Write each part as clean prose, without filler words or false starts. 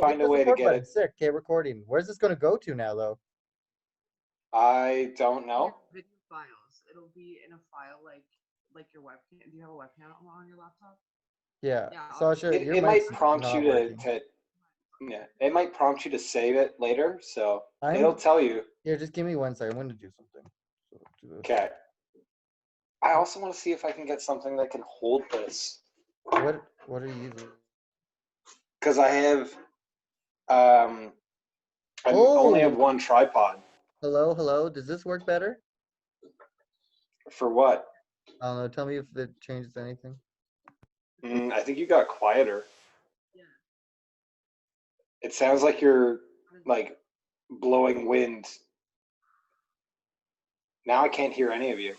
find a hit the way to record get button. it. Sick. Okay, recording. Where's this gonna go to now, though? I don't know. Video files. It'll be in a file like your webcam. Do you have a webcam on your laptop? Yeah. Yeah, Sasha, your It might mic's prompt not you working. yeah, it might prompt you to save it later, so I'm- it'll tell you. Yeah, just give me 1 second. I'm gonna do something. So, do this. Okay. I also want to see if I can get something that can hold this. What are you using? Because I only have one tripod. Hello. Does this work better? For what? I don't know. Tell me if it changes anything. I think you got quieter. Yeah. It sounds like you're like blowing wind. Now I can't hear any of you.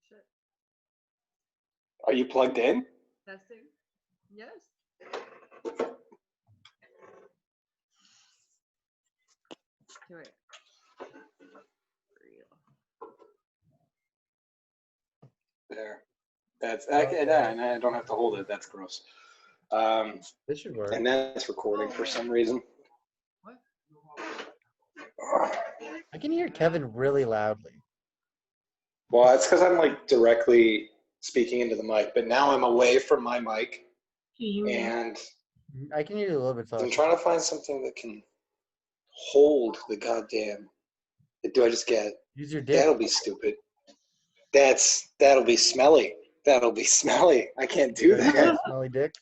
Shit. Are you plugged in? Testing. Yes. Okay, wait. There. That's and I don't have to hold it. That's gross. This should work. And that's recording for some reason. What? I can hear Kevin really loudly. Well, that's because I'm like directly speaking into the mic, but now I'm away from my mic, and I can hear you a little bit. I'm Sasha. trying to find something that can hold the goddamn. Do I just get? Use your dick. That'll be stupid. That'll be smelly. That'll be smelly. I can't do that. Smelly dick.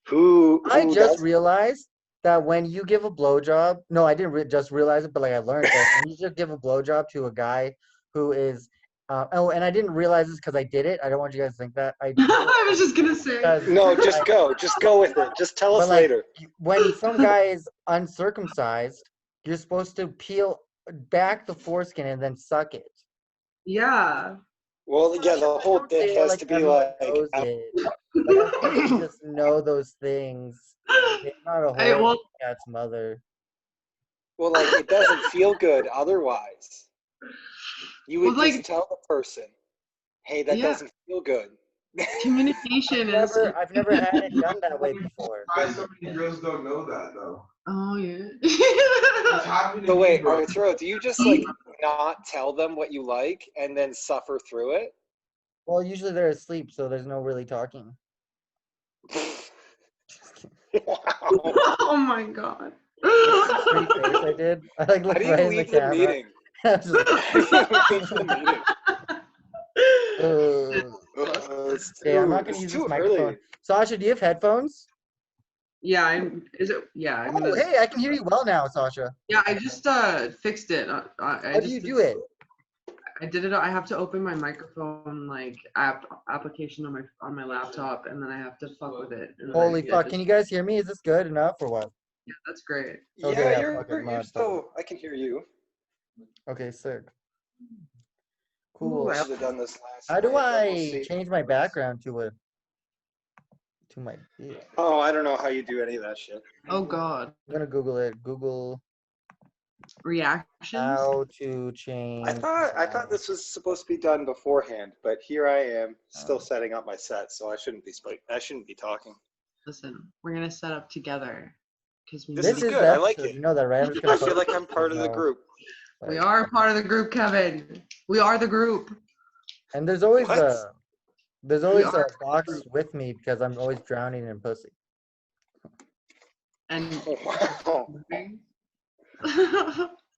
Who I just does- realized that when you give a blowjob, no, I didn't just realize it, but like I learned that when you just give a blowjob to a guy who is, and I didn't realize this because I did it. I don't want you guys to think that I. I was just gonna say. No, just go with it. Just tell us But, like, later. when some guy is uncircumcised, you're supposed to peel back the foreskin and then suck it. Yeah. Well, yeah, the whole Don't dick say it has like to be everyone like. knows it. Like, I think you just know those things. It's not a Hey, whole well- cat's mother. Well, like it doesn't feel good otherwise. You would Well, just like- tell the person, "Hey, that Yeah. doesn't feel good." Communication is. I've never had it done that way before. Why so many girls don't know that though? Oh yeah. It's happening. But to wait, me, bro. Arturo, do you just like not tell them what you like and then suffer through it? Well, usually they're asleep, so there's no really talking. Wow. Oh my god. Pretty face I did. I like How looked do you right in the leave the camera. meeting? I was just How do you leave the meeting? like, okay, I'm not gonna use this microphone. Sasha, do you have headphones? Yeah, I'm Oh, hey, I can hear you well now, Sasha. Yeah, I just fixed it. How do you do it? I did it. I have to open my microphone like application on my laptop, and then I have to fuck with it. And then Holy I fuck! just- Can you guys hear me? Is this good enough or what? Yeah, that's great. Okay, Yeah, yeah, fuck it, you're mod, still. I can hear you. Okay, sick. Ooh, Cool. I should have done this last. How do night, but we'll I see. change my background to my? I'm Oh, I don't know how you do any of that shit. Oh god. gonna Google it. Google Reactions. how to change. I thought this was supposed to be done beforehand, but here I am still setting up my set, so I shouldn't be talking. Listen, we're gonna set up together because This This is is good, the I like episode, it. you know that, right? I'm just I gonna feel post like I'm part of the now, group. we like- are part of the group, Kevin. We are the group. And there's always What? a are box with me because I'm always drowning in pussy. And Wow.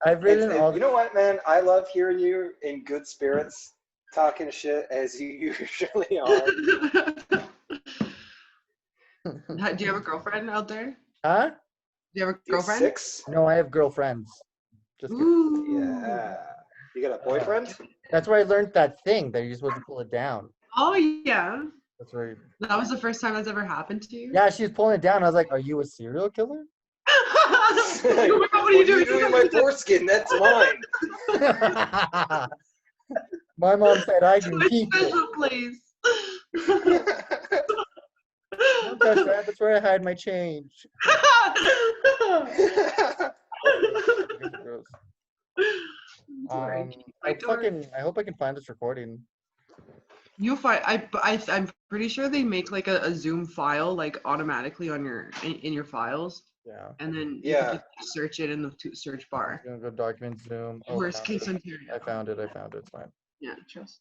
I've written all. You know what, man? I love hearing you in good spirits, talking shit as you usually are. Do you have a girlfriend out there? Huh? Do you have a You're girlfriend? 6? No, I have girlfriends. Just kidding. Ooh. Yeah. You got a boyfriend? That's where I learned that thing that you're supposed to pull it down. Oh yeah. That's where. That was the first time that's ever happened to you? Yeah, she was pulling it down. I was like, "Are you a serial killer?" Oh my God, what are you doing? with my foreskin? That's mine. My mom said I can My keep it. special place. Don't touch that. That's where I hide my change. Gross. Sorry. I hope I can find this recording. You'll find I'm pretty sure they make like a Zoom file like automatically on your in your files, Yeah. and then you Yeah. can just search it in the search bar. I'm gonna go document Zoom. Oh, Worst found case it. scenario. I found it. It's fine. Yeah, trust.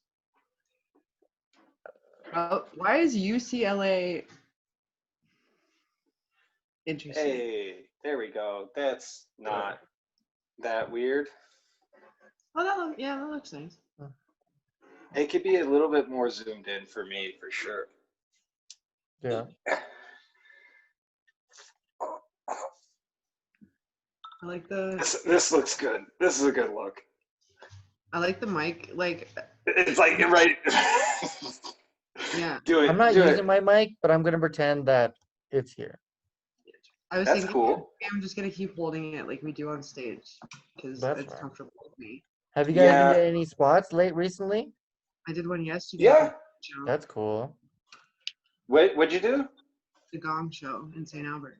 Why is UCLA interesting? Hey, there we go. That's not that weird. Oh, that looks nice. It could be a little bit more zoomed in for me, for sure. Yeah. I like the This looks good. This is a good look. I like the mic. Like, It's like right. yeah, Do it. I'm not do using it. my mic, but I'm gonna pretend that it's here. I was That's thinking cool. I'm just gonna keep holding it like we do on stage because That's it's fine. comfortable with me. Have you guys been Yeah. to any spots recently? I did one yesterday. Yeah. Show, That's cool. What'd you do? the Gong Show in St. Albert.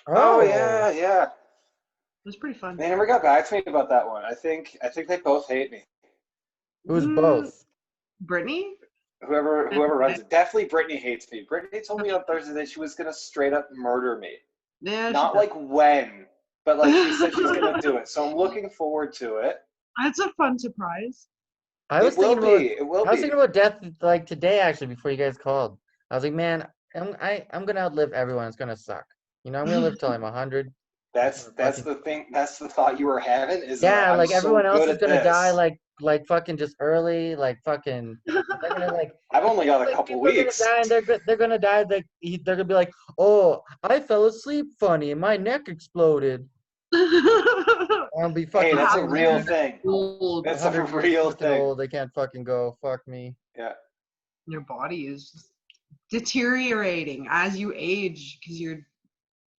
Oh yeah, yeah. It was pretty fun. They never got back to me about that one. I think they both hate me. Who's both? Brittany? Whoever runs it. Definitely Brittany hates me. Brittany told me on Thursday that she was gonna straight up murder me. Yeah. Not like when, but like she said she's gonna do it. So I'm looking forward to it. That's a fun surprise. I was It will thinking about be. It will I was be. thinking about death like today actually before you guys called. I was like, man, I'm gonna outlive everyone. It's gonna suck. You know, I'm gonna live till I'm 100. That's the thing. That's the thought you were having. Is that Yeah, I'm like so everyone else good is at gonna die this. like fucking just early, like fucking. They're gonna like. I've only got a Like couple people are weeks. gonna die, and they're gonna die. They're gonna be like, oh, I fell asleep funny, and my neck exploded. I'll be fucking. Hey, that's a 100 real years thing. Old. That's a 100 years real fucking thing. old. They can't fucking go. Fuck me. Yeah. Your body is just deteriorating as you age because you're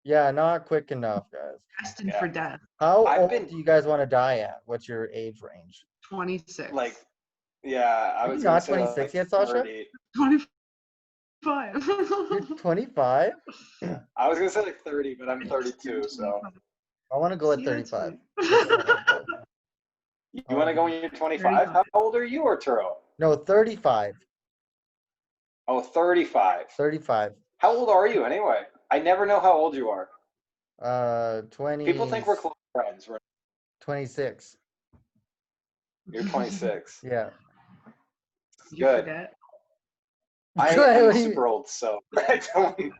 Yeah, not quick enough, guys. destined Yeah. for death. How I've old been- do you guys want to die at? What's your age range? 26. Like, yeah, I Are was you gonna not say 26 like yet, Sasha? 30. 25. You're 25. I was gonna say like 30, but I'm 32. So I want to go at See, that's 35. fine. you want to go when you're 25? How old are you, Arturo? No, 35. Oh, 35. 35. How old are you anyway? I never know how old you are. 20. People think we're close friends. 26. You're 26. Yeah. Did you Good. forget? I What am do you- super old, so I don't.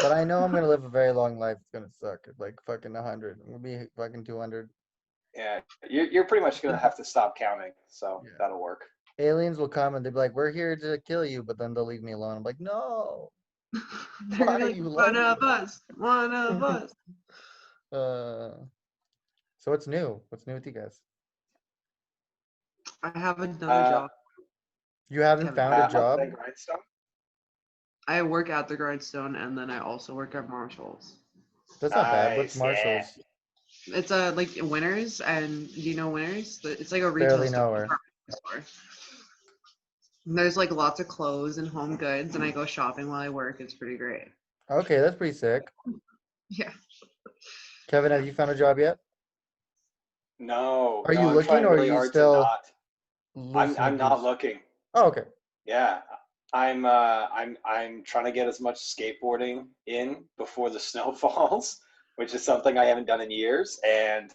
But I know I'm gonna live a very long life. It's gonna suck. It's like fucking 100. I'm gonna be fucking 200. Yeah, you're pretty much gonna have to stop counting, so Yeah. that'll work. Aliens will come and they'll be like, "We're here to kill you," but then they'll leave me alone. I'm like, "No." They're Why gonna be you like, one like of us. One of us. So what's new? What's new with you guys? I have another Uh, job. You haven't Kevin. found a job? Monday Grindstone? I work at the Grindstone and then I also work at Marshall's. That's not bad. What's Nice, yeah. Marshall's? It's like Winners, and do you know Winners? It's like a retail Barely know her. store. And there's like lots of clothes and home goods, and I go shopping while I work. It's pretty great. Okay, that's pretty sick. Yeah. Kevin, have you found a job yet? No. Are no, you I'm looking, trying or are really you hard to still not. loosely I'm not goose? looking. Oh, okay. Yeah, I'm trying to get as much skateboarding in before the snow falls, which is something I haven't done in years. And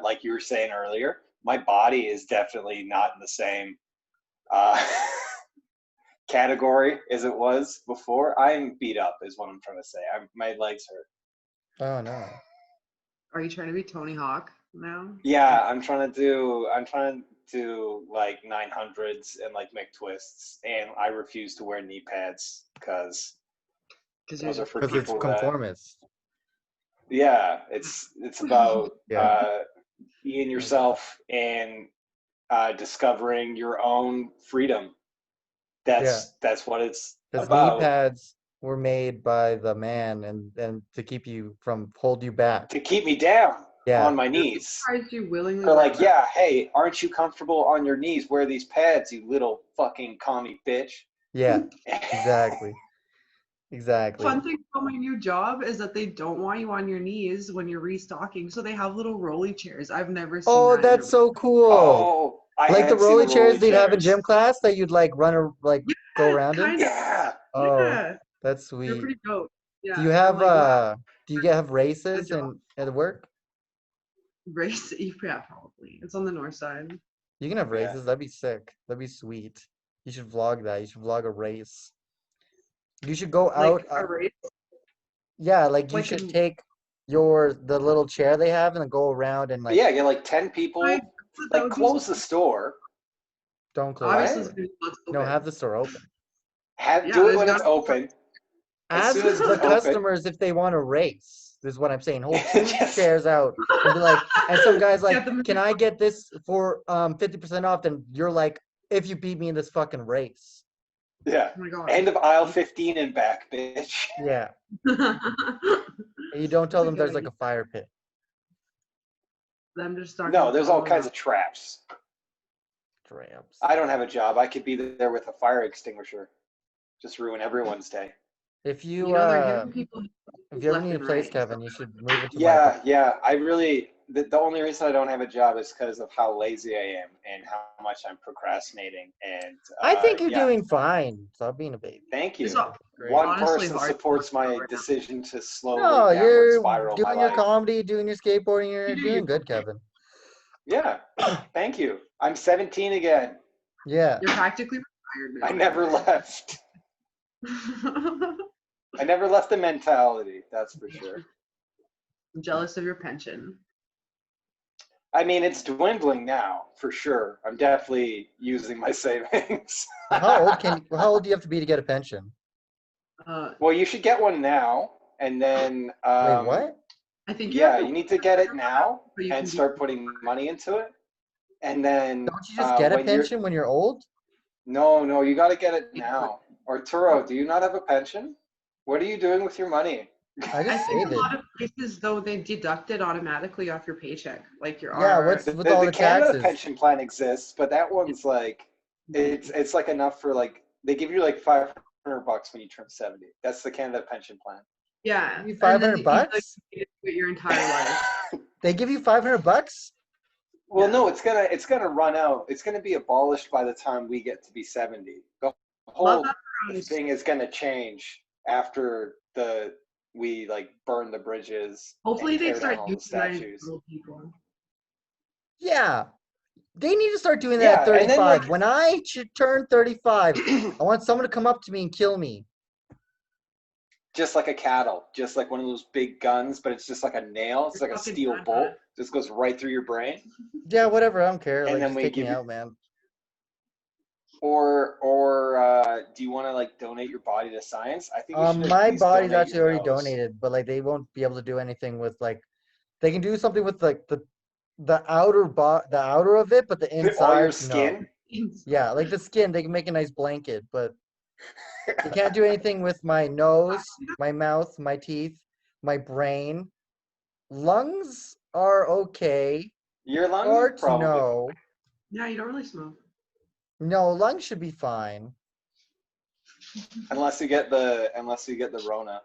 like you were saying earlier, my body is definitely not in the same category as it was before. I'm beat up, is what I'm trying to say. My legs hurt. Oh no. Are you trying to be Tony Hawk now? Yeah, I'm trying to do like 900s and like McTwists, and I refuse to wear knee pads because those are for Because it's people that. conformist. Yeah, it's about Yeah. being yourself and discovering your own freedom. That's what it's Because knee about. pads were made by the man and to keep you from hold you back. To keep me down Yeah. on my knees. Surprised you willingly. They're like, wear yeah, hey, aren't you comfortable on your knees? Wear these pads, you little fucking commie bitch. Yeah, exactly. that. Exactly. Fun thing about my new job is that they don't want you on your knees when you're restocking, so they have little rolly chairs. I've never seen Oh, that. that's so cool. Oh, I Like the had seen rolly chairs rolly they'd have in chairs. gym class that you'd like run or like go Yeah, around in. kind of. Yeah. Oh, Yeah, that's they're sweet. pretty dope. Yeah. Do you I'm have like, wow, have races job. and at work? race? Yeah, probably. It's on the north side. You can have Yeah. races. That'd be sick. That'd be sweet. You should vlog that. You should vlog a race. You should go out. Like a race. Yeah, like you Like should an- take the little chair they have and then go around and But like yeah, get like 10 people. Like, that Like would be close so- the store. don't close. Obviously, it. it's gonna be lots No, open. have the store open. Do Yeah, it there's when it's gotta- open. As Ask soon as the it's open. customers if they want to race. This is what I'm saying. Hold two Yes. chairs out and be like, and some guys like, Get them- can I get this for 50% off? Then you're like, if you beat me in this fucking race. Yeah. Oh my god. End of aisle 15 and back, bitch. Yeah. And you don't tell That's a them good there's like idea. a fire pit. I'm just starting. No, to there's all follow kinds that. of traps. Tramps. I don't have a job. I could be there with a fire extinguisher. Just ruin everyone's day. If You you know, they're giving people if you ever left need a and place, right. Kevin, you should move it to my Yeah, yeah. I really, the only reason I don't have a job is because of how lazy I am and how much I'm procrastinating. And I think you're yeah, doing fine. Stop being a baby. Thank you. It's all- Great. One honestly person hard to supports work my right now. decision to slowly No, downward you're spiral my doing your life. comedy, doing your skateboarding, you're You do doing your- good, Kevin. Yeah, thank you. I'm 17 again. Yeah. You're practically retired now. I never left. I never left the mentality, that's for sure. I'm jealous of your pension. I mean, it's dwindling now, for sure. I'm definitely using my savings. How old do you have to be to get a pension? Well, you should get one now, and then Wait, what? I think yeah, you need to get it now so you and can start putting money into it. And then Don't you just get a when you're- pension when you're old? No, you got to get it now. Arturo, do you not have a pension? What are you doing with your money? I I just think saved a it. lot of places though they deduct it automatically off your paycheck, like your Yeah, RR. what's with all the Canada taxes? pension plan exists, but that one's like it's like enough for like they give you like $500 when you turn 70. That's the Canada pension plan. Yeah, Give you and then 500 you, bucks? like, you do it your entire life. They give you 500 bucks? Well, Yeah. no, it's gonna run out. It's gonna be abolished by the time we get to be 70. The Love whole that. thing is gonna change after we like burn the bridges. Hopefully and they tear down start all the euthanizing statues. little people. Yeah. They need to start doing that Yeah, at and then, 35. like- When I turn 35, I want someone to come up to me and kill me. Just like a cattle, just like one of those big guns, but it's just like a nail. It's You're like a fucking steel done, bolt. huh? Just goes right through your brain. Yeah, whatever. I don't care. And Like, then just we take me give you- out, man. Or do you want to like donate your body to science? I think you should at My least body's donate actually your already nose. donated, but like they won't be able to do anything with like they can do something with like the outer of it, but the inside All your no. skin. Yeah, like the skin, they can make a nice blanket, but they can't do anything with my nose, my mouth, my teeth, my brain. Lungs are okay. Your lungs, Heart, probably. no. Yeah, you don't really smoke. No, lungs should be fine. Unless you get the Rona.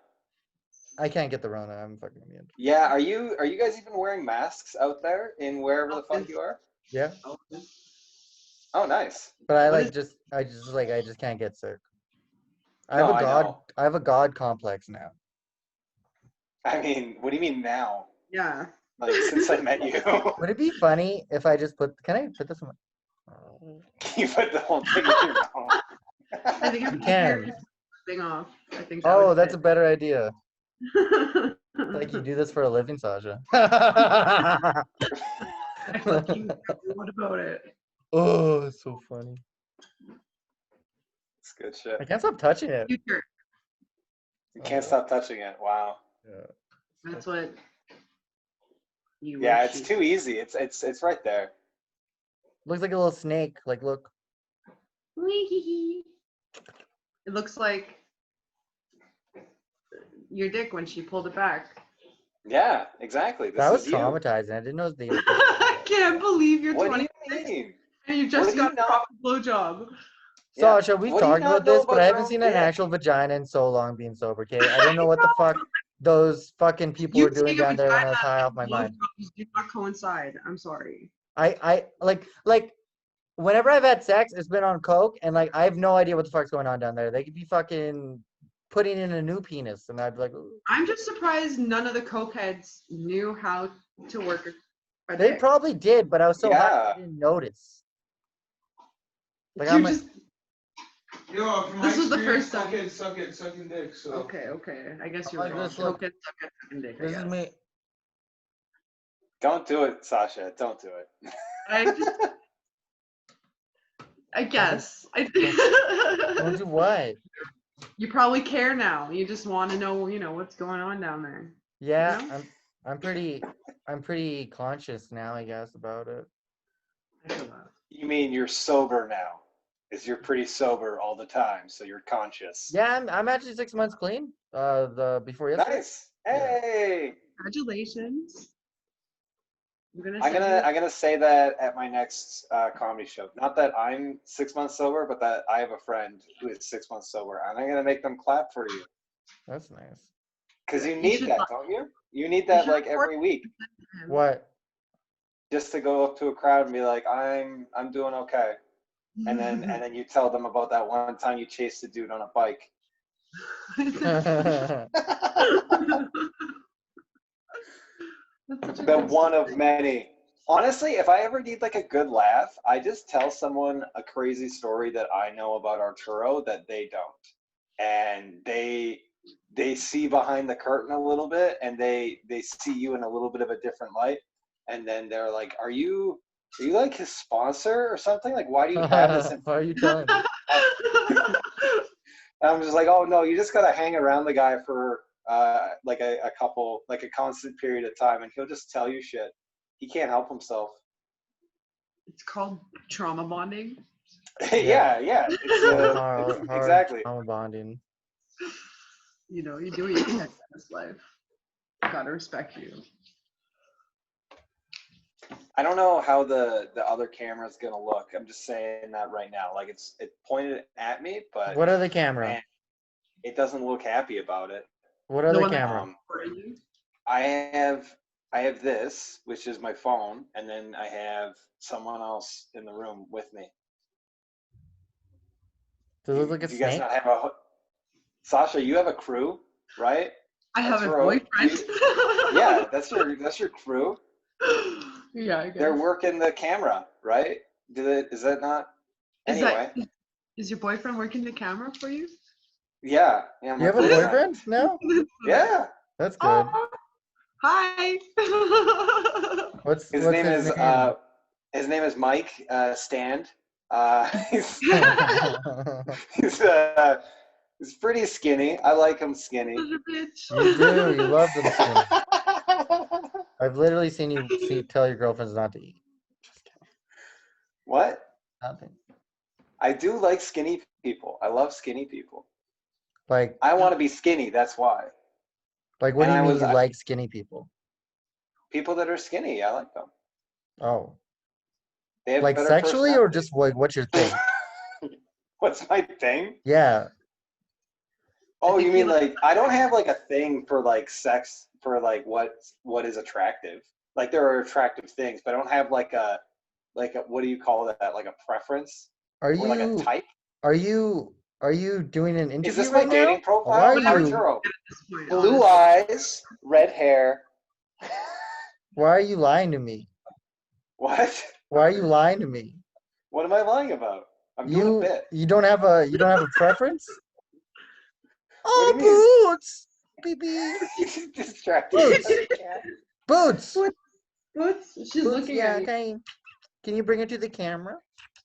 I can't get the Rona. I'm fucking immune. Yeah, are you guys even wearing masks out there in wherever the fuck you are? Yeah, Oh, nice. but I What like I just can't get sick. I No, have a I god. know. I have a god complex now. I mean, what do you mean now? Yeah. Like since I met you, Would it be funny if I just put? Can I put this in my? you put the whole thing in your mouth. I think I You can. can thing off. I think. Oh, that's a better idea. a. Like you do this for a living, Sasha. I fucking know. What about it? Oh, it's so funny. It's good shit. I can't stop touching it. Future. You can't stop touching it. Wow. That's what. You. Yeah, wish it's you- too easy. It's right there. Looks like a little snake. Like, look. Wee-hee-hee. It looks like your dick when she pulled it back. Yeah, exactly. This That was is you. traumatizing. I didn't know the. I can't believe you're What do 26 you mean? and you What just do you got a not- proper blowjob. Yeah. Sasha, we've What do you talked not about know this, but about I your haven't own seen an dick? actual vagina in so long being sober, okay? I don't know what the fuck those fucking people were doing seeing a down there when I was vagina high off my mind. Blowjobs do not coincide. I'm sorry. I like whenever I've had sex, it's been on coke, and like I have no idea what the fuck's going on down there. They could be fucking putting in a new penis, and I'd be like, "Ooh." I'm just surprised none of the cokeheads knew how to work a They dick. probably did, but I was so high Yeah. I didn't notice. Like You're I'm like, just Yo, from This my was the experience, first time. sucking dick. So okay. I guess I'm you're like right. this, look. Cokeheads suck at sucking dick, I this is guess. me. Don't do it, Sasha. Don't do it. I guess. Don't do what? You probably care now. You just want to know, what's going on down there. Yeah, know? I'm pretty conscious now, I guess, about it. I feel that. You mean you're sober now? Because you're pretty sober all the time, so you're conscious. Yeah, I'm actually 6 months clean. The before yesterday. Nice. Hey. Congratulations. I'm gonna say that at my next comedy show. Not that I'm 6 months sober, but that I have a friend who is 6 months sober, and I'm gonna make them clap for you That's nice. because you You need should that, not- don't you? You need that should like report every week, What? just to go up to a crowd and be like, I'm doing okay, and then you tell them about that one time you chased a dude on a bike. That's such a The good one of story. many. Honestly, if I ever need like a good laugh, I just tell someone a crazy story that I know about Arturo that they don't. And they see behind the curtain a little bit, and they see you in a little bit of a different light. And then they're like, Are you like his sponsor or something? Like, why do you have this Why are you telling me? And I'm just like, oh no, you just gotta hang around the guy for like a couple, like a constant period of time, and he'll just tell you shit. He can't help himself. It's called trauma bonding. yeah. It's Hard exactly. trauma bonding. You do what you can in this life. Gotta respect you. I don't know how the other camera's gonna look. I'm just saying that right now. Like it pointed at me, but What other camera? man, it doesn't look happy about it. What other one that- camera? For you. I have this, which is my phone, and then I have someone else in the room with me. Does it look like a Do you guys snake? not have a Sasha? You have a crew, right? I have a Arturo, boyfriend. Yeah, that's your crew. Yeah, I guess. They're working the camera, right? Is that not? Anyway, Is your boyfriend working the camera for you? yeah. You have a boyfriend now? Yeah. That's good. Oh, hi. What's His what's name his is name? his name is Mike Stand. He's he's pretty skinny. I like him skinny. Such a bitch. You do. You love them skinny. I've literally seen you tell your girlfriends not to eat. Just kidding. What? Nothing. I do like skinny people. I love skinny people. Like I want to be skinny. That's why. what do And you I mean was- you like skinny people? People that are skinny, I like them. Oh. They have Like better sexually or personality. just like what's your thing? What's my thing? Yeah. Oh, think you he mean likes- like I don't have like a thing for like sex for like what is attractive. Like there are attractive things, but I don't have like a what do you call that? Like a preference Are or like a you type? are you doing an interview Is this my right now? dating Why profile? are you Arturo? This point, Blue honestly. eyes, red hair. why are you lying to me? What? Why are you lying to me? What am I lying about? I'm doing a bit. You don't have a preference? What do you Oh, boots! Beep beep. He's distracted. Boots. Boots. What? She's Boots, looking yeah, at me. okay. Can you bring it to the camera?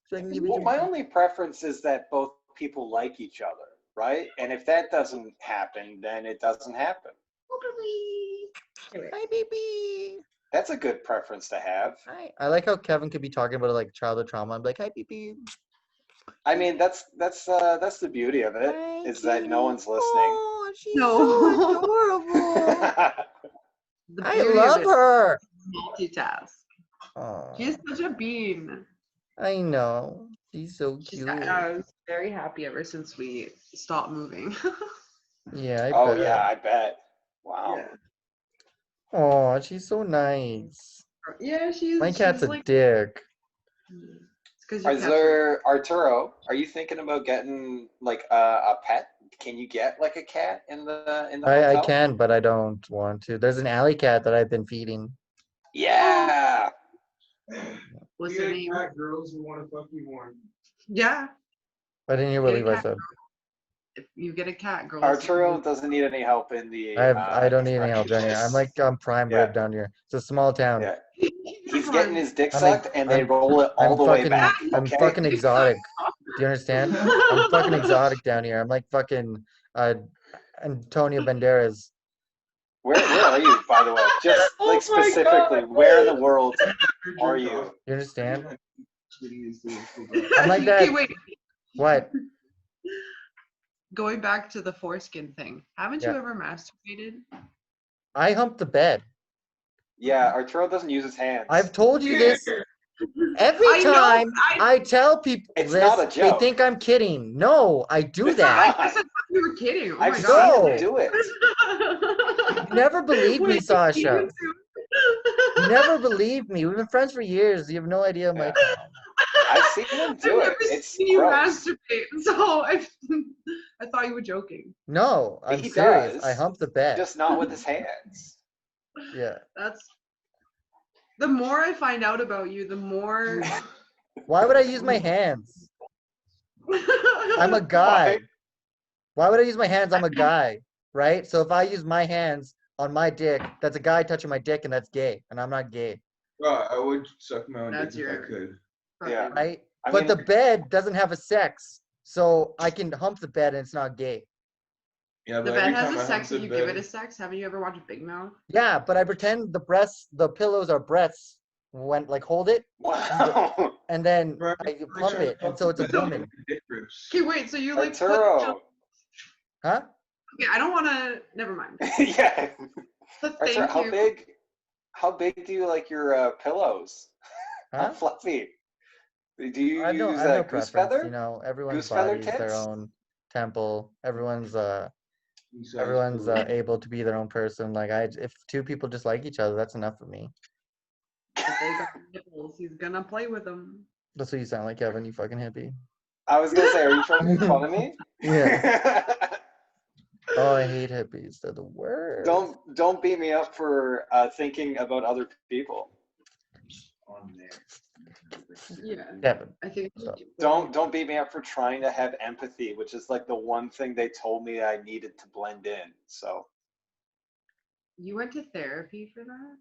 So I can give it Well, to my only preference is that both people like each other, right? And if that doesn't happen, then it doesn't happen. Hi, baby. That's a good preference to have. Hi. I like how Kevin could be talking about like childhood trauma. I'm like, hi, baby. I mean, that's the beauty of it, Hi, is that no kitty. one's listening. Oh, she's No. so adorable. The I beauty of love it, her. multitask. Aw, She is such a bean. I know. She's so cute. I was very happy ever since we stopped moving. Yeah, I Oh bet. yeah, I bet. Wow. Oh, she's so nice. Yeah, she's. My cat's she's a like, dick. it's because your Is cats are. there, Arturo, are you thinking about getting like a pet? Can you get like a cat in the I hotel? can, but I don't want to. There's an alley cat that I've been feeding. Yeah. What's You her get name? cat girls who want to fuck you more. Yeah. I didn't hear what Get a Levi cat. said. If you get a cat, girl. Arturo doesn't need any help in the I don't need any help down here. I'm prime Yeah. rib down here. It's a small town. Yeah. He's getting his dick I'm like- sucked and they I'm- roll it all I'm the way fucking back. I'm Okay. fucking exotic. Do you understand? I'm fucking exotic down here. I'm like fucking Antonio Banderas. Where are you, by the way? Just Oh like my specifically, God. where in the world are you? You understand? I'm I'm like Okay, that. wait. What? Going back to the foreskin thing. Haven't you Yeah. ever masturbated? I hump the bed. Yeah, Arturo doesn't use his hands. I've told you this every I know, time I- I tell people It's this. not a They joke. think I'm kidding. No, I do It's that. not. I guess I thought you were kidding. Oh I've my seen god. him do it. You never believed me, Wait, Sasha. you You never believed me. We've been friends for years. You have no idea my. Yeah. I've seen him do I've it. never It's seen you gross. masturbate, so I thought you were joking. No, I'm He serious. I does. hump the bed. Just not with his hands. Yeah. That's the more I find out about you, the more Why would I use my hands? I'm a guy. Why would I use my hands? I'm a guy, right? So if I use my hands on my dick, that's a guy touching my dick, and that's gay, and I'm not gay, I would suck my own dick That's if I your- could. Yeah. right? I But mean- the bed doesn't have a sex, so I can hump the bed and it's not gay. Yeah, The but bed every has time a I hump sex the and you give it bed- a sex. Haven't you ever watched Big Mouth? Yeah, but I pretend the pillows are breasts when like hold it, Wow. and then Right, I pump it, and so it's a woman, Dick rips. Okay, wait. So you like put, Arturo. huh? okay, I don't want to. Never mind. Yeah. But Arturo, thank you. how big do you like your pillows? How Huh? fluffy? Do you I use have no a goose preference. feather? You know, everyone's Goose feather body is their tits? own temple. Everyone's Besides everyone's food. able to be their own person. Like if two people just like each other, that's enough for me. If they got nipples, he's gonna play with them. That's what you sound like, Kevin. You fucking hippie. I was gonna say, are you trying to make fun of me? Yeah. Oh, I hate hippies. They're the worst. Don't beat me up for thinking about other people. On there. Yeah, Kevin. I think. Stop. Don't beat me up for trying to have empathy, which is like the one thing they told me I needed to blend in. So You went to therapy for that?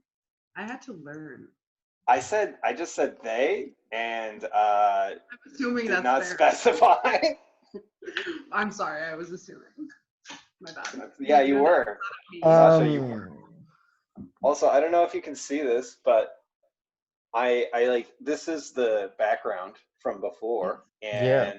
I had to learn. I just said they and I'm assuming did that's not therapy. specify. I'm sorry, I was assuming. My bad. Yeah, you were. Me. Sasha, you were. Also, I don't know if you can see this, but I like this is the background from before, and Yeah.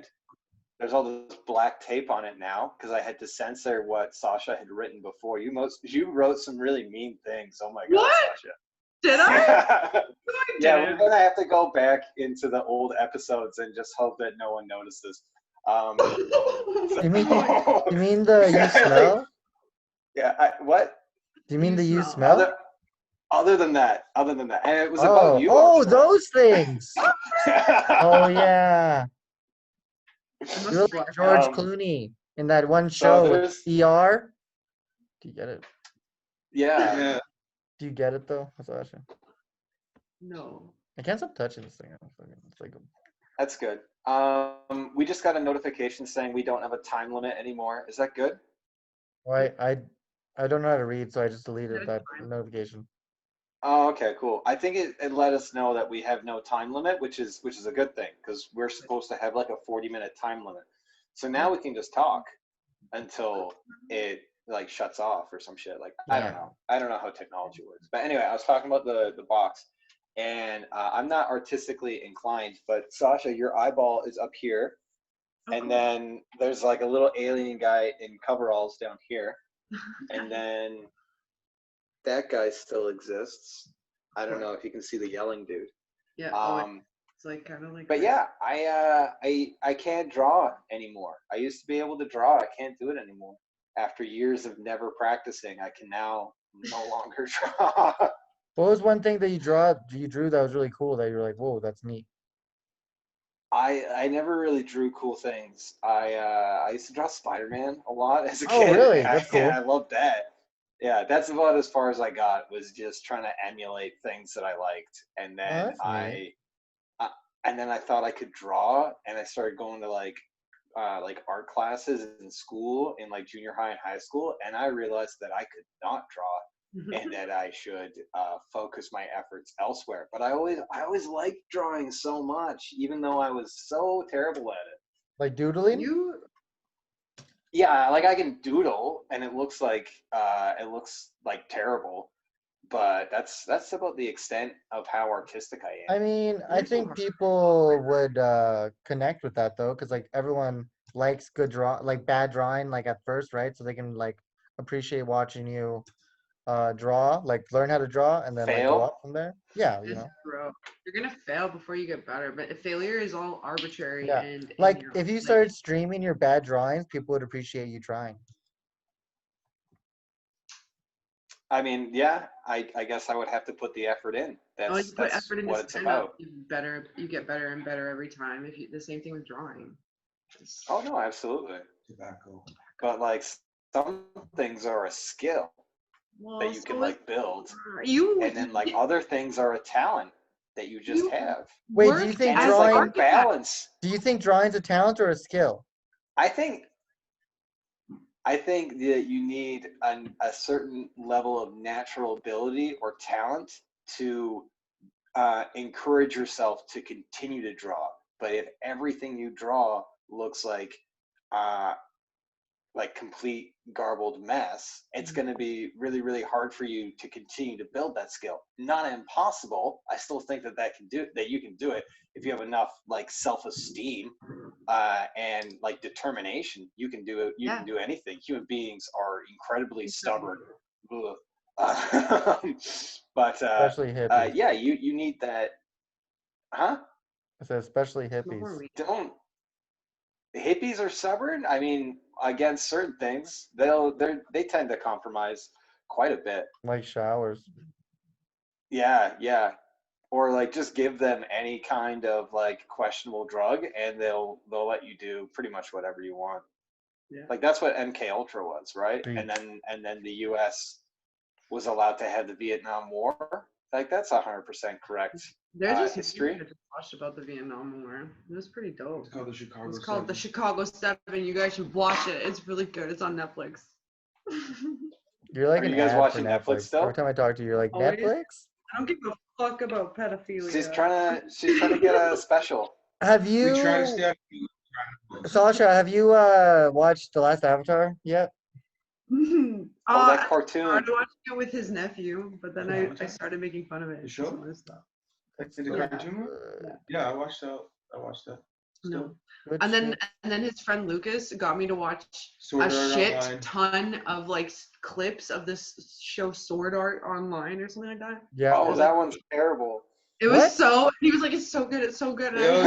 there's all this black tape on it now because I had to censor what Sasha had written before. You wrote some really mean things. Oh my god, What? Sasha. Did I? No, I Yeah, didn't. we're gonna have to go back into the old episodes and just hope that no one notices. You mean the you smell? Yeah, what? Do you mean You the you smell. smell? Other than that, and it was Oh, about you. oh, Arturo. those things. Oh yeah. I must You're like flush. George Um, Clooney in that one so show there's- ER. Do you get it? Yeah. Yeah. Do you get it though, Sasha? No. I can't stop touching this thing. It's like That's good. We just got a notification saying we don't have a time limit anymore. Is that good? why I don't know how to read, so I just deleted That's that fine. notification. Oh, okay, cool. I think it let us know that we have no time limit, which is a good thing because we're supposed to have like a 40-minute time limit. So now we can just talk until it like shuts off or some shit. Like I don't Yeah. know. I don't know how technology works. But anyway, I was talking about the box, and I'm not artistically inclined, but Sasha, your eyeball is up here, Oh, and cool. then there's like a little alien guy in coveralls down here, and then that guy still exists. I don't know if you can see the yelling dude. Yeah. It's like kind of like. But yeah, I can't draw anymore. I used to be able to draw. I can't do it anymore. After years of never practicing, I can now no longer draw. What was one thing that you drew that was really cool that you were like, whoa, that's neat? I never really drew cool things. I used to draw Spider-Man a lot as a Oh, kid. really? and That's cool. I loved that. Yeah, that's about as far as I got, was just trying to emulate things that I liked. And Oh, then that's neat. I thought I could draw, and I started going to like art classes in school, in like junior high and high school, and I realized that I could not draw and that I should focus my efforts elsewhere. But I always liked drawing so much, even though I was so terrible at it. Like doodling? You Yeah, like I can doodle, and it looks like terrible, but that's about the extent of how artistic I I am. mean, I You're so think hard. people would connect with that though, because like everyone likes good like bad drawing like at first, right? So they can like appreciate watching you draw, like learn how to draw and then like go Fail? up from there. Yeah, you just know. grow. You're gonna fail before you get better, but if failure is all arbitrary Yeah. and in Like your if you like started streaming your bad drawings, people would appreciate you trying. I mean, yeah, I guess I would have to put the effort in. oh, you put That's effort into what it's stand up, about. you get better and better every time. If you the same thing with drawing. Just- Oh no, absolutely. Tobacco. But like some things are a skill well, that you can so like build, you and then like other things are a talent that you just You- have. Wait, do work you think And as it's like a drawing? architect. balance. Do you think drawing's a talent or a skill? I think that you need a certain level of natural ability or talent to encourage yourself to continue to draw. But if everything you draw looks uh, like complete garbled mess, it's going to be really, really hard for you to continue to build that skill. Not impossible. I still think that you can do it if you have enough like self-esteem and like determination. You can do it. You Yeah. can do anything. Human beings are incredibly stubborn. But Especially hippies. yeah, you need that. Huh? I said especially More hippies. weed. Don't hippies are stubborn? I mean, against certain things, they tend to compromise quite a bit. Like showers. Yeah. Or like just give them any kind of like questionable drug, and they'll let you do pretty much whatever you want. Yeah. Like that's what MK Ultra was, right? Preach. And then the U.S. was allowed to have the Vietnam War. Like that's 100% correct. There's this history. movie I just watched about the Vietnam War. It was pretty dope. It's called the Chicago. It's called The 7. Chicago 7. You guys should watch it. It's really good. It's on Netflix. You're like Are an you guys ad watching for Netflix still? Every time I talk to you, you're like Always. Netflix. I don't give a fuck about pedophilia. She's trying to get a special. Have We try to you, stay. Sasha? Have you watched The Last Avatar yet? Oh, that I cartoon. started watching it with his nephew, but then I Avatar? started making fun of it. The show? Some other stuff. In the Yeah. cartoon? Uh, Yeah, I watched that. Still. No. good And shit. then his friend Lucas got me to watch Sword a Art shit Online. ton of like clips of this show Sword Art Online or something like that. Yeah. Oh, that one's terrible. It was What? so. He was like, "It's so good. It's so good." And I Yo, was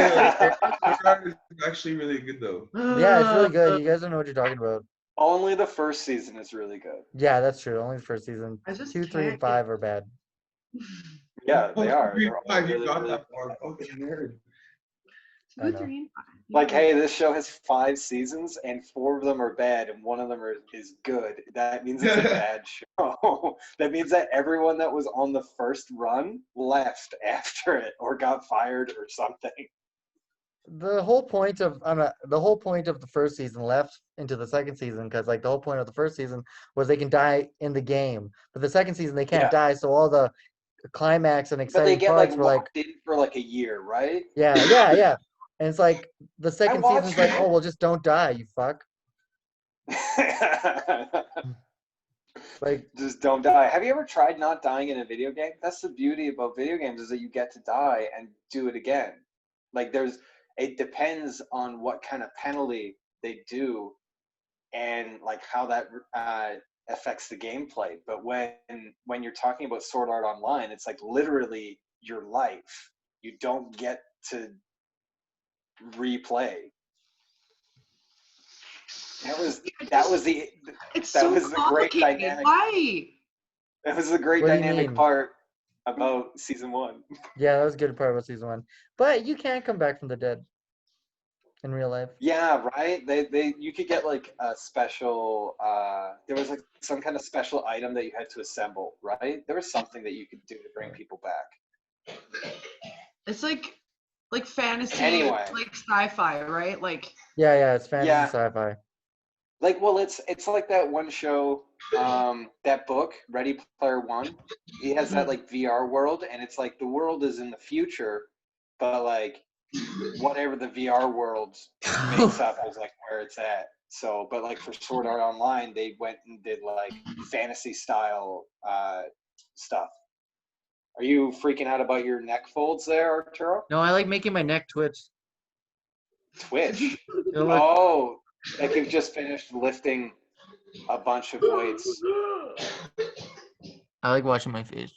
like, Sword Art is actually really good though. Yeah, it's really good. You guys don't know what you're talking about. Only the first season is really good. Yeah, that's true. Only the first season. I just 2, 3, and can't 5 are bad. Yeah, they are. They're all Five, you really, got really that far. Fucking nerd. I Two, know. 3, and 5. like, hey, this show has 5 seasons and 4 of them are bad and 1 of them is good. That means it's a bad show. That means that everyone that was on the first run left after it or got fired or something. The whole point of the first season left into the second season because like the whole point of the first season was they can die in the game, but the second season they can't Yeah. die, so all the climax and But they exciting get like parts were like locked in for like a year, right? yeah. And it's like the second watched season's like, it. oh well, just don't die, you fuck. Like Just don't die. Have you ever tried not dying in a video game? That's the beauty about video games, is that you get to die and do it again. Like it depends on what kind of penalty they do and like how that affects the gameplay. But when you're talking about Sword Art Online, it's like literally your life. You don't get to replay. That was the It's that so was the great complicated. dynamic. Why? That was the great What do you dynamic mean? part about season 1. yeah, that was a good part about season 1. But you can't come back from the dead. in real life. Yeah, right. You could get like a special. There was like some kind of special item that you had to assemble, right? There was something that you could do to bring people back. It's like fantasy, Anyway. like sci-fi, right? Like Yeah, it's fantasy Yeah. sci-fi. Like, well, it's like that one show, that book, Ready Player One. He has that like VR world, and it's like the world is in the future, but like whatever the VR world makes up is like where it's at. So, but like for Sword Art Online, they went and did like fantasy style stuff. Are you freaking out about your neck folds there, Arturo? No, I like making my neck twitch. Twitch. It'll look- Oh, like you've just finished lifting a bunch of weights. I like watching my face.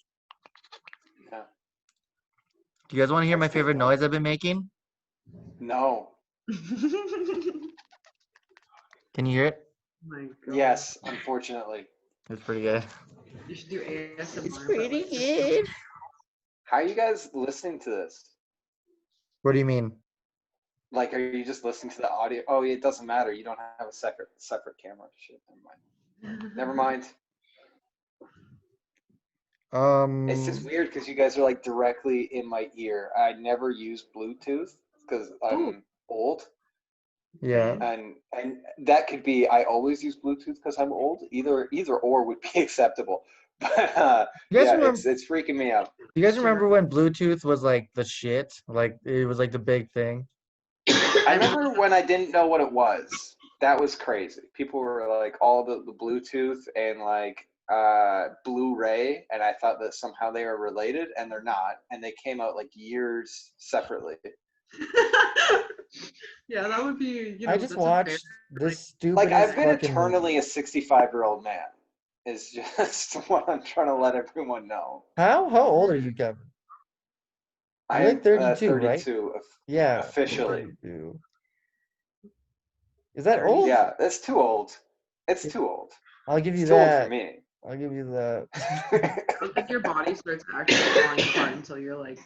Yeah. Do you guys want to hear my That's good, favorite though. noise I've been making? No. Can you hear it? my God. Yes, unfortunately. It's pretty good. You should do ASMR. It's but, pretty like, good. How are you guys listening to this? What do you mean? Like, are you just listening to the audio? Oh, it doesn't matter. You don't have a separate camera. Shit, never mind. Never mind. It's just weird because you guys are like directly in my ear. I never use Bluetooth because I'm old, Yeah. and that could be. I always use Bluetooth because I'm old. Either or would be acceptable. But You guys yeah, remember? it's freaking me out. You guys remember when Bluetooth was like the shit? Like it was like the big thing. I remember when I didn't know what it was. That was crazy. People were like all the Bluetooth and like Blu-ray, and I thought that somehow they were related, and they're not. And they came out like years separately. Yeah, that would be. You know, I just that's watched this stupid. Like I've been eternally a 65-year-old man. Is just what I'm trying to let everyone know. How old are you, Kevin? You're like 32, right? 32 Yeah. officially. 32. Is that old? Yeah, that's too old. It's too old. I'll give you It's too old for that. me. I'll give you that. I don't think your body starts actually falling apart until you're like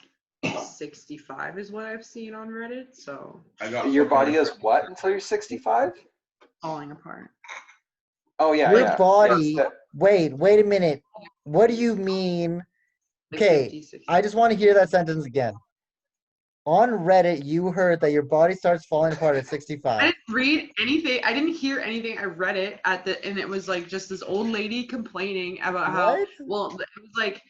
65, is what I've seen on Reddit. So I got Your body fucking- does what until you're 65? falling apart. Oh yeah, Your yeah. body. Yes, Wait a minute. What do you mean? Like Okay, 50, 60. I just want to hear that sentence again. On Reddit, you heard that your body starts falling apart at I 65. didn't read anything. I didn't hear anything. I read it and it was like just this old lady complaining about how. What? Well, it was like,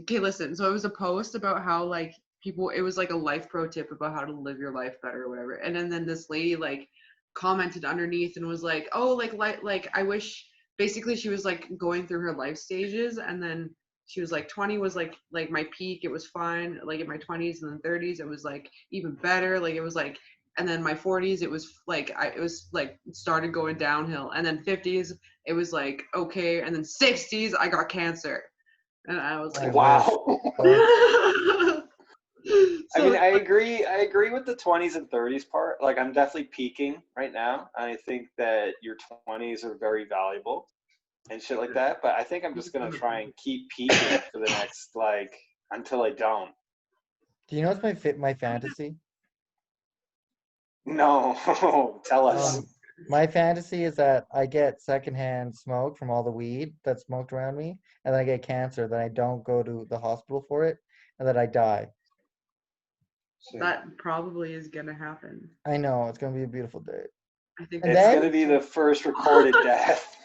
okay, listen. So it was a post about how like people. It was like a life pro tip about how to live your life better or whatever. And then this lady like commented underneath and was like, oh, like I wish. Basically, she was like going through her life stages, and then she was like 20 was like my peak. It was fine. Like in my 20s and then 30s, it was like even better. Like it was like, and then my 40s, it was like it was like started going downhill, and then 50s, it was like okay, and then 60s, I got cancer, and I was like, Wow. I So, mean, I agree with the 20s and 30s part. Like, I'm definitely peaking right now. I think that your 20s are very valuable and shit like that. But I think I'm just gonna try and keep peaking for the next like until I don't. Do you know what's my fantasy? No, tell us. My fantasy is that I get secondhand smoke from all the weed that's smoked around me, and then I get cancer. Then I don't go to the hospital for it, and then I die. that probably is gonna happen. I know it's gonna be a beautiful day. I think And It's then- gonna be the first recorded death.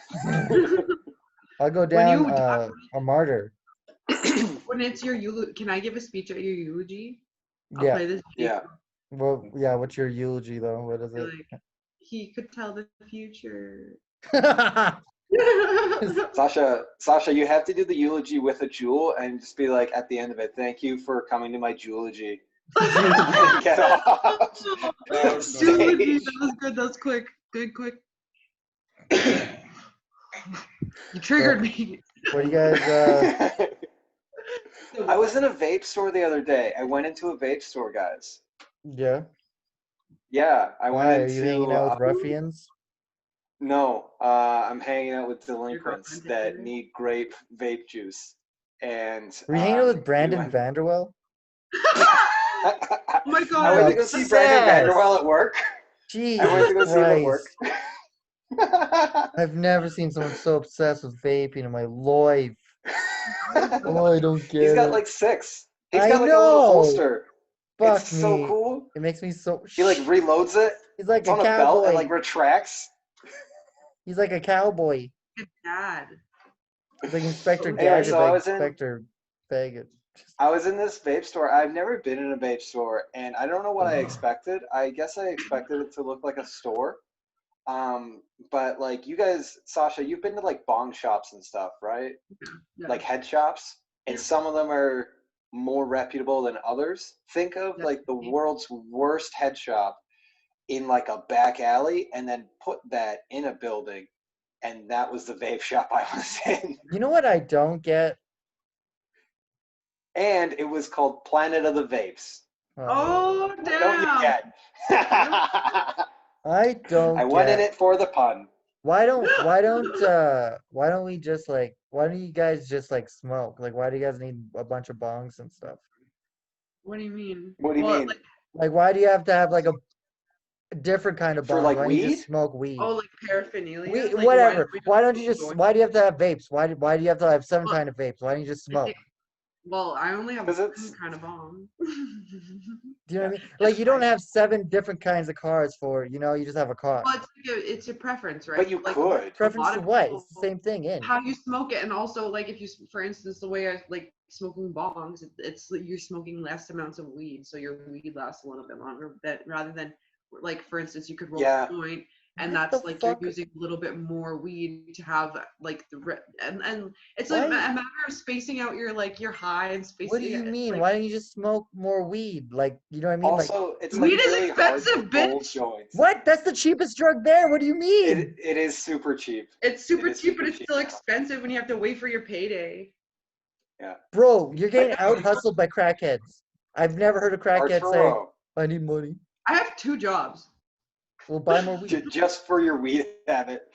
I'll go When down you die- a martyr. when it's your eulogy, can I give a speech at your eulogy? I'll Yeah. play this. Yeah. Well, yeah. What's your eulogy though? What is Like, he could tell the future. it? Sasha, you have to do the eulogy with a jewel and just be like at the end of it, thank you for coming to my eulogy. Get off. Eulogy, that was good. That's quick. Good, quick. You triggered me. What do you guys? I was in a vape store the other day. I went into a vape store, guys. Yeah. Yeah, I went Why are into. you hanging out with ruffians? No, I'm hanging out with delinquents girlfriend that did it? need grape vape juice. And Were you hanging out with we Brandon went- Vanderwell? Oh my I god. went to go see Brandon Sad. Vanderwell at work. Jesus I went to go see him at work. Christ. I've never seen someone so obsessed with vaping in my life. Oh, I don't get He's got it. like 6. He's I got like a little know. holster. Fuck It's so me. cool. It makes me so. He like reloads it. He's like It's a on a belt and cowboy. like retracts. He's like a cowboy. Good dad. He's like Inspector Anyway, Gadget, so I like was in- Inspector Faggot. I was in this vape store. I've never been in a vape store, and I don't know what I Ugh. expected. I guess I expected it to look like a store. But like you guys, Sasha, you've been to like bong shops and stuff, right? Yeah. Like head shops, and Yeah. some of them are more reputable than others. Think of Yeah. like the world's worst head shop in like a back alley, and then put that in a building, and that was the vape shop I was in. You know what I don't get? And it was called Planet of the Vapes. Oh What don't you damn! get? I don't I went in get. it for the pun. Why don't we just like why don't you guys just like smoke? Like why do you guys need a bunch of bongs and stuff? What do you mean? What do you Well, mean? Like why do you have to have like a different kind of For, bong? like, Why don't you weed? just smoke weed? Oh, like paraphernalia. We, Like, whatever. we Why don't you just just? join- Why do you have to have vapes? Why do you have to have 7 Well, kind of vapes? Why don't you just I smoke? think- Well, I only have 'Cause one it's- kind of bomb. Do you know what I mean? Like you don't have 7 different kinds of cars for you just have a car. Well, it's a preference, right? But you Like, could. Preference lot to of what? people- It's the same thing. In how you smoke it, and also like if you, for instance, the way I like smoking bongs, it's like you're smoking less amounts of weed, so your weed lasts a little bit longer. That rather than like for instance, you could roll Yeah. a joint, and What that's the like fuck? you're using a little bit more weed to have like and it's Why like a do you- matter of spacing out your high and spacing. what do you it, mean? like- Why don't you just smoke more weed? Like you know what I mean? Like Also, it's Weed like is really hard expensive, to roll bitch. joints. what? That's the cheapest drug there. What do you mean? It is super cheap. It's super is cheap, super but it's cheap still now. expensive when you have to wait for your payday. Bro, you're getting out hustled by crackheads. I've never heard a crackhead say, Arturo, "I need money." I have 2 jobs. We'll buy more weed. just for your weed habit.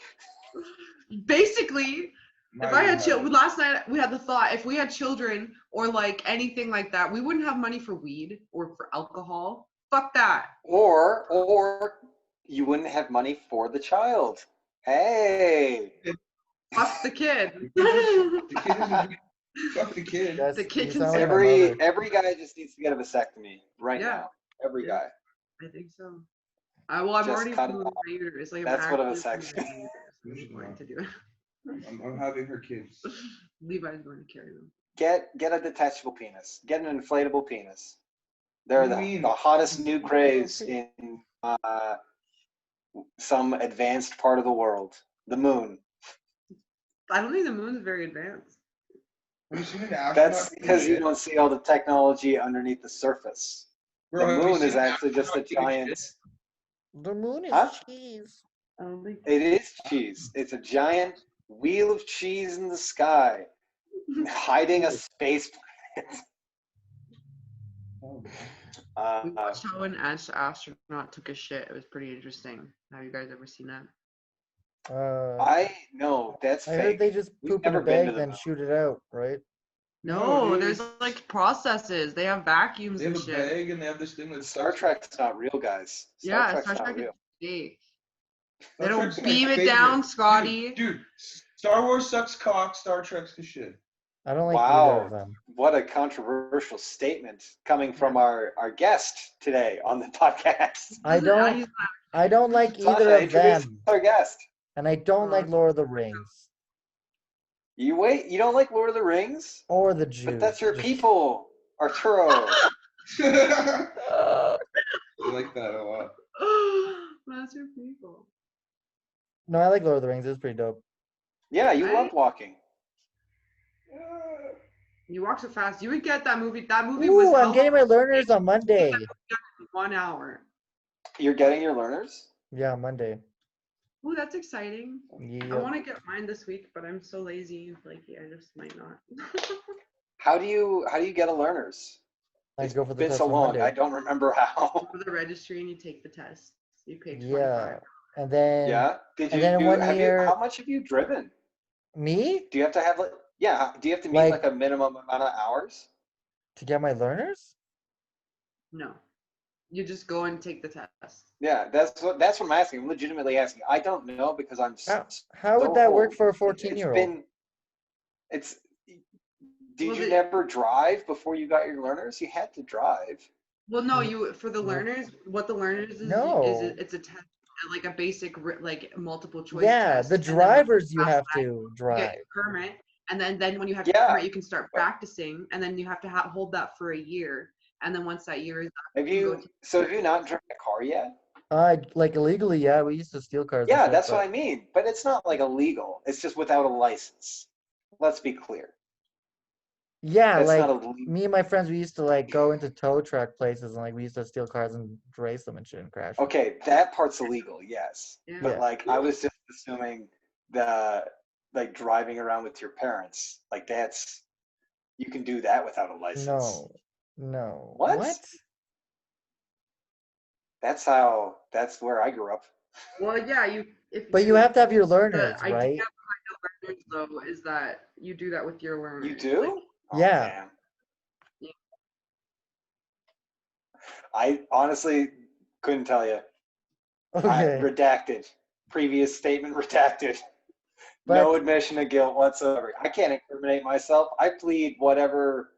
Basically, My if I had God. children, last night we had the thought, if we had children or like anything like that, we wouldn't have money for weed or for alcohol. Fuck that. Or you wouldn't have money for the child. Hey. Fuck the kid. The kid is fuck the kid. Yes, The kid you can sound say like my mother. Every guy just needs to get a vasectomy right Yeah. now. Every Yeah. guy. I think so. Well, I'm Just already cut it doing off. my uterus. Like, That's what a I'm vasectomy- actually doing my uterus. I'm going to do it. I'm having her kids. Levi's going to carry them. Get a detachable penis. Get an inflatable penis. They're What do you mean? the hottest new craze in some advanced part of the world. The moon. I don't think the moon's very advanced. Have you seen an astronaut? That's because you don't see all the technology underneath the surface. Bro, The have you moon seen is an actually just a astronaut take giant. shit? The moon is Huh? cheese. I don't think. It is cheese. It's a giant wheel of cheese in the sky, hiding a space planet. Oh, We Uh, watched how an astronaut took a shit. It was pretty interesting. Have you guys ever seen that? I know that's I fake. heard they just We've poop in a never been to bag the then moon. shoot it out, right? No, dude. there's like processes. They have vacuums They have and a shit. bag and they have this thing that Star Trek's not real, guys. Yeah, Trek's Star not Trek is real. fake. Star They don't Trek's my beam it favorite. down, Scotty. Dude, Star Wars sucks cock. Star Trek's the shit. I don't like either Wow, of them. what a controversial statement coming from our guest today on the podcast. I don't. He's I don't like either Sasha, of introduce them, our guest. and I don't like Lord of the Rings You don't like Lord of the Rings? or the Jews. But that's your Just- people, Arturo. I like that a lot. That's your people. No, I like Lord of the Rings. It's pretty dope. Yeah, you Right? loved walking. You walk so fast. You would get that movie. That movie was Ooh, I'm hell getting my learners on Monday. 1 hour. You're getting your learners? Yeah, Monday. Ooh, that's exciting. I Yeah. want to get mine this week, but I'm so lazy. Like, I just might not. How do you get a learners? I It's go for the been test so on long. Monday. I don't remember how. Go to the registry and you take the test. You pay 25. Yeah, and then Yeah. Did you and then in do, one have year- you how much have you driven? me Do you have to have do you have to meet Like- like a minimum amount of hours? to get my learners. No. You just go and take the test. Yeah, that's what I'm asking. I'm legitimately asking. I don't know because I'm How would so that work old. for a It's 14-year-old? it's did Well, you never drive before you got your learners? You had to drive. Well, no, N- you for the no. learners, what the learners is No. it's a test, like a basic like multiple choice Yeah, test, the and then once you drivers you pass have that, to you get drive. your permit, and then when you have your Yeah. permit, you can start But practicing, and then you have to hold that for a year, and then once that year is up, have you can go you have you not driven a car yet? Like illegally, yeah, we used to steal cars and Yeah, shit, that's what but I mean. But it's not like illegal. It's just without a license. Let's be clear. yeah, That's like not illegal. me and my friends, we used to like go into tow truck places and like we used to steal cars and race them and shit and crash them. Okay, that part's illegal, yes. Yeah. But Yeah. like I was just assuming the like driving around with your parents, like that's you can do that without a license. No. What? That's where I grew up. Well, yeah, if But you have to have your learners, the idea right? behind the learners though is that you do that with your learners. You do? Like, Oh, Yeah. damn. Yeah. I honestly couldn't tell you. Okay. Redacted. Previous statement redacted. But No admission of guilt whatsoever. I can't incriminate myself. I plead whatever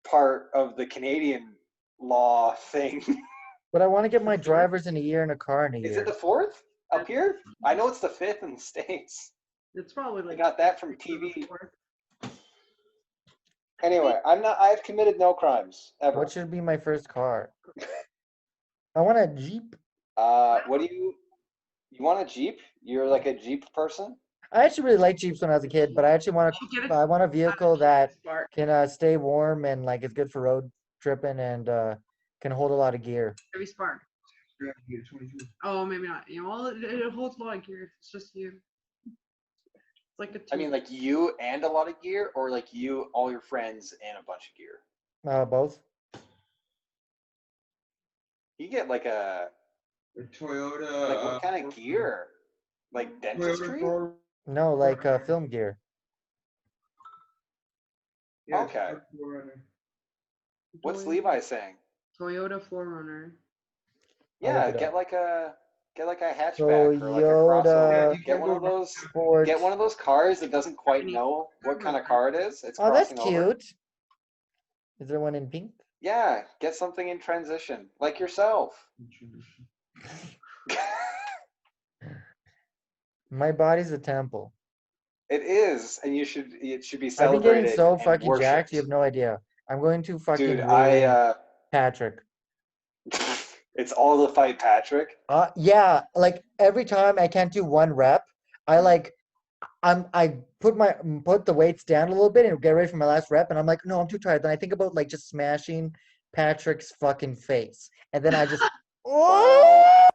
part of the Canadian law thing. but I want to get my The fourth? drivers in a year and a car in a Is year. it the 4th up here? I know it's the 5th in the States. It's probably I like got that from the TV. fourth. Anyway, I've committed no crimes ever. What should be my first car? I want a Jeep. What do you want a Jeep? You're like a Jeep person? I actually really liked Jeeps when I was a kid, but I actually want You get a I want a vehicle that Spark. can stay warm and like is good for road tripping and can hold a lot of gear. Chevy Spark. Yeah, 22. Oh, maybe not. You know, well, it holds a lot of gear. It's just you. It's like a two. I mean, like you and a lot of gear, or like you, all your friends, and a bunch of gear? Both. You get like a A Toyota. like what kind of gear? Like dentistry? Toyota No, like film gear. Yeah, Okay. Toyota 4Runner. What's Toyota- Levi saying? Toyota 4Runner. I'll Yeah, look it get like a hatchback or like a Toyota crossover. you Get can one go of those. Sport. Get one of those cars that doesn't quite know what kind of car it is. It's Oh, that's crossing over. cute. Is there one in pink? Yeah, get something in transition, like yourself. My body's a temple. It is, and it should be I've been celebrated getting so and fucking jacked, you worshipped. have no idea. I'm going to fucking Dude, ruin Patrick. it's all to fight Patrick. Yeah, like every time I can't do one rep, I put the weights down a little bit and get ready for my last rep, and I'm like, no, I'm too tired. Then I think about like just smashing Patrick's fucking face, and then I just oh,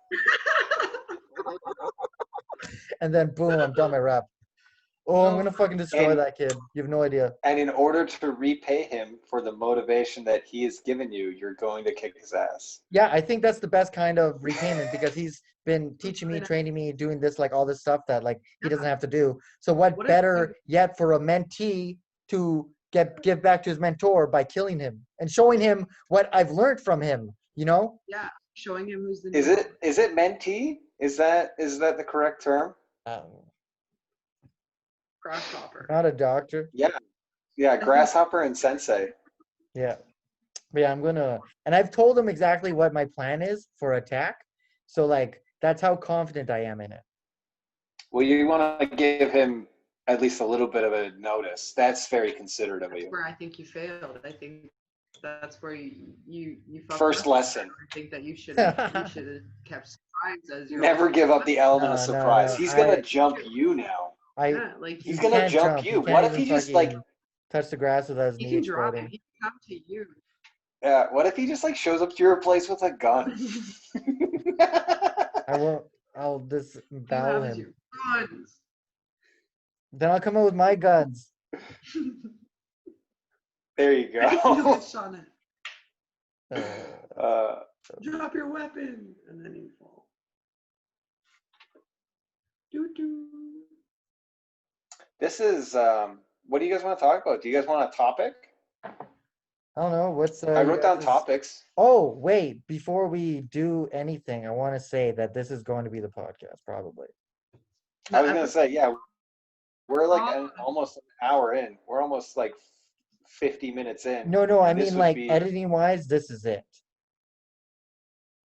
and then boom, I'm done my rep. Oh, I'm gonna fucking destroy And- that kid. You have no idea. And in order to repay him for the motivation that he has given you, you're going to kick his ass. Yeah, I think that's the best kind of repayment because he's been teaching me, training me, doing this, like all this stuff that like he doesn't have to do. So what What if better yet for a mentee to give back to his mentor by killing him and showing him what I've learned from him, you know? Yeah, showing him who's the Is new it mentee? Is that the correct term? grasshopper. Not a doctor. Yeah, grasshopper and sensei. Yeah. But yeah, and I've told him exactly what my plan is for attack. So like that's how confident I am in it. Well, you want to give him at least a little bit of a notice. That's very considerate of That's you. where I think you failed. I think that's where you fucked First up. lesson. I think that you should have kept surprise as your Never give up the element of No, no, surprise. no, He's gonna I- jump you now. Yeah, like He's He gonna can't jump He you. can't What if even he just like fucking touch the grass without his he knee can drive. exploding? He can come to you. what if he just like shows up to your place with a gun? I won't. I'll You disembowel have him. your guns. Then I'll come out with my guns. There you You go. get shot at. Uh, Drop your weapon, and then you fall. Doo doo. This is what do you guys want to talk about? Do you guys want a topic? I don't know. What's I you wrote down guys'- topics. Oh, wait, before we do anything, I want to say that this is going to be the podcast, probably. I was gonna say, yeah, we're like Oh. almost an hour in. We're almost like 50 minutes in. No, I This mean would like be- editing wise, this is it.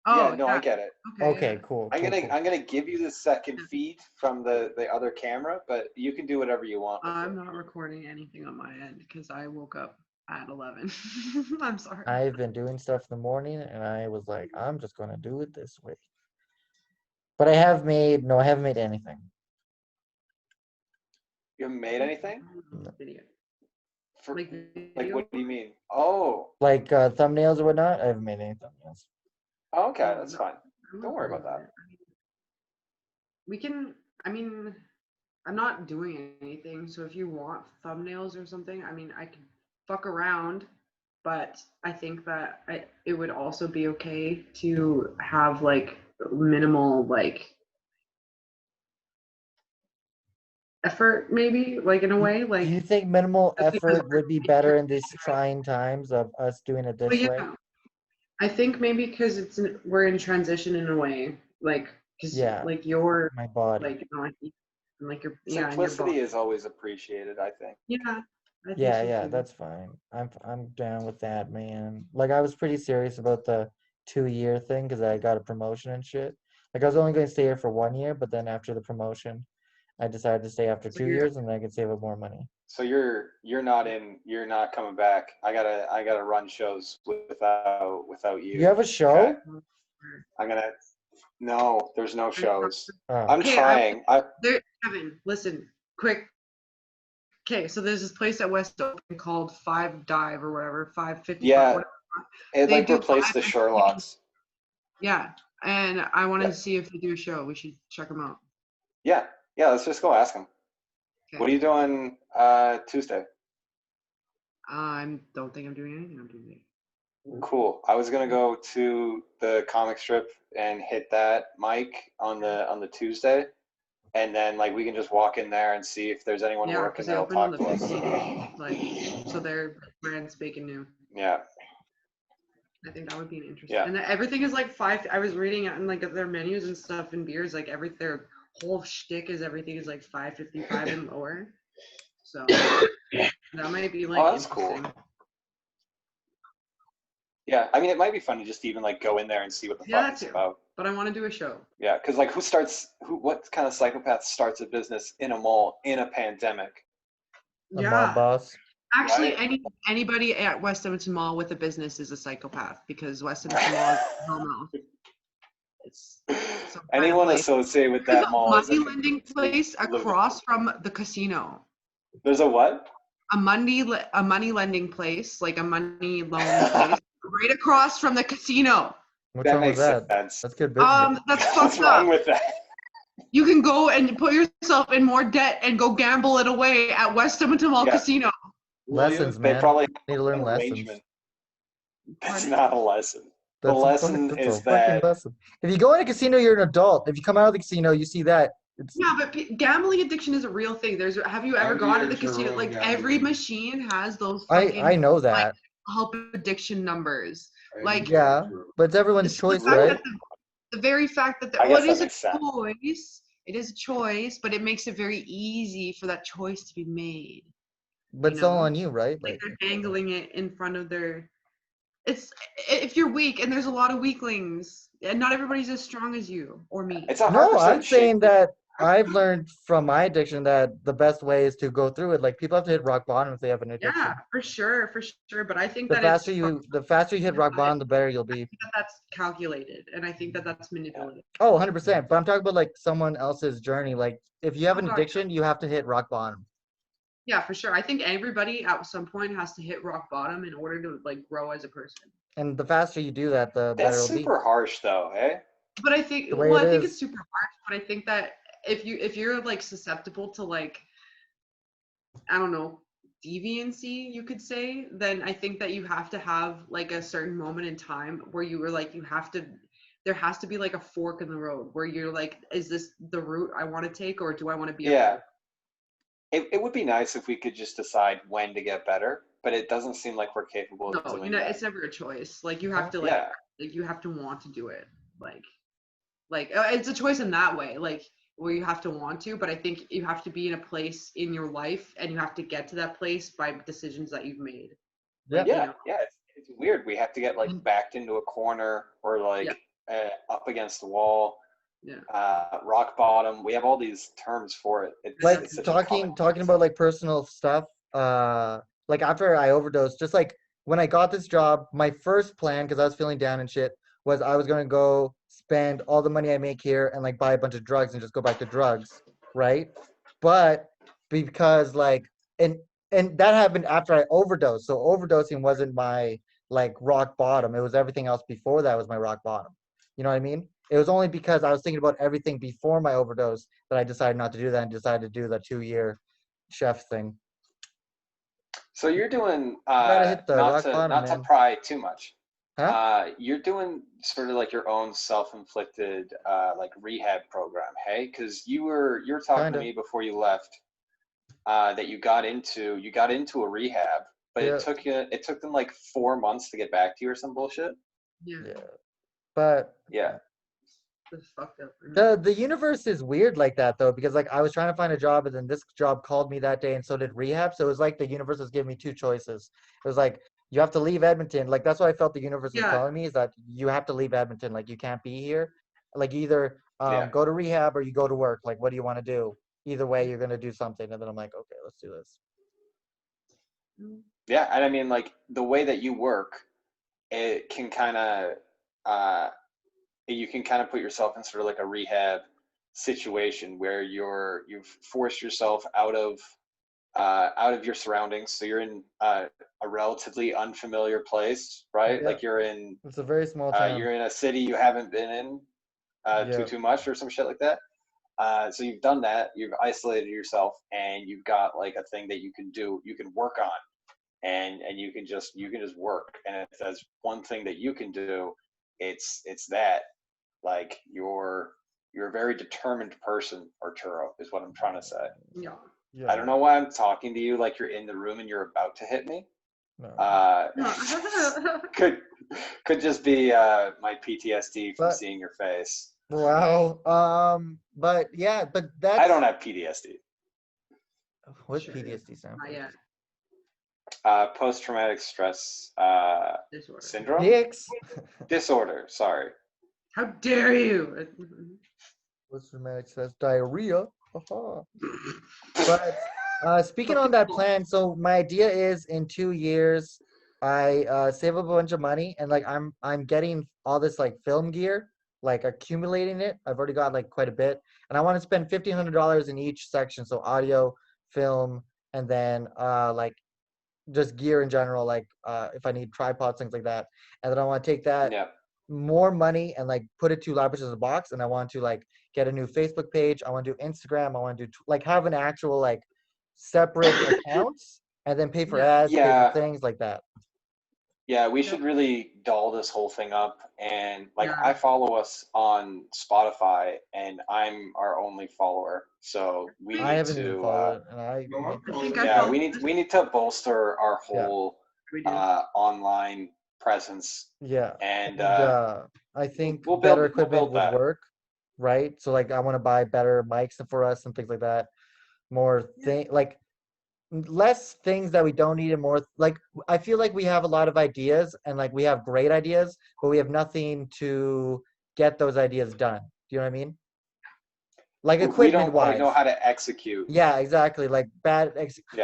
Oh, Yeah, no, I get it. Okay, yeah. cool. I'm cool, gonna cool. I'm gonna give you the second feed from the other camera, but you can do whatever you want. with I'm it. not recording anything on my end because I woke up at 11. I'm sorry. I've been doing stuff in the morning and I was like, I'm just gonna do it this way. But I haven't made anything. You haven't made anything? Video. For, Like, like what do you mean? Oh, Like thumbnails or whatnot, I haven't made any thumbnails. okay, that's fine. I'm Don't not worry about doing that. it. We can, I mean, I'm not doing anything, so if you want thumbnails or something, I mean, I can fuck around, but I think that it would also be okay to have like minimal like effort, maybe, like in a way, like. Do you think minimal Just because effort would be better in these trying times of us doing it But this yeah, way? I think maybe because we're in transition in a way, like because Yeah. like you're My body. like not like your and your Simplicity body. is always appreciated, I think. Yeah, I think Yeah, so yeah, too. that's fine. I'm down with that, man. Like I was pretty serious about the 2-year thing because I got a promotion and shit. Like I was only going to stay here for 1 year, but then after the promotion, I decided to stay after So 2 years and then I could save up more money. So you're not coming back. I gotta run shows without you. You have a show? I'm gonna no, there's no shows. Oh, I'm Okay, trying. There, Kevin, listen, quick. Okay, so there's this place at West Open called Five Dive or whatever, 555. Yeah, Whatever. it They like do replaced the live Sherlocks. Yeah, and I want to Yeah. see if they do a show. We should check them out. Yeah, let's just go ask them. Okay. What are you doing Tuesday? I don't think I'm doing anything. I'm doing it. Cool. I was gonna go to the comic strip and hit that mic on the Tuesday, and then like we can just walk in there and see if there's anyone Yeah, working because they that'll opened on talk the to us. 15th, like so their brand's bacon new. Yeah. I think that would be an interesting. Yeah. And everything is like five. I was reading it and like their menus and stuff and beers, like their whole shtick is everything is like 555 and lower. So that might be like Oh, that's cool. interesting. Yeah, I mean, it might be fun to just even like go in there and see what the Yeah, fuck it's too. about. But I want to do a show. Yeah, because like what kind of psychopath starts a business in a mall in a pandemic? a mob Yeah. boss. Actually, Right. anybody at West Edmonton Mall with a business is a psychopath because West Edmonton Mall is hellmouth. It's some kind of Anyone place. associated with There's that a mall is a money lending place lunatic. across from the casino. There's a what? A money lending place, like a money loan place, right across from the casino. What's That wrong with makes that? sense. That's good business. That's What's fucked wrong up. with that? You can go and put yourself in more debt and go gamble it away at West Edmonton Mall Yeah. Casino. Lessons, They man. probably Need to learn have an lessons. arrangement. That's Pardon? not a lesson. That's a lesson that's is a fucking that- lesson. If you go in a casino, you're an adult. If you come out of the casino, you see that. It's Yeah, but gambling addiction is a real thing. Have you ever I've gone to the used your casino? own Like gambling. every machine has those fucking I know that. help addiction numbers. I Like- used Yeah. to- But it's everyone's It's the choice, fact right? that the very fact that I guess it that is a makes sense. choice. It is a choice, but it makes it very easy for that choice to be made. But it's all know? on you, right? Like Like they're dangling it in front of their. It's if you're weak, and there's a lot of weaklings, and not everybody's as strong as you or me. It's 100% no, I'm saying shake. that I've learned from my addiction that the best way is to go through it. Like people have to hit rock bottom if they have an addiction. Yeah, for sure. But I think The that faster you hit rock I- bottom, the better you'll be. that's calculated, and I think that that's manipulative. Oh, 100%. But I'm talking about like someone else's journey. Like if you have an Oh, addiction, you have to hit rock bottom. Yeah, for sure. I think everybody at some point has to hit rock bottom in order to like grow as a person. And the faster you do that, the better That's it'll be. super harsh, though, eh? But I think The way well, it I think is. it's super hard. But I think that if you're like susceptible to like I don't know deviancy, you could say, then I think that you have to have like a certain moment in time where you were like there has to be like a fork in the road where you're like, is this the route I want to take or do I want to be a Yeah. it would be nice if we could just decide when to get better, but it doesn't seem like we're capable of No, doing that. it's never a choice. Like you have to Yeah. like you have to want to do it. Like it's a choice in that way. Like where you have to want to, but I think you have to be in a place in your life, and you have to get to that place by decisions that you've made. Like, Yeah, you know, yeah, it's weird. We have to get like And- backed into a corner or like up against the wall, yeah. rock bottom. We have all these terms for it. Like It's such a common talking about like personal stuff. Like after I overdosed, just like when I got this job, my first plan, because I was feeling down and shit, was I was gonna go spend all the money I make here and like buy a bunch of drugs and just go back to drugs, right? But because like and that happened after I overdosed. So overdosing wasn't my like rock bottom. It was everything else before that was my rock bottom. You know what I mean? It was only because I was thinking about everything before my overdose that I decided not to do that and decided to do the 2-year chef thing. So you're doing Gotta hit the rock bottom, not to man. pry too much. Huh? You're doing sort of like your own self-inflicted like rehab program, hey? Because you were talking to Kinda. me before you left that you got into a rehab, but Yeah. it took them like 4 months to get back to you or some bullshit. Yeah. Yeah. But Yeah. It's fucked up. the universe is weird like that though, because like I was trying to find a job and then this job called me that day and so did rehab. So it was like the universe was giving me two choices. It was like you have to leave Edmonton. Like that's what I felt the universe was Yeah. telling me, is that you have to leave Edmonton. Like you can't be here. Like either Yeah. go to rehab or you go to work. Like what do you want to do? Either way, you're gonna do something. And then I'm like, okay, let's do this. Yeah, and I mean, like the way that you work, it can kind of, you can kind of put yourself in sort of like a rehab situation where you've forced yourself out of your surroundings. So you're in a relatively unfamiliar place, right? Yeah. Like It's a very small town. you're in a city you haven't been in Yeah. too much or some shit like that. So you've done that. You've isolated yourself, and you've got like a thing that you can do. You can work on, and you can just work. And if there's one thing that you can do, it's that. Like you're a very determined person, Arturo, is what I'm trying to say. Yeah. Yeah. I don't know why I'm talking to you like you're in the room and you're about to hit me. No. Could just be my PTSD from But- seeing your face. Wow. But yeah, but that's I don't have PTSD. what's Sure. PTSD stand Not for? yet. Post-traumatic stress Disorder. syndrome Dicks. disorder. Sorry. How dare you? What's dramatic stress? Diarrhea. Haha. But speaking on that plan, so my idea is in 2 years, I save up a bunch of money and like I'm getting all this like film gear, like accumulating it. I've already got like quite a bit, and I want to spend $1,500 in each section, so audio, film, and then like just gear in general, like if I need tripods, things like that. And then I want to take that Yeah. more money and like put it to Live in a box, and I want to like get a new Facebook page. I want to do Instagram. I want to do like have an actual like separate accounts and then pay for Yeah. ads, pay Yeah. for things like that. Yeah, we Yeah. should really doll this whole thing up. And like, Yeah. I follow us on Spotify, and I'm our only follower. So we I need haven't even to, followed it, and I No, I'm I think I yeah, follow- we need to bolster our Yeah. whole We do. online presence. yeah. And I think we'll better build equipment would that. work, right? So like I want to buy better mics for us and things like that. More thing like less things that we don't need and more like I feel like we have a lot of ideas and like we have great ideas, but we have nothing to get those ideas done. Do you know what I mean? Like We equipment don't quite wise. know how to execute. Yeah, exactly. Like Yeah.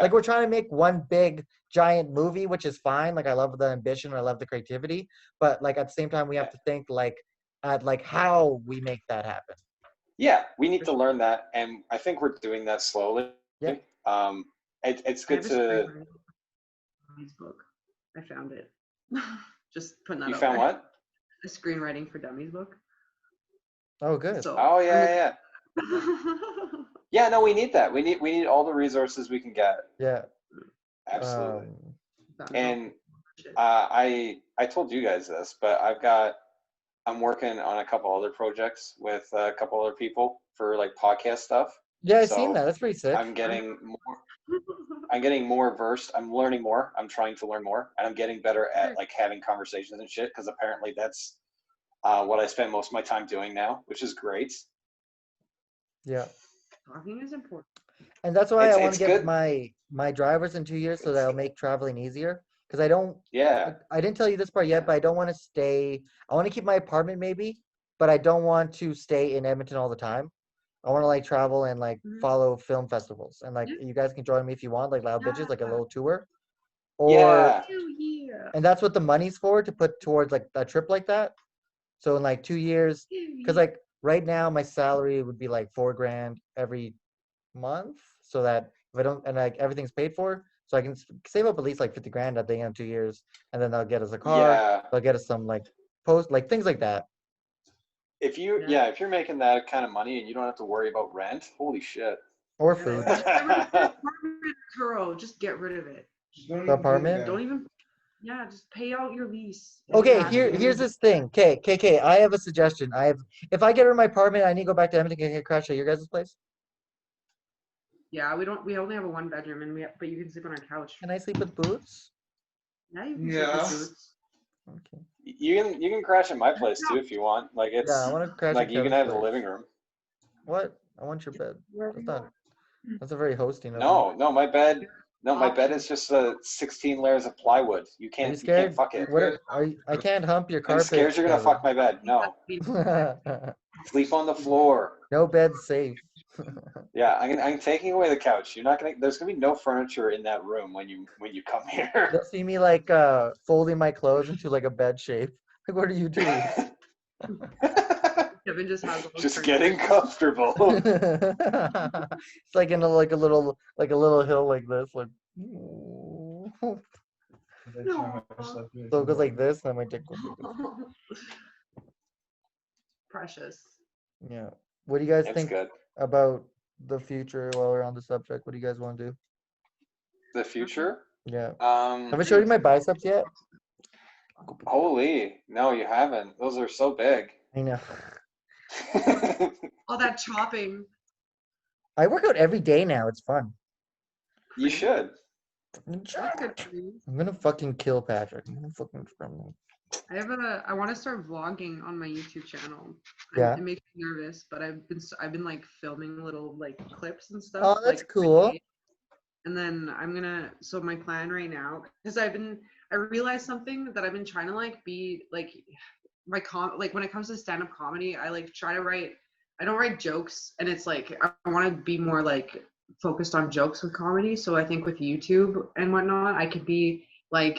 like we're trying to make one big giant movie, which is fine. Like I love the ambition, I love the creativity, but like at the same time we have to think like at like how we make that happen. Yeah, we need to learn that, and I think we're doing that slowly. Yeah. It's I good have a to. screenwriting Dummies book. I found it. Just putting that You out found there. what? A screenwriting for dummies book. Oh good. So Oh yeah, I'm yeah, yeah. Yeah, no, we need that. We need all the resources we can get. Yeah. Absolutely. found And shit. I told you guys this, but I'm working on a couple other projects with a couple other people for like podcast stuff. Yeah, I've So seen that. That's pretty sick. I'm getting more versed. I'm learning more. I'm trying to learn more, and I'm getting better at like having conversations and shit. Because apparently that's what I spend most of my time doing now, which is great. Yeah. Talking is important. And that's why I want It's to get good. my driver's in 2 years so that'll make traveling easier. Because I don't, Yeah, I didn't tell you this part yet, but I don't want to stay. I want to keep my apartment maybe, but I don't want to stay in Edmonton all the time. I want to like travel and like Mhm. follow film festivals, and like Yeah. you guys can join me if you want, like Loud Bitches, like a Yeah. little tour. Or yeah, Yeah. and that's what the money's for, to put towards like a trip like that. So in like 2 years, because like right now my salary would be like $4,000 every month, so that if I don't, and like everything's paid for, so I can save up at least like 50 grand at the end of 2 years, and then they'll get us a car, yeah. they'll get us some like post, like things like that, If you're making that kind of money and you don't have to worry about rent, holy shit. or Yeah. food. Just get rid of your apartment, Turo. Just get rid of it. Just don't The even think apartment? about Don't it. even. Yeah, just pay out your lease. Okay, Exactly. here's this thing. Okay, I have a suggestion. If I get rid of my apartment, I need to go back to Edmonton and get crash at your guys' place. Yeah, we don't. We only have a 1 bedroom, but you can sleep on our couch. Can I sleep with Boots? Yeah, you can sleep Yeah. with Boots. Okay. You can crash at my place too if you want. Like Yeah, I it's want to crash like at you can Kevin's have the place. living room. What? I want your bed. Wherever That's you not. want. That's a very hosting of you. No, my bed. No, my bed is just 16 layers of plywood. Are you You can't scared? fuck it. What are you? I can't hump your I'm scared carpet, you're gonna fuck Kevin. my bed. No, sleep on the floor. No bed's safe. Yeah, I'm taking away the couch. You're not gonna. There's gonna be no furniture in that room when you come here. They'll see me like folding my clothes into like a bed shape. Like, what are you doing? Kevin just has all Just kinds getting of- comfortable. It's like in a like a little hill like this, like That's how I slept with so it goes tomorrow. like this, and my dick goes like this. Precious. Yeah. What do you guys It's think good. about the future while we're on the subject? What do you guys want to do? The future. Yeah. Have I showed you Dude, my biceps yet? holy, no, you haven't. Those are so big. I know. All that chopping. I work out every day now. It's fun. You should. That's good for you. I'm gonna fucking kill Patrick. I'm gonna fucking I want to start vlogging on my YouTube channel. Yeah. It makes me nervous, but I've been like filming little like clips and stuff. Oh, that's like, cool. And then so my plan right now, because I realized something that I've been trying to like be like like when it comes to stand-up comedy, I like try to write, I don't write jokes, and it's like I want to be more like focused on jokes with comedy. So I think with YouTube and whatnot, I could be like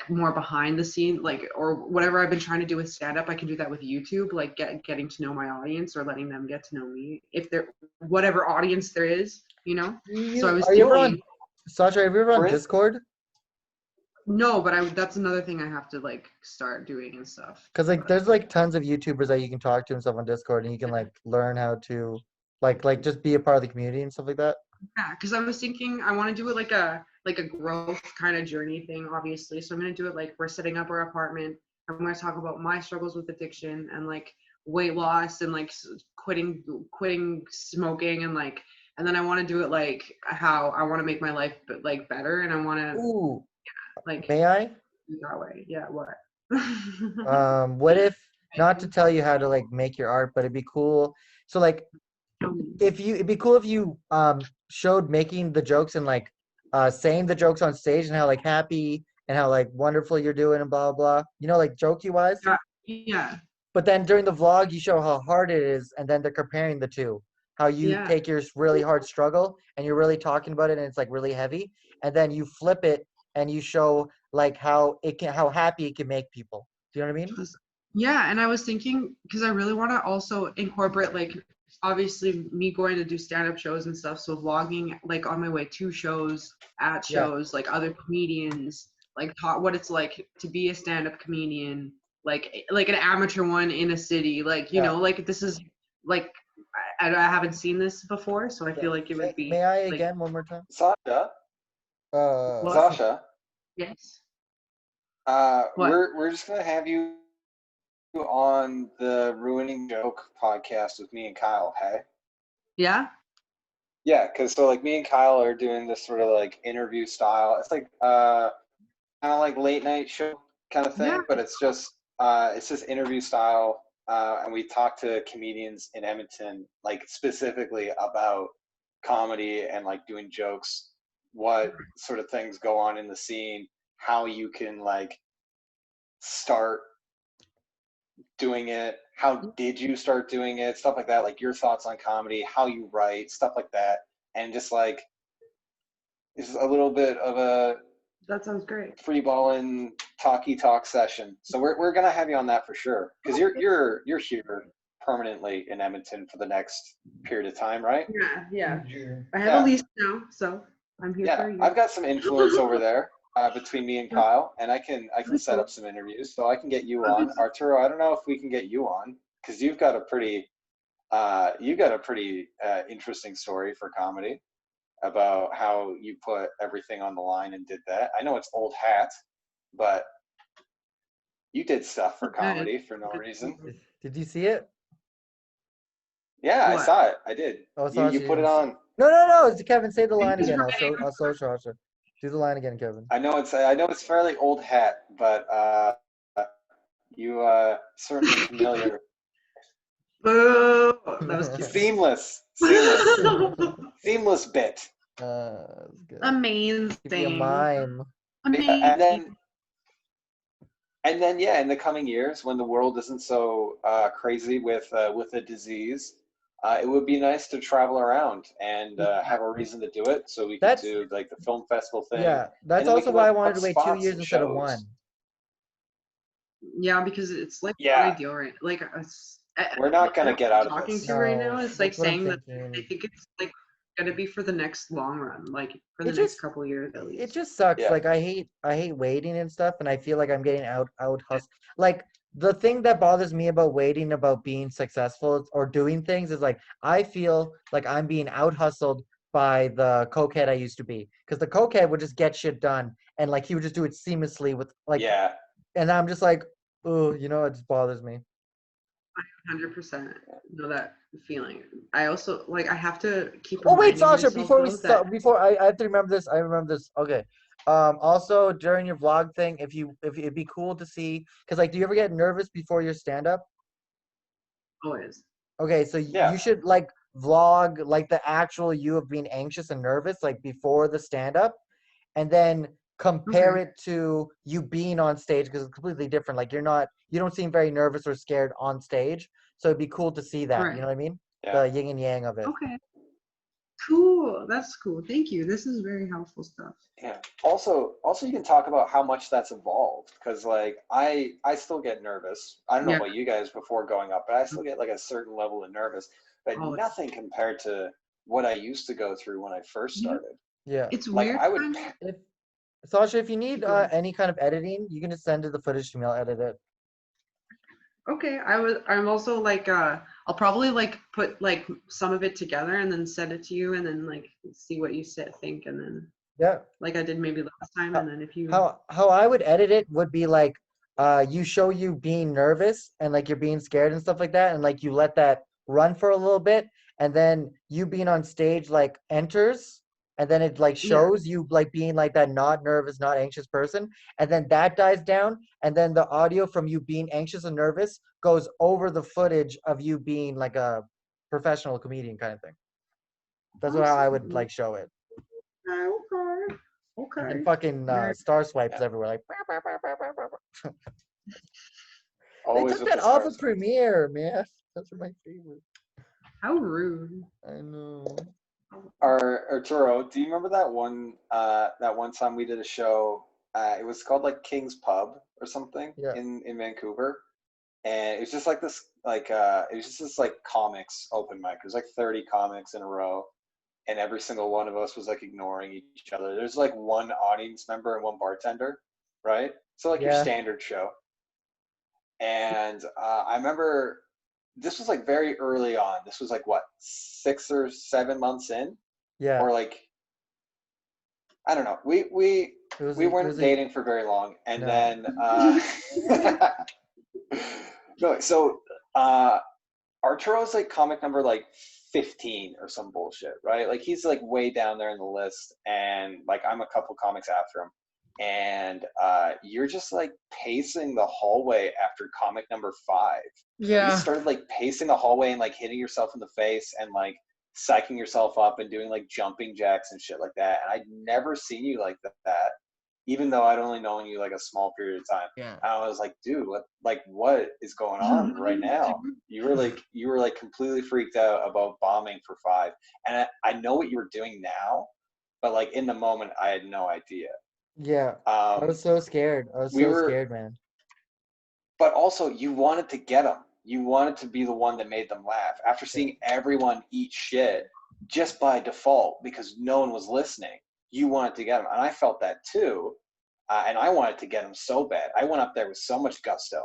more behind the scene, like, or whatever I've been trying to do with stand-up, I can do that with YouTube, like getting to know my audience or letting them get to know me, if they're whatever audience there is, you know. So I was Are you ever on thinking, Sasha? Have you ever on For in- Discord? no, but that's another thing I have to like start doing and stuff. Because like there's like tons of YouTubers that you can talk to and stuff on Discord, and you can like learn how to like just be a part of the community and stuff like that. Yeah, because I was thinking I want to do it like a growth kind of journey thing, obviously. So I'm gonna do it like we're setting up our apartment. I'm gonna talk about my struggles with addiction and like weight loss and like quitting smoking, and then I want to do it like how I want to make my life like better, and I want to Ooh, like may I? do that way. Yeah, what? What if, not to tell you how to like make your art, but it'd be cool. So like it'd be cool if you showed making the jokes and like saying the jokes on stage and how like happy and how like wonderful you're doing and blah blah. You know, like jokey wise. Yeah. But then during the vlog, you show how hard it is, and then they're comparing the two. How you Yeah. take your really hard struggle and you're really talking about it, and it's like really heavy, and then you flip it and you show like how happy it can make people. Do you know what I mean? Yeah, and I was thinking, because I really want to also incorporate like obviously me going to do stand-up shows and stuff, so vlogging like on my way to shows, at Yeah. shows, like other comedians, like taught what it's like to be a stand-up comedian, like an amateur one in a city, like you Yeah. know, like this is like I haven't seen this before, so I feel like it would be May I like, again one more time? Sasha, What? Sasha, yes. What? we're just gonna have you on the Ruining Joke podcast with me and Kyle. Hey, Yeah. Yeah, because so like me and Kyle are doing this sort of like interview style. It's like kind of like late night show kind of thing, Yeah. but it's just interview style. And we talk to comedians in Edmonton, like specifically about comedy and like doing jokes, what sort of things go on in the scene, how you can like start doing it, how did you start doing it, stuff like that, like your thoughts on comedy, how you write, stuff like that, and just like it's a little bit of a That sounds great. free balling talk session. So we're gonna have you on that for sure because you're here permanently in Edmonton for the next period of time, right? Yeah. Sure. I have Yeah. a lease now, so I'm here for Yeah, you. I've got some influence over there between me and Kyle, and I can That'd set be up some interviews, so I can get you That'd on. be- Arturo, I don't know if we can get you on because you've got a pretty interesting story for comedy about how you put everything on the line and did that. I know it's old hat, but you did stuff for Okay. comedy for no reason. Did you see it? Yeah, I What? saw it. I did. Oh, You put it on. No. It's Kevin. Say the line He's again. writing I'll show. Do the line again, Kevin. I know it's fairly old hat, but you certainly familiar. Boo! That was cute. Seamless bit. That's good. Amazing. Give you a mime. Amazing. And then yeah, in the coming years, when the world isn't so crazy with a disease, it would be nice to travel around and have a reason to do it. So we could That's- do like the film festival thing. Yeah, that's then we also can why I look wanted up to wait 2 spots years and instead of shows. 1. Yeah, because it's like Yeah. ideal, right? Like We're not gonna get out of talking this. to right now. No, It's like that's what I'm saying that thinking. I think it's like gonna be for the next long run, like for the It next just- couple years at It least. just sucks. Yeah. Like I hate waiting and stuff, and I feel like I'm getting out hustled. Like the thing that bothers me about waiting, about being successful or doing things is like I feel like I'm being out hustled by the cokehead I used to be. Because the cokehead would just get shit done and like he would just do it seamlessly with like Yeah. and I'm just like, oh, it just bothers me. 100% know that feeling. I also like I have to keep. Oh wait, reminding Sasha, myself, before we though, start, that- before I have to remember this. I remember this. Okay. Also during your vlog thing, if it'd be cool to see, because like, do you ever get nervous before your stand up? always. Okay, so Yeah. you should like vlog like the actual you of being anxious and nervous like before the stand up, and then compare Okay. it to you being on stage because it's completely different. Like you don't seem very nervous or scared on stage, so it'd be cool to see that. Right. You know what I mean? Yeah. The yin and yang of it. Okay. Cool. That's cool. Thank you. This is very helpful stuff. Yeah. Also, you can talk about how much that's evolved because, like, I still get nervous. I don't know Yeah. about you guys before going up, but I still get like a certain level of nervous, but Oh. nothing compared to what I used to go through when I first Yeah. started. Yeah. It's Like, weird. I would. sometimes- If Sasha, if you need Go ahead. any kind of editing, you can just send it the footage to me. I'll edit it. Okay. I'm also like I'll probably like put like some of it together and then send it to you and then like see what you think and then Yeah. like I did maybe last time and then if you How I would edit it would be like you show you being nervous and like you're being scared and stuff like that, and like you let that run for a little bit, and then you being on stage like enters, and then it like Yeah. shows you like being like that not nervous, not anxious person, and then that dies down, and then the audio from you being anxious and nervous goes over the footage of you being like a professional comedian kind of thing. That's how I would Awesome. like show it. Okay. And Okay. fucking Very- star swipes Yeah. everywhere like. They Always took with that the off stars. of Premiere, man. Those are my favorite. How rude. I know. Arturo, do you remember that one time we did a show? It was called like King's Pub or something Yeah. in Vancouver, and it was just like this it was just this like comics open mic. It was like 30 comics in a row, and every single one of us was like ignoring each other. There's like one audience member and one bartender, right? So like your Yeah. standard show. And I remember this was like very early on. This was like what, 6 or 7 months in, Yeah. or like I don't know. We It was we a- it weren't was a- dating for very long, and No. then no. So Arturo's like comic number like 15 or some bullshit, right? Like he's like way down there in the list, and like I'm a couple comics after him, and you're just like pacing the hallway after comic number 5. You started like pacing the hallway and like hitting yourself in the face and like psyching yourself up and doing like jumping jacks and shit like that. And I'd never seen you like that, even though I'd only known you like a small period of time. Yeah. And I was like, dude, what is going on right now? You were like completely freaked out about bombing for 5. And I know what you were doing now, but like in the moment, I had no idea. Yeah. I was so scared. I was so scared, man. But also, you wanted to get them. You wanted to be the one that made them laugh. After seeing everyone eat shit just by default because no one was listening, you wanted to get them. And I felt that too. And I wanted to get them so bad. I went up there with so much gusto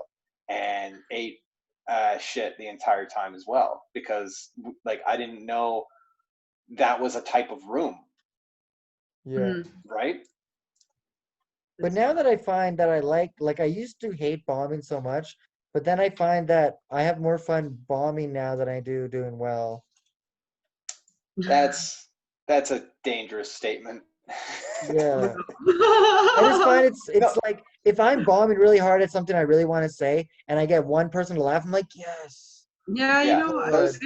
and ate shit the entire time as well because like I didn't know that was a type of room. Yeah. Right? But now that I find that I like I used to hate bombing so much, but then I find that I have more fun bombing now than I do doing well. That's a dangerous statement. Yeah. I just find it's like if I'm bombing really hard at something I really want to say and I get one person to laugh, I'm like, yes. Yeah, Yeah, you know, those-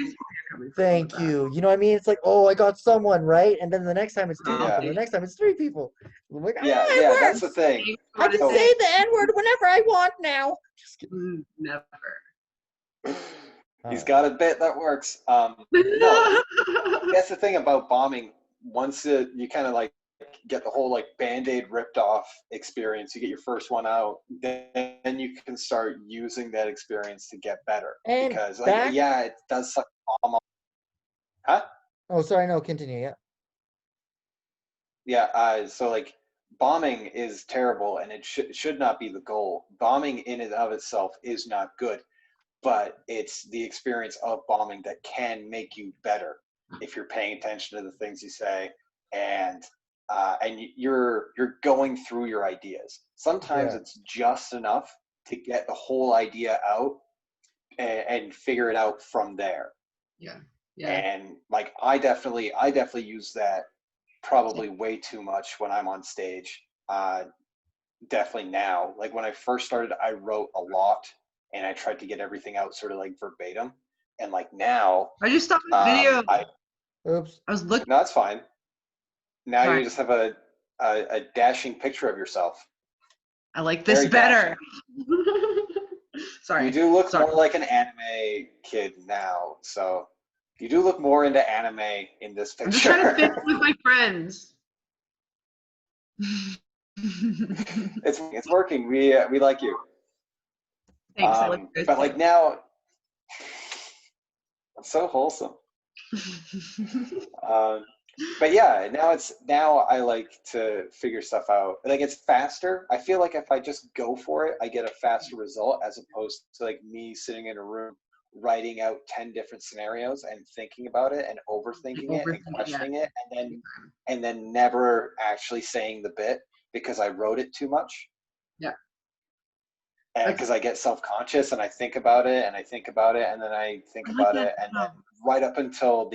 Thank you. You know what I mean? It's like, oh, I got someone, right? And then the next time it's 2 Yeah. people. The next time it's 3 people. I'm like, yeah, it yeah, that's works. the thing. I can So- say the N-word whenever I want now. Never. He's got a bit that works. No, that's the thing about bombing. Once you kind of like get the whole like Band-Aid ripped off experience, you get your first one out, then you can start using that experience to get better. And because like, yeah, it does suck bomb off. Huh? Oh, sorry, no, continue, yeah. Yeah, so like bombing is terrible and it should not be the goal. Bombing in and of itself is not good, but it's the experience of bombing that can make you better if you're paying attention to the things you say and you're going through your ideas. Sometimes it's just enough to get the whole idea out and figure it out from there. Yeah. And like I definitely use that probably way too much when I'm on stage. Definitely now. Like when I first started, I wrote a lot and I tried to get everything out sort of like verbatim. And like now, I just stopped the video. Oops. I was looking. No, that's fine. Now Sorry. you just have a dashing picture of yourself. I like this Very better. Sorry. You do look Sorry. more like an anime kid now. So you do look more into anime in this I'm just trying to picture. fit with my friends. It's working. We like you. Thanks. I like you guys But like too. now, it's so wholesome. But yeah, now I like to figure stuff out. Like it's faster. I feel like if I just go for it, I get a faster result as opposed to like me sitting in a room writing out 10 different scenarios and thinking about it and overthinking it and questioning it and then never actually saying the bit because I wrote it too much. Yeah. And because I get self-conscious and I think about it and I think about it and then I think about it and then right up until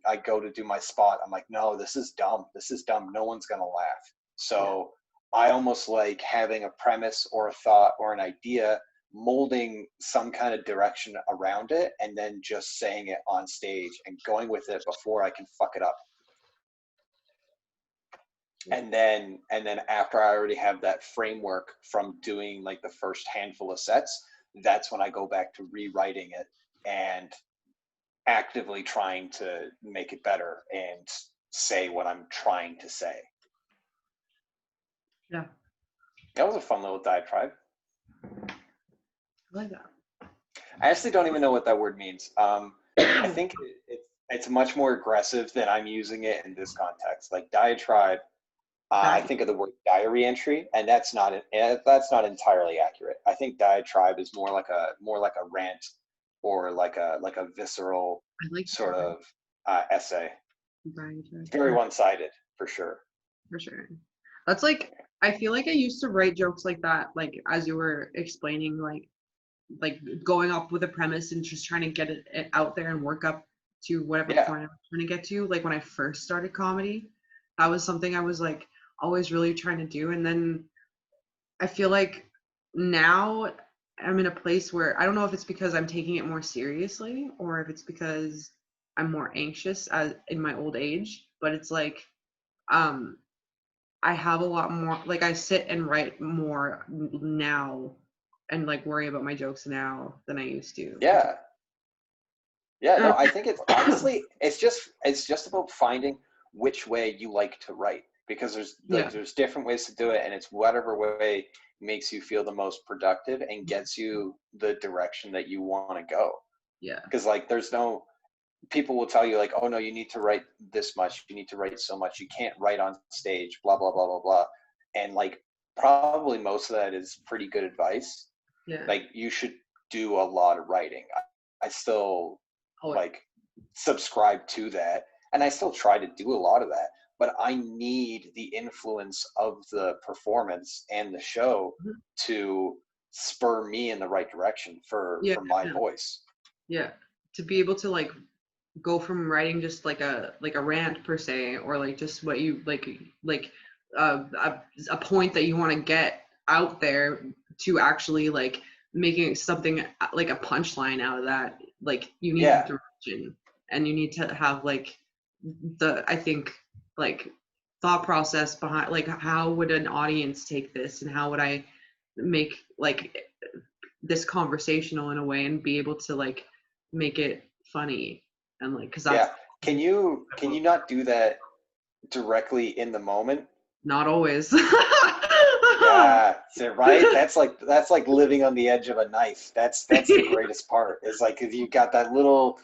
I go to do my spot, I'm like, no, this is dumb. This is dumb. No one's gonna laugh. So I almost like having a premise or a thought or an idea, molding some kind of direction around it, and then just saying it on stage and going with it before I can fuck it up. And then after I already have that framework from doing like the first handful of sets, that's when I go back to rewriting it and actively trying to make it better and say what I'm trying to say. Yeah. That was a fun little diatribe. I like that. I actually don't even know what that word means. I think it's much more aggressive than I'm using it in this context. Like diatribe, I think of the word diary entry, and that's not entirely accurate. I think diatribe is more like a rant or like a visceral sort of essay. It's very one-sided for sure. For sure. That's like, I feel like I used to write jokes like that, like as you were explaining, like going up with a premise and just trying to get it out there and work up to whatever Yeah. point I was trying to get to. Like when I first started comedy, that was something I was like always really trying to do. And then I feel like now I'm in a place where I don't know if it's because I'm taking it more seriously or if it's because I'm more anxious as in my old age, but it's like um I have a lot more, like I sit and write more now and like worry about my jokes now than I used to. Yeah. Yeah, no, I think it's honestly, it's just about finding which way you like to write, because Yeah. there's different ways to do it, and it's whatever way makes you feel the most productive and gets you the direction that you want to go. Yeah. Because like there's no, people will tell you like, oh no, you need to write this much, you need to write so much, you can't write on stage, blah blah blah blah blah, and like probably most of that is pretty good advice. Yeah. Like you should do a lot of writing. I still Oh, like subscribe to that, and I still try to do a lot of that, but I need the influence of the performance and the show Mhm. to spur me in the right direction for Yeah, my yeah. voice. Yeah. To be able to like go from writing just like a rant per se, or like just what you like a point that you want to get out there, to actually like making something like a punchline out of that. Like you need Yeah. direction, and you need to have like I think like thought process behind like how would an audience take this, and how would I make like this conversational in a way and be able to like make it funny, and like because that's Yeah. Can you not do that directly in the moment? not always. Yeah, so, right? That's like living on the edge of a knife. That's the greatest part. Is like if you got that little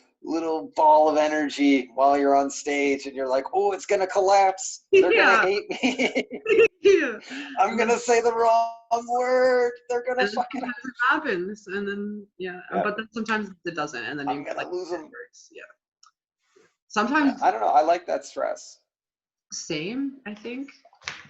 ball of energy while you're on stage and you're like, "Oh, it's going to collapse. They're going to Yeah. hate me. Yeah. I'm going to say the wrong word. They're going to And then fucking sometimes it happens, and then Yeah. but then sometimes it doesn't, and then I'm you going to like lose it them." works. Yeah. Yeah, Sometimes I don't know. I like that stress. same, I think.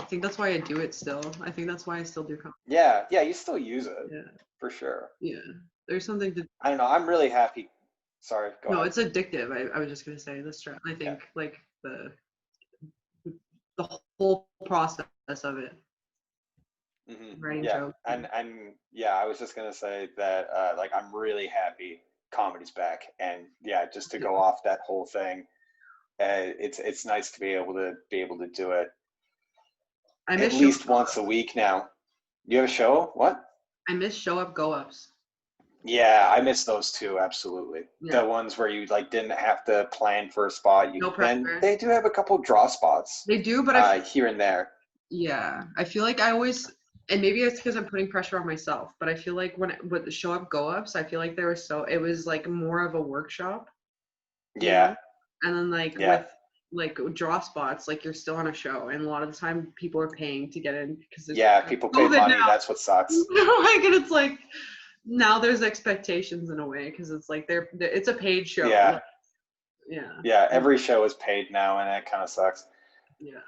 I think that's why I do it still. I think that's why I still do comedy. Yeah, yeah, you still use it Yeah. for sure. Yeah. There's something to I don't know. I'm really happy. Sorry, go no, ahead. it's addictive. I was just gonna say the stress. I think like the whole process of it, writing Yeah, jokes. and yeah, I was just gonna say that like I'm really happy comedy's back, and yeah, just to go off that whole thing, it's nice to be able to do it I at miss show least once a week now. You have a show? What? I miss show up go ups. Yeah, I miss those too, absolutely. Yeah. The ones where you like didn't have to plan for a spot. No And pressure. they do have a couple draw spots They do, but I here and there. yeah, I feel like I always, and maybe it's because I'm putting pressure on myself, but I feel like with the show up go ups, I feel like it was like more of a workshop, you Yeah, know? And then like yeah, with like draw spots, like you're still on a show, and a lot of the time people are paying to get in because there's yeah. People pay COVID money. now. That's what sucks. Like, and it's like now there's expectations in a way because it's like it's a paid show. Yeah. Like, yeah. Yeah, every show is paid now, and that kind of sucks. Yeah.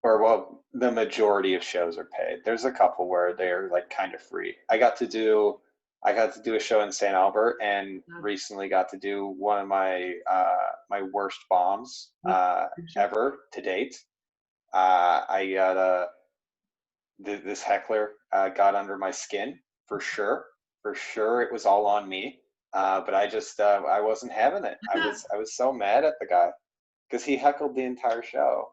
Or well, the majority of shows are paid. There's a couple where they're like kind of free. I got to do a show in St. Albert, and recently got to do one of my my worst bombs ever to date. I got this heckler got under my skin for sure. For sure, it was all on me. But I just I wasn't having it. I was so mad at the guy because he heckled the entire show,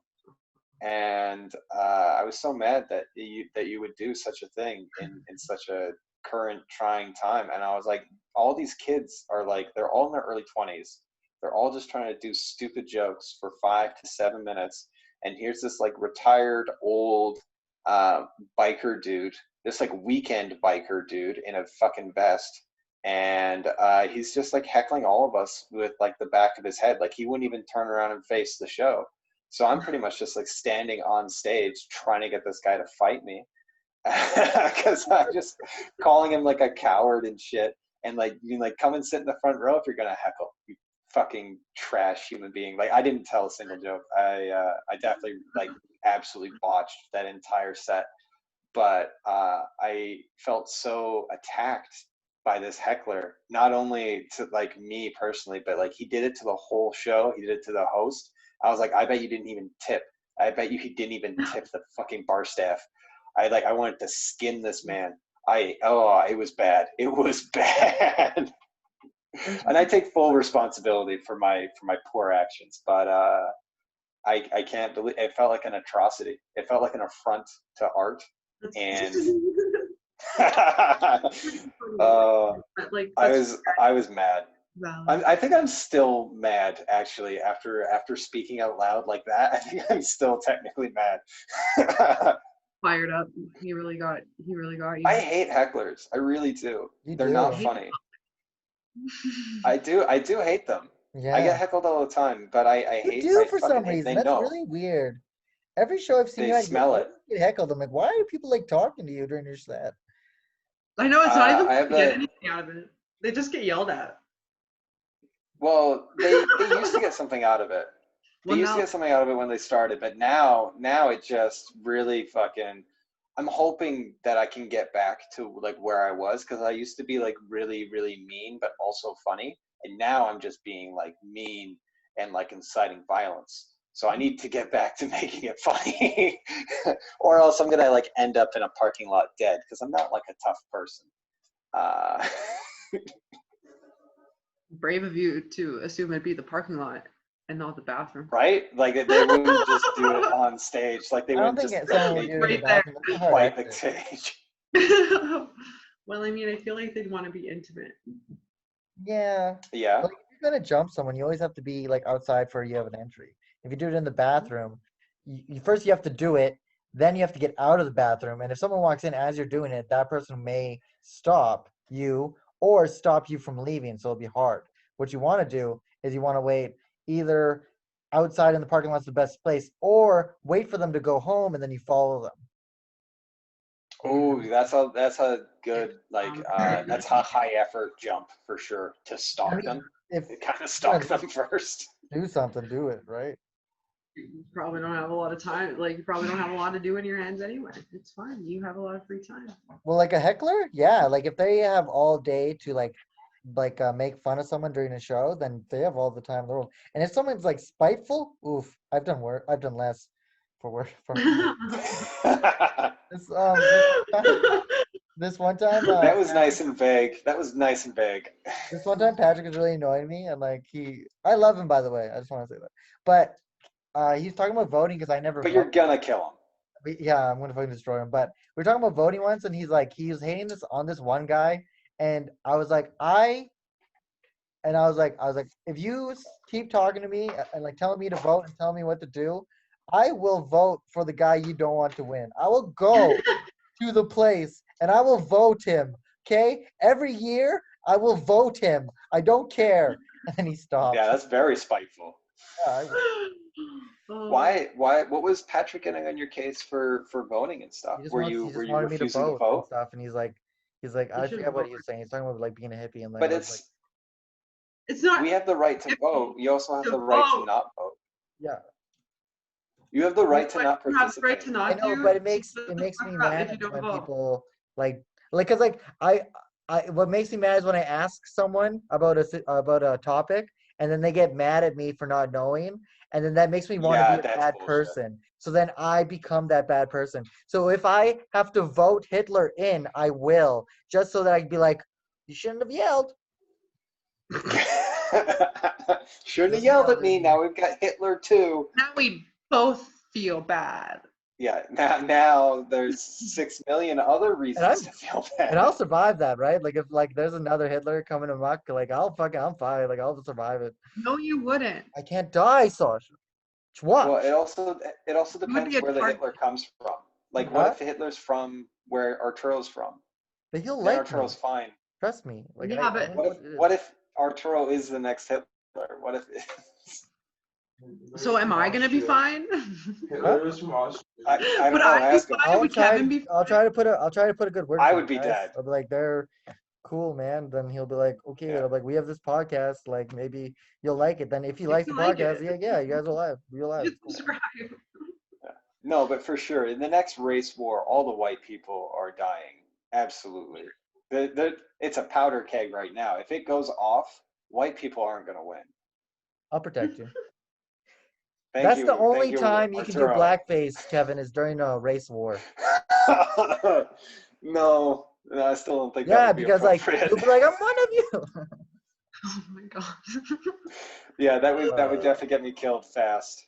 and I was so mad that you would do such a thing in such a current trying time. And I was like, all these kids are like, they're all in their early 20s. They're all just trying to do stupid jokes for 5 to 7 minutes. And here's this like retired old biker dude, this like weekend biker dude in a fucking vest. And he's just like heckling all of us with like the back of his head. Like he wouldn't even turn around and face the show. So I'm pretty much just like standing on stage trying to get this guy to fight me because I'm just calling him like a coward and shit. And like, you like come and sit in the front row if you're gonna heckle, you fucking trash human being. Like I didn't tell a single joke. I definitely like absolutely botched that entire set. But I felt so attacked by this heckler, not only to like me personally, but like he did it to the whole show. He did it to the host. I was like, I bet you didn't even tip. I bet you he didn't even tip the fucking bar staff. I wanted to skin this man. It was bad. It was bad. And I take full responsibility for my poor actions, but I can't believe it. Felt like an atrocity. It felt like an affront to art, and But, like, that's I was mad. valid. I think I'm still mad actually after speaking out loud like that. I think I'm still technically mad. Fired up. He really got you. I hate hecklers. I really do. You They're do. not funny. I do hate them. Yeah. I get heckled all the time, but I You hate. do I for fucking some hate. reason. They That's know. really weird. Every show I've seen They you at, smell you it. get heckled. I'm like, why are people like talking to you during your set? I know it's not even I have get a- anything out of it. They just get yelled at. Well, they used to get something out of it. They Well, used to now get something out of it when they started, but now it just really fucking. I'm hoping that I can get back to like where I was, because I used to be like really, really mean, but also funny, and now I'm just being like mean and like inciting violence. So I need to get back to making it funny, or else I'm gonna like end up in a parking lot dead, because I'm not like a tough person. Uh, brave of you to assume it'd be the parking lot and not the bathroom. right? Like they wouldn't just do it on stage. Like they I don't wouldn't think just someone would make do it in me the Right there. bathroom. That's a hard wipe the exit. stage. Well, I mean, I feel like they'd want to be intimate. Yeah. Yeah. Like if you're gonna jump someone, you always have to be like outside for you have an entry. If you do it in the bathroom, first you have to do it, then you have to get out of the bathroom. And if someone walks in as you're doing it, that person may stop you or stop you from leaving. So it'll be hard. What you want to do is you want to wait either outside in the parking lot's the best place, or wait for them to go home and then you follow them. Oh, that's a good like that's a high effort jump for sure to I stalk mean, them. if Kind of stalk them first. do something, do it, right? You probably don't have a lot of time. Like, you probably don't have a lot to do in your hands anyway. It's fine. You have a lot of free time. Well, like a heckler, yeah. Like if they have all day to make fun of someone during a show, then they have all the time in the world. And if someone's like spiteful, oof, I've done work. I've done less for work. This this one time, That was nice and vague. That was nice and vague. this one time Patrick was really annoying me, and like I love him by the way. I just want to say that. But he was talking about voting because I never. But you're gonna kill him. Yeah, I'm gonna fucking destroy him. But we were talking about voting once, and he was hating this on this one guy, and I was like, if you keep talking to me and like telling me to vote and telling me what to do, I will vote for the guy you don't want to win. I will go to the place and I will vote him. Okay, every year I will vote him. I don't care. And he stopped. Yeah, that's very spiteful. Yeah, Oh, Why? What was Patrick getting on your case for voting and stuff? he just Were wants, you he just were you wanted me to refusing to vote and vote? stuff, and he's like, I should forget what vote. he was saying. He's talking about like being a hippie and like. But I was like, it's not. we have the right to vote. You also have To the right to vote. not vote. yeah. You have the right to But not you have the right participate. to not I know, do, but so it shut makes the me fuck up mad if you don't when vote. people cause like I what makes me mad is when I ask someone about a topic and then they get mad at me for not knowing, and then that makes me want to Yeah, be a that's bad bullshit. person. So then I become that bad person. So if I have to vote Hitler in, I will, just so that I can be like, you shouldn't have yelled. Shouldn't have yelled at me. Now we've got Hitler too. Now we both feel bad. Yeah. Now there's 6 million other reasons to feel bad. And I'll survive that, right? Like if like there's another Hitler coming amok, like I'm fine. Like I'll survive it. No, you wouldn't. I can't die, Sasha. What? Well, it also would depends be a where the target. Hitler comes from. Like, What? what if Hitler's from where Arturo's from? But he'll Then like me. Arturo's fine. Trust me. Like Yeah, I but- know What it is. if Arturo is the next Hitler? What if? So am I gonna be fine? Hitler is from Austria. I don't Would know. I be Ask him. fine? Would Kevin be I'll try to put a good word. I for would you be guys. dead. I'll be like, they're cool, man. Then he'll be like, okay. Yeah. I'll be like, we have this podcast. Like maybe you'll like it. Then if you If like you the like podcast, it. yeah, you guys are live. You're live. Just It's cool. subscribe. No, but for sure, in the next race war, all the white people are dying. Absolutely. It's a powder keg right now. If it goes off, white people aren't going to win. I'll protect you. Thank That's you. the only Thank you, time you can do Arturo. blackface, Kevin, is during a race war. No, I still don't think that Yeah, would be because like appropriate. you'll be like, I'm one of you. Oh my god. Yeah, that would Uh, definitely get me killed fast.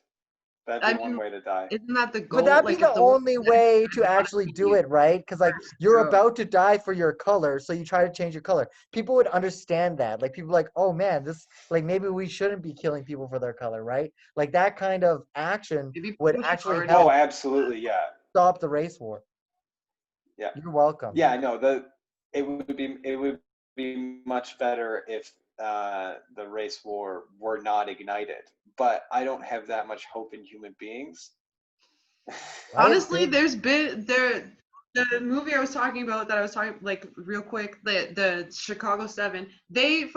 That'd be I one mean, way to die. isn't that the Would goal? that be Like, the if the world only way to actually do it, right? Because like you're true. about to die for your color, so you try to change your color. People would understand that. Like people like, oh man, this like maybe we shouldn't be killing people for their color, right? Like that kind of action Maybe would people should actually already- Oh, help absolutely, yeah. stop the race war. Yeah. You're welcome. Yeah, no, it would be much better if the race war were not ignited. But I don't have that much hope in human beings. I have Honestly, big- there's been the movie I was talking about that I was talking like real quick, the Chicago 7. The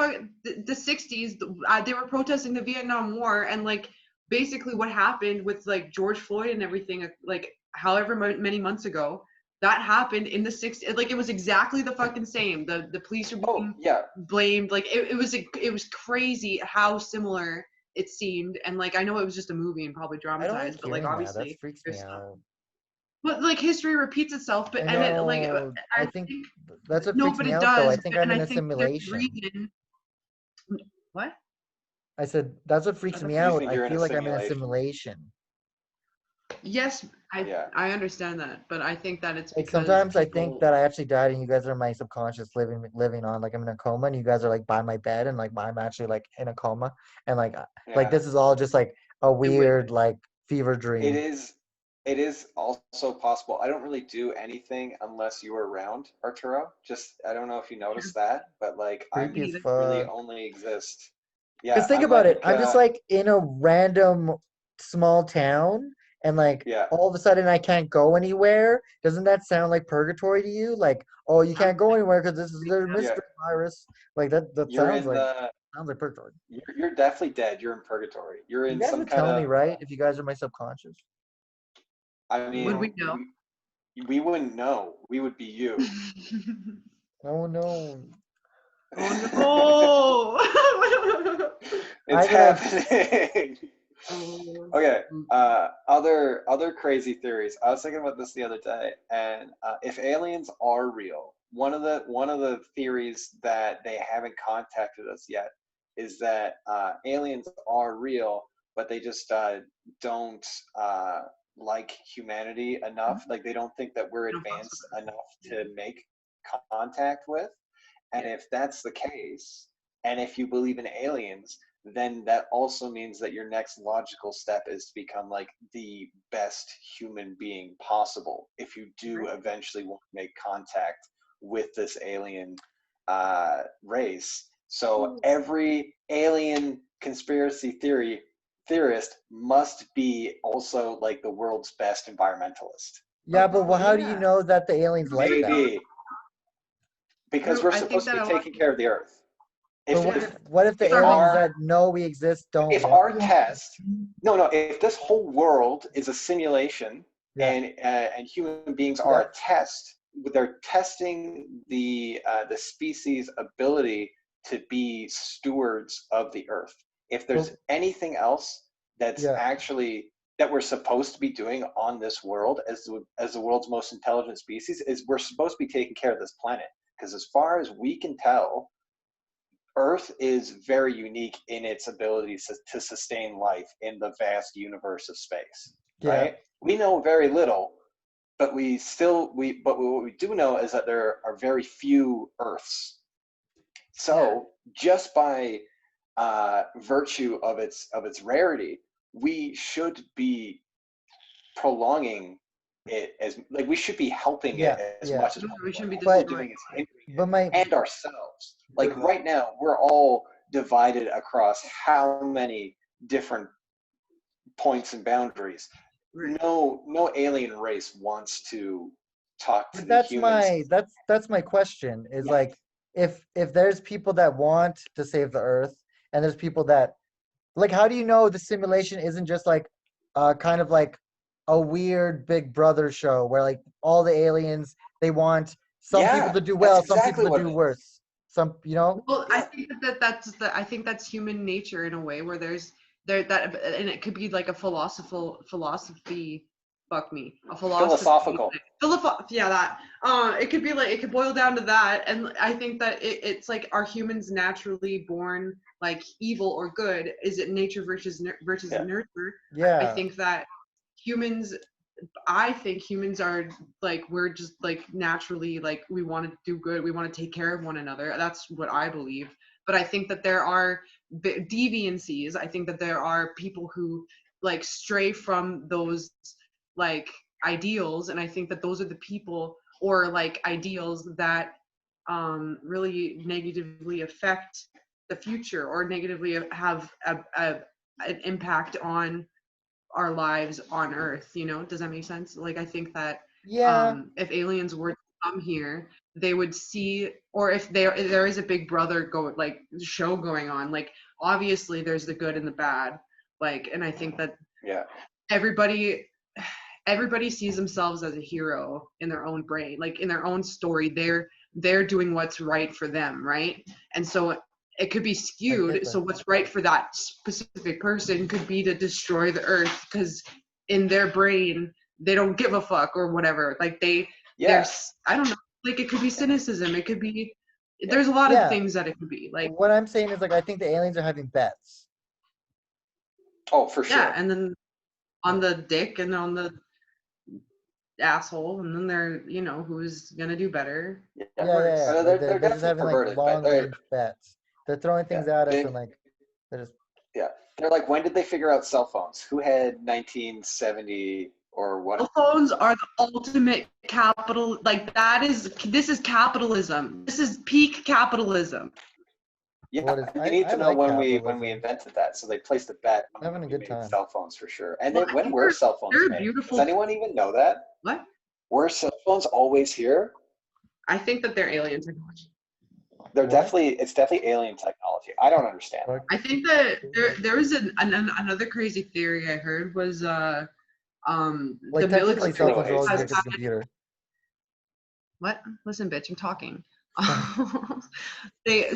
60s, they were protesting the Vietnam War, and like basically what happened with like George Floyd and everything, like however many months ago, that happened in the 60s. Like it was exactly the fucking same. The police were Oh, being yeah. blamed. Like it was crazy how similar it seemed. And like I know it was just a movie and probably I don't like dramatized, but like hearing that. obviously That freaks there's me stuff. out. But like history repeats itself, but I and it like know. I think that's what no, freaks but me it out, though. I does. think But, I'm and I in a think there's a simulation. reason. What? I said that's what freaks thought me you out. think I you're in a feel like I'm in a simulation. simulation. Yes, Yeah. I understand that, but I think that it's Like because sometimes I think people- that I actually died and you guys are my subconscious living on. Like I'm in a coma and you guys are like by my bed and like I'm actually like in a coma and like Yeah. this is all just like a weird like fever It dream. is also possible. I don't really do anything unless you are around, Arturo. Just I don't know if you noticed that, but like I'm Creepy as really fuck. only exist. Yeah, Because think I'm about it. like, I'm just like in a random small town and like yeah. all of a sudden I can't go anywhere. Doesn't that sound like purgatory to you? Like, oh, you can't go anywhere because this is the mystery virus. Like that You're sounds in like the purgatory. you're definitely dead. You're in purgatory. You're You in guys some would kind tell me, of right? If you guys are my subconscious. I mean, would we know? we wouldn't know. We would be you. Oh no. Oh no! It's I would have- happening. Oh. Okay. Other crazy theories. I was thinking about this the other day, and if aliens are real, one of the theories that they haven't contacted us yet is that aliens are real, but they just don't like humanity enough. Like they don't think that we're They don't fuck advanced with us. enough to make contact with. And if that's the case, and if you believe in aliens, then that also means that your next logical step is to become like the best human being possible if you do eventually want to make contact with this alien race. So every alien conspiracy theorist must be also like the world's best environmentalist. Yeah, but well, how do you Yeah. know that the aliens like that? Maybe. Because No, we're I think supposed to that be a lot taking care of the earth. But what if the if aliens our- that know we exist don't? if want our to? test if this whole world is a simulation Yeah. and human beings are a test, they're testing the species' ability to be stewards of the earth. If there's anything else that's actually that we're supposed to be doing on this world as the world's most intelligent species, is we're supposed to be taking care of this planet. Because as far as we can tell, Earth is very unique in its ability to sustain life in the vast universe of space. Right? We know very little, but what we do know is that there are very few Earths. So just by virtue of its rarity, we should be prolonging it as like we should be helping it as much as we shouldn't be we're destroying doing is hindering But my and ourselves. Like right now, we're all divided across how many different points and boundaries. No alien race wants to talk to the humans. that's my question is like if there's people that want to save the earth and there's people that like how do you know the simulation isn't just like kind of like a weird Big Brother show where like all the aliens they want some Yeah, people to do that's well, some exactly people to what do it is. worse. Some, you know, Well, I think I think that's human nature in a way where there that and it could be like a philosophy. Fuck me, a philosophy. Philosophical. Yeah, that. It could be like it could boil down to that, and I think that it's like, are humans naturally born like evil or good? Is it nature versus Yeah. nurture? I yeah, think that humans I think humans are like, we're just like naturally like, we want to do good, we want to take care of one another. That's what I believe. But I think that there are deviancies. I think that there are people who like stray from those like ideals, and I think that those are the people or like ideals that really negatively affect the future or negatively have an impact on our lives on Earth, you know? Does that make sense? Like, I think that yeah. if aliens were to come here, they would see, or if there is a Big Brother show going on, like obviously there's the good and the bad, like, and I think that Yeah. everybody everybody sees themselves as a hero in their own brain, like in their own story. They're doing what's right for them, right? And so it could be I get skewed. So that. what's right for that specific person could be to destroy the earth, because in their brain they don't give a fuck or whatever. Like Yes. I don't know, like it could be cynicism, it could be, Yeah. there's a lot of Yeah. things that it could be like. What I'm saying is like I think the aliens are having bets. Oh, for sure. Yeah, and then on the dick and on the asshole, and then they're, you know, who's gonna do better. Yeah. Yeah, yeah, yeah. They're, Like they're they're just definitely having like perverted, but long range bets. They're throwing things at us big. and like they're just Yeah. They're like, when did they figure out cell phones? Who had 1970 or what? Cell phones are the ultimate capital, like this is capitalism. This is peak capitalism. Yeah, what is you need I to know like when we capitalism. invented that. So they placed a bet on Having a when we good made time. cell phones for sure. And Well, then I when think were cell phones they're made? beautiful. Does anyone even know that? What? Were cell phones always here? I think that they're alien technology. They're What? it's definitely alien technology. I don't understand. Fuck. I think that there was another crazy theory I heard was Like the technically military cell phones are Really? always has connected to the computer. what? Listen, bitch, I'm talking. Sorry. They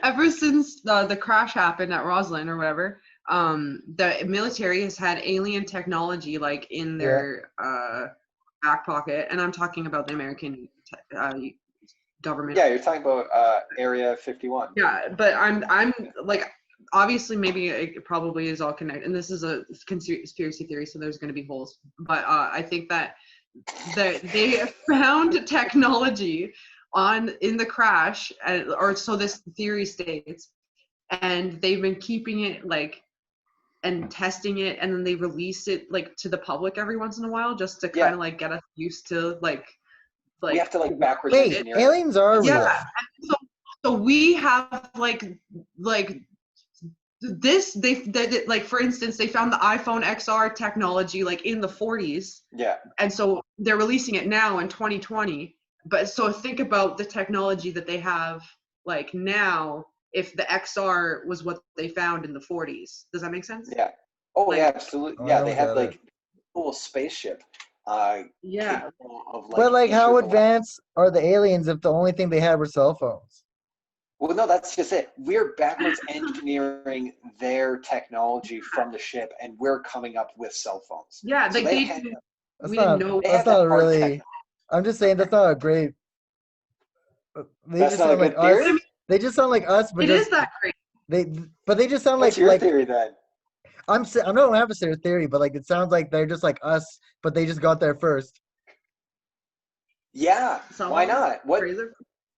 ever since the crash happened at Roslyn or whatever, the military has had alien technology like in their back pocket, and I'm talking about the American government. Yeah, you're talking about Area 51. Yeah, but I'm like, obviously maybe it probably is all connected, and this is a conspiracy theory, so there's going to be holes. But I think that they found technology in the crash, or so this theory states, and they've been keeping it like and testing it, and then they release it like to the public every once in a while, just to kind of like get us used to like we have to like backwards Wait, engineer it. aliens are It's, real. yeah. So we have like this. They like, for instance, they found the iPhone XR technology like in the 40s, Yeah. and so they're releasing it now in 2020. But so think about the technology that they have like now, if the XR was what they found in the 40s. Does that make sense? Yeah. Oh Like, yeah, absolutely. I Yeah, don't they had get like it. cool spaceship. Yeah. Capable of But like how intergalactic- advanced are the aliens if the only thing they had were cell phones? Well, no, that's just it. We're backwards engineering their technology from the ship, and we're coming up with cell phones. Yeah, So like they they had- didn't, That's we not didn't know. They that's had that not hard really technology. I'm just saying that's not a great they That's just not a sound like good theory? us. They just sound like us, but It just is that crazy. they just sound What's like your theory then? I don't have a serious theory, but like it sounds like they're just like us, but they just got there first. Yeah. So Why not? What? crazy.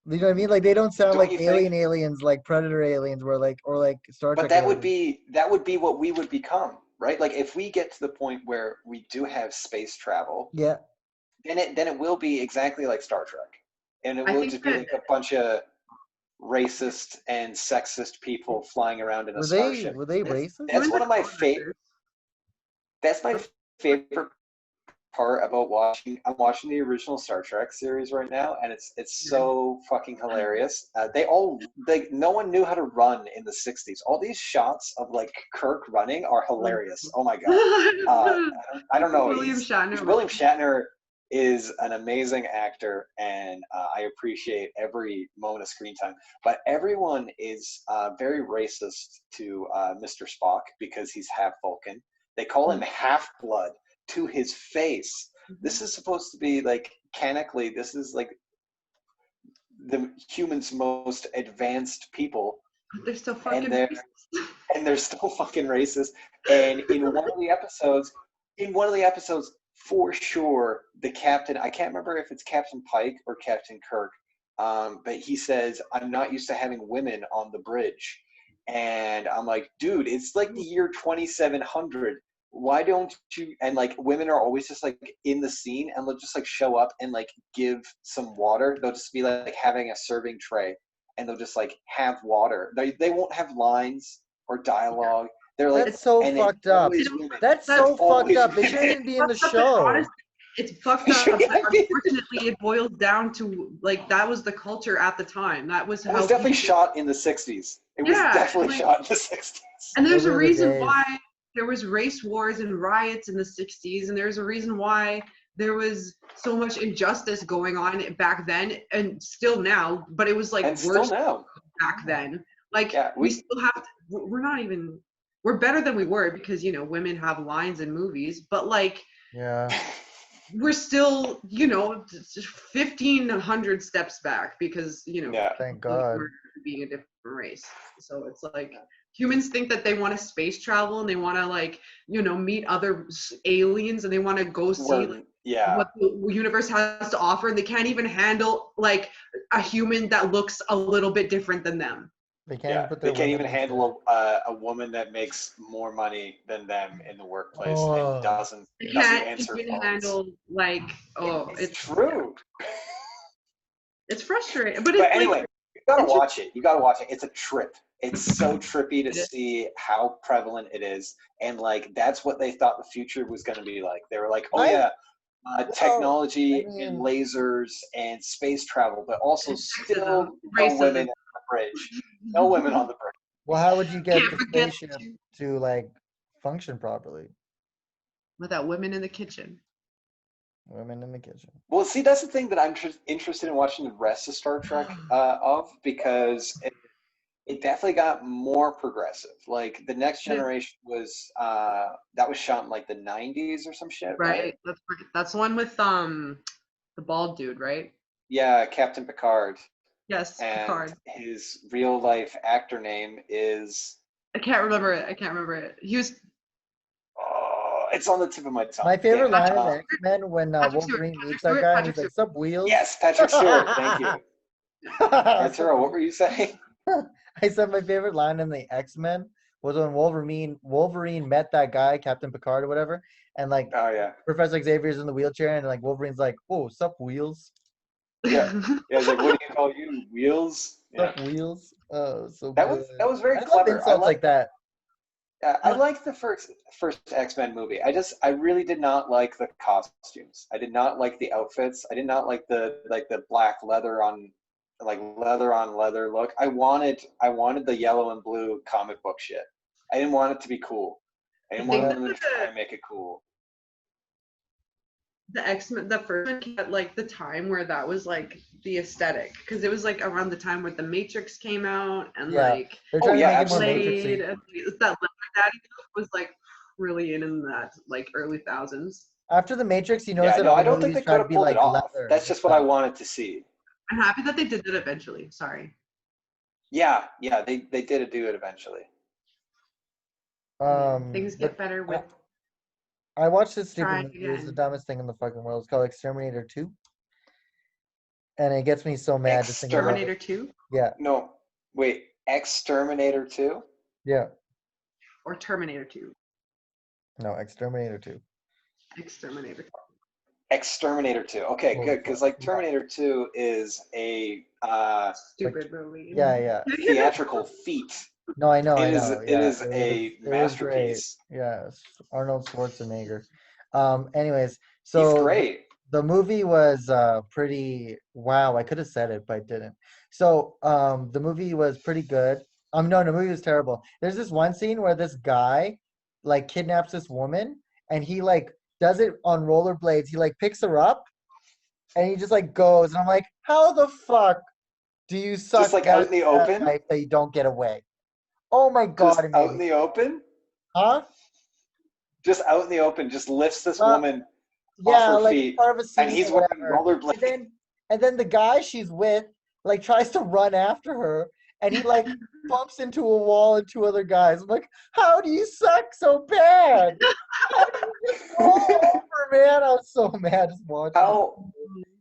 You know what I mean? Like they don't sound Don't like you think- aliens, like Predator aliens, where like or like Star Trek. But that would aliens. be what we would become, right? Like if we get to the point where we do have space travel, Yeah. then it will be exactly like Star Trek, and it I will think just be that- like a bunch of racist and sexist people flying around in a starship. Were they racist? That's one of my favorite. That's my favorite part about watching. I'm watching the original Star Trek series right now, and it's so fucking hilarious. No one knew how to run in the '60s. All these shots of like Kirk running are hilarious. Oh my god! I don't know. William He's Shatner. William Shatner. is an amazing actor, and I appreciate every moment of screen time. But everyone is very racist to Mr. Spock because he's half Vulcan. They call him half blood to his face. This is supposed to be like canonically. This is like the humans' most advanced people, They're still fucking and they're racist. and they're still fucking racist. And in one of the episodes, for sure, the captain, I can't remember if it's Captain Pike or Captain Kirk, but he says, "I'm not used to having women on the bridge." And I'm like, dude, it's like the year 2700. Why don't you? And like, women are always just like in the scene, and they'll just like show up and like give some water. They'll just be like having a serving tray, and they'll just like have water. They won't have lines or dialogue. They're like, That's so and it's fucked up. always women. That's That's so fucked always up. It shouldn't women. even be in the Fucked up, but show. honestly, it's fucked up, but unfortunately, it boils down to like that was the culture at the time. That was It how was definitely people- shot in the 60s. It was Yeah, definitely like- shot in the 60s. And there's Those a were the reason days. why there was race wars and riots in the 60s, and there's a reason why there was so much injustice going on back then and still now, but it was like And still worse now. back then. Like Yeah, we still have to, we're not even we're better than we were because women have lines in movies, but like Yeah. we're still 1,500 steps back because Yeah. Thank God. we're being a different race. So it's like humans think that they want to space travel and they want to like meet other aliens and they want to go see like, Yeah. what the universe has to offer, and they can't even handle like a human that looks a little bit different than them. They can't Yeah. even put They their can't women even in handle a woman that makes more money than them in the workplace Oh. and doesn't They doesn't can't answer even phones. handle like It's true. it's frustrating, but it's But anyway, like you gotta it's just- watch it. You gotta watch it. It's a trip. It's so trippy to It is. see how prevalent it is, and like that's what they thought the future was gonna be like. They were like, "Oh I- yeah, well, technology I and mean- lasers and space travel, but also still no Racism. women on the bridge. No women on the bridge." Well, how would you get Can't the forget spaceship to like function properly? without women in the kitchen. Women in the kitchen. Well, see, that's the thing that I'm interested in watching the rest of Star Trek of, because it definitely got more progressive. Like the Next Yeah. Generation was that was shot in like the 90s or some shit, right? Right. That's the one with the bald dude, right? Yeah, Captain Picard, Yes, and Picard. his real life actor name is I can't remember it. He was it's on the tip of my tongue. My favorite Damn it. line in X-Men when Patrick Stewart, Wolverine Patrick meets that Stewart, guy and Patrick he's like, "Sup, wheels?" Yes, Patrick Stewart. Thank you. Arturo, what were you saying? I said my favorite line in the X-Men was when Wolverine met that guy, Captain Picard or whatever, and like Oh yeah. Professor Xavier's in the wheelchair and like Wolverine's like, "Whoa, sup, wheels? Yeah. Yeah, it's like, what do you call you? Wheels? Yeah. Sup, wheels?" Oh, so That good. was very I love clever. insults like that. I liked the first X-Men movie. I really did not like the costumes. I did not like the outfits. I did not like the black leather on leather look. I wanted the yellow and blue comic book shit. I didn't want it to be cool. I didn't I think want them to that try and make it cool. the X-Men, the first one at like the time where that was like the aesthetic, because it was like around the time where the Matrix came out and Yeah. like They're Oh, trying yeah, to make it more absolutely. Blade matrixy. and that Leather Daddy was like really in that like early thousands. After the Matrix, you notice Yeah, that no, all I don't think movies they try could to have be pulled like it off. leather. That's just what I wanted to see. I'm happy that they did that eventually. Sorry. Yeah, they did do it eventually. Things But get better with I watched this trying stupid movie. It's the again. dumbest thing in the fucking world. It's called Exterminator 2. And it gets me so mad just thinking about Terminator it. 2 Yeah, No, wait, Exterminator 2? yeah. or Terminator 2. No, Exterminator 2. Exterminator 2. Exterminator 2. Okay, Oh, good, because fuck. like Terminator 2 is a Stupid movie. Yeah, yeah. theatrical feat. No, I know, It I is know. it Yeah, is it a was great. masterpiece. Yeah, Arnold Schwarzenegger. Anyways, He's so great. the movie was pretty wow. I could have said it, but I didn't. So the movie was pretty good. No, the movie was terrible. There's this one scene where this guy like kidnaps this woman and he like does it on rollerblades. He like picks her up and he just like goes, and I'm like, how the fuck do you suck Just like that out in the bad open, life that you don't get away? Oh my just god, it made out in me, the open, huh? just out in the open, just lifts this Uh, woman off yeah, her like feet, part of a and scene he's or wearing whatever. rollerblades. And then the guy she's with like tries to run after her, and he like bumps into a wall and two other guys. I'm like, how do you suck so bad? How do you just fall over, man? I was so mad just watching it. How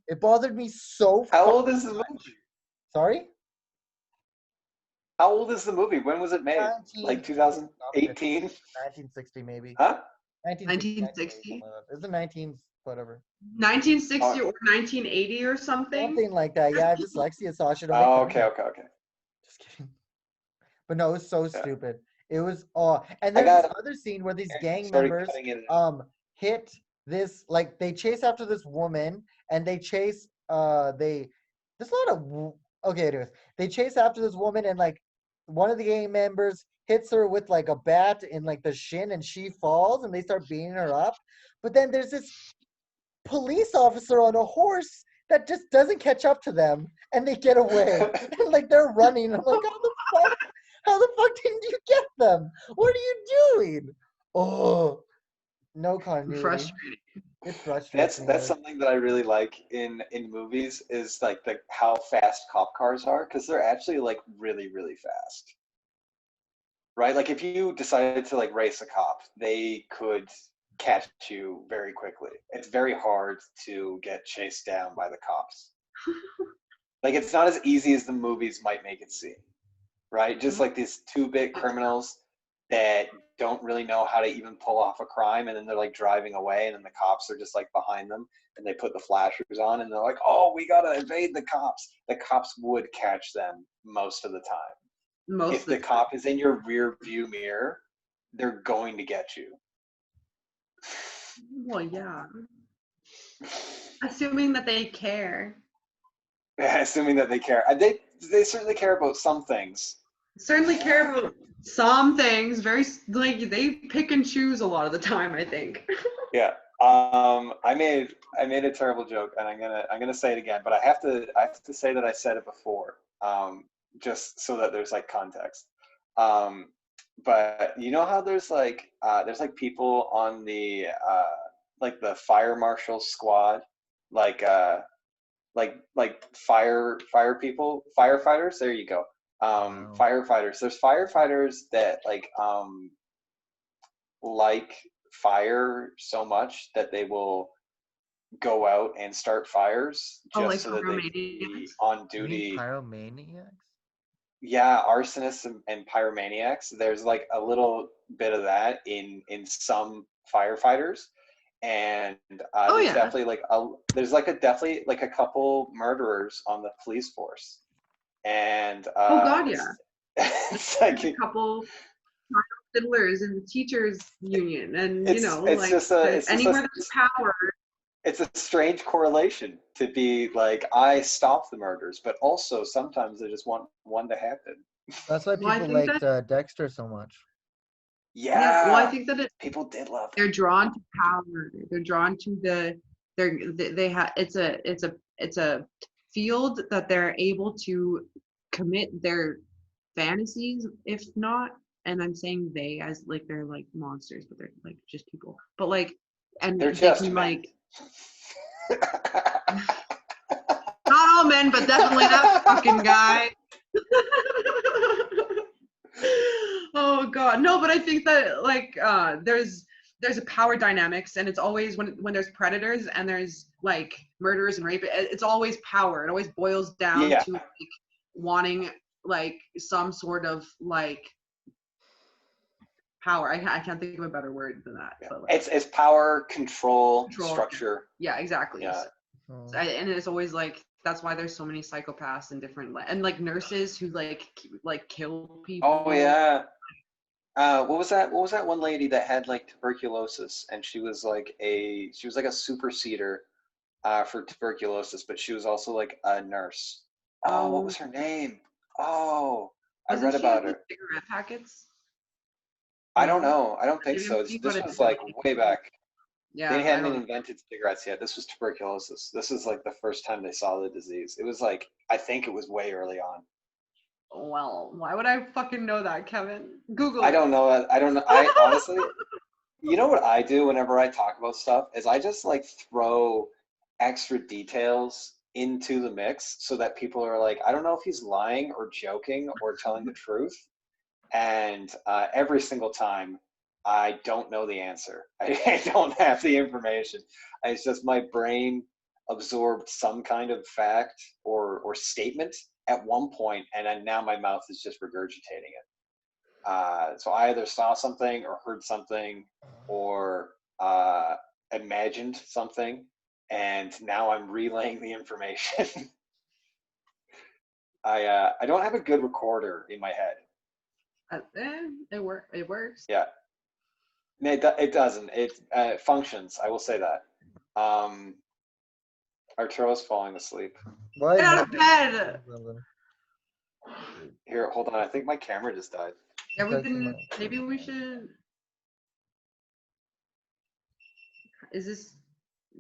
It bothered me so how old fucking is the much. movie? Sorry? How old is the movie? When was it made? 19 Like something. 2018? 1960 maybe. Huh? 1960, 1960? something like that. Is it 19 whatever? 1960 or 1980 or something? Something like that. Yeah, I have dyslexia, so I should have Oh, looked it okay, up. okay. Just kidding. But no, it was so Yeah. stupid. It was and I there's this got other scene where these Aaron gang started members cutting it. hit this, like they chase after this woman, and they chase there's a lot of okay, anyways. They chase after this woman, and like one of the gang members hits her with like a bat in like the shin, and she falls, and they start beating her up. But then there's this police officer on a horse that just doesn't catch up to them, and they get away. And like they're running. I'm like, how the fuck? How the fuck didn't you get them? What are you doing? Oh, no continuity. Frustrating. It frustrates me. That's something that I really like in movies is like the how fast cop cars are, because they're actually like really, really fast. Right? Like if you decided to like race a cop, they could catch you very quickly. It's very hard to get chased down by the cops. Like it's not as easy as the movies might make it seem. Right? Just like these two-bit criminals that don't really know how to even pull off a crime, and then they're like driving away, and then the cops are just like behind them, and they put the flashers on, and they're like, oh, we gotta evade the cops. The cops would catch them most of the time. Most If of the the time. cop is in your rear view mirror, they're going to get you. Well, yeah. Assuming that they care. Assuming that they care. They certainly care about some things. Certainly care about some things. Very like they pick and choose a lot of the time, I think. Yeah. I made a terrible joke, and I'm gonna say it again, but I have to say that I said it before, just so that there's like context. But you know how there's like people on the like the fire marshal squad, like fire people, firefighters. There you go. Wow. Firefighters. There's firefighters that like fire so much that they will go out and start fires Oh, just like so that they can be pyromaniacs? on You mean duty. pyromaniacs? Yeah, arsonists and pyromaniacs. There's like a little bit of that in some firefighters, and Oh there's yeah. definitely definitely like a couple murderers on the police force, and Oh god, yeah. it's like A couple fiddlers in the teachers union, and it's anywhere there's power. it's a strange correlation to be like, I stop the murders, but also sometimes I just want one to happen. That's why Well, I people think liked Dexter so much. Yeah. Well, I think that people did love they're drawn to power. They're drawn to they have it's a field that they're able to commit their fantasies, if not, and I'm saying they as like they're like monsters, but they're like just people. But like, and They're they just can men. like not all men, but definitely that fucking guy. Oh god, no, but I think that like there's a power dynamics, and it's always when there's predators and there's like murderers and rape, it's always power. It always boils down Yeah. to like wanting like some sort of like power. I can't think of a better word than that. Yeah. But like, It's power, control, Control. structure. yeah, exactly. Yeah. Oh. And it's always like that's why there's so many psychopaths and different and like nurses who like kill people. Oh yeah. What was that one lady that had like tuberculosis, and she was like a superseder for tuberculosis, but she was also like a nurse. Oh, what was her name? Oh, I Wasn't read she about on her. the cigarette packets? I don't know. I don't think so. Maybe, This but was it's like like- way back. Yeah, They I hadn't don't. invented cigarettes yet. This was tuberculosis. This is like the first time they saw the disease. It was like, I think it was way early on. Well, why would I fucking know that, Kevin? Google I it. don't know. I don't know. I honestly, you know what I do whenever I talk about stuff is I just like throw extra details into the mix so that people are like, I don't know if he's lying or joking or telling the truth. And every single time, I don't know the answer. I don't have the information. It's just my brain absorbed some kind of fact or statement at one point, and then now my mouth is just regurgitating it. So I either saw something or heard something or imagined something, and now I'm relaying the information. I don't have a good recorder in my head. It works. Yeah, it doesn't. It functions. I will say that. Arturo's falling asleep. Why Get out not? of bed. Here, hold on. I think my camera just died. Yeah, we've Okay, been. come on. Maybe we should. Is this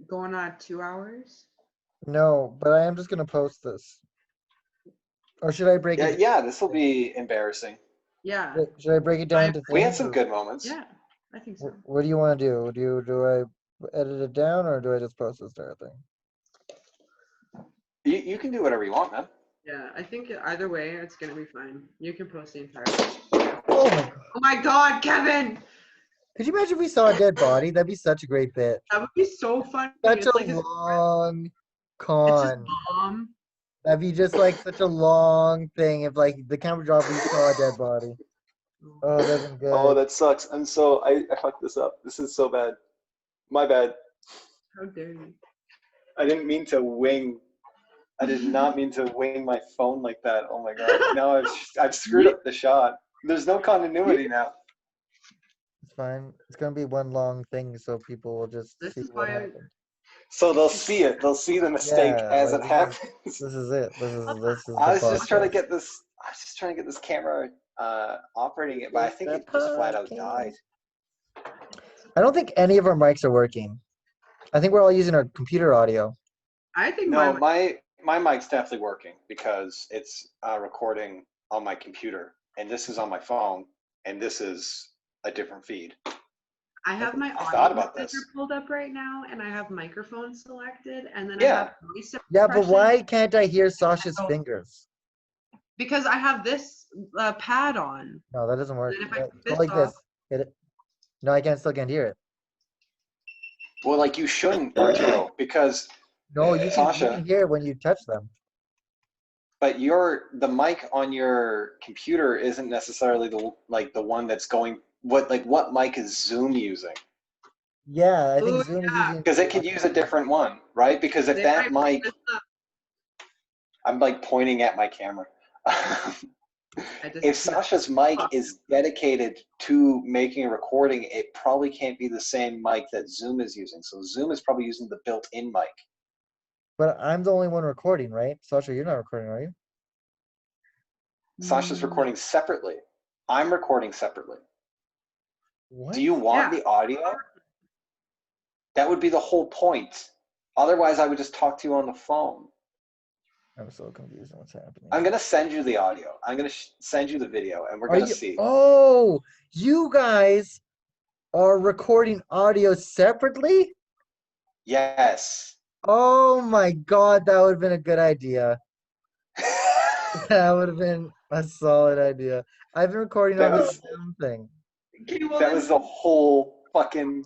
going on 2 hours? No, but I am just gonna post this. Or should I break Yeah, it? yeah. This will be embarrassing. Yeah. Should I break it down to We had things? some or- good moments. Yeah, I think so. What do you want to do? Do I edit it down or do I just post this entire thing? You can do whatever you want, man. Yeah, I think either way, it's gonna be fine. You can post the entire thing. Oh my god! Oh my God, Kevin! Could you imagine if we saw a dead body? That'd be such a great bit. That would be so funny. Such It's a like his, long it's his con. mom. That'd be just like such a long thing if like the camera dropped and we saw a dead body. Oh, that's good. Oh, that sucks. I fucked this up. This is so bad. My bad. How dare you? I didn't mean to wing. I did not mean to wing my phone like that. Oh my god. Now I've screwed up the shot. There's no continuity now. It's fine. It's gonna be one long thing, so people will just This see is what why happened. So they'll see it. They'll see the mistake Yeah, as like, it happens. This is it. This is I the was just trying to podcast. get this. I was just trying to get this camera operating it, but I think it just flat out died. I don't think any of our mics are working. I think we're all using our computer audio. I think No, my my mic's definitely working because it's recording on my computer, and this is on my phone, and this is a different feed. I have my I thought audio about manager this. pulled up right now, and I have microphone selected, and then I Yeah. have voice Yeah, but suppression why can't I hear Sasha's Oh. fingers? because I have this pad on. No, that doesn't work. And if I Yeah, take go this like this. off- Hit it. No, I still can't hear it. Well, like you shouldn't, Arturo, because No, you Sasha. can hear it when you touch them. but the mic on your computer isn't necessarily the one that's going. What mic is Zoom using? Yeah, I think Ooh, Zoom is yeah. using. Because it could use a different one, right? Because if They that might mic, put this up. I'm like pointing at my camera. I just- If Sasha's mic is dedicated to making a recording, it probably can't be the same mic that Zoom is using. So Zoom is probably using the built-in mic. But I'm the only one recording, right? Sasha, you're not recording, are you? Sasha's recording separately. I'm recording separately. What? Do you want Yeah. the audio? That would be the whole point. Otherwise, I would just talk to you on the phone. I'm so confused on what's happening. I'm going to send you the audio. I'm going to send you the video, and we're Are going to you- see. Oh, you guys are recording audio separately? Yes. Oh my god, that would have been a good idea. That would have been a solid idea. I've been recording on That the was- Zoom thing. Okay, well, That then- was the whole fucking.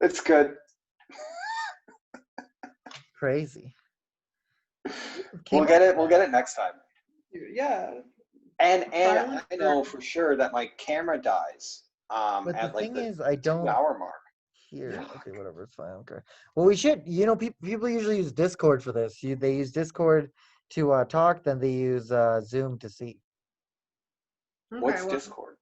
It's good. Crazy. We'll get it. We'll get it next time. yeah. And Silence I know for sure that my camera dies But the at like thing the is, I don't 2-hour mark. hear. Okay, whatever, it's fine. Okay. Well, we should. People usually use Discord for this. They use Discord to talk, then they use Zoom to see. What's Okay, well, Discord?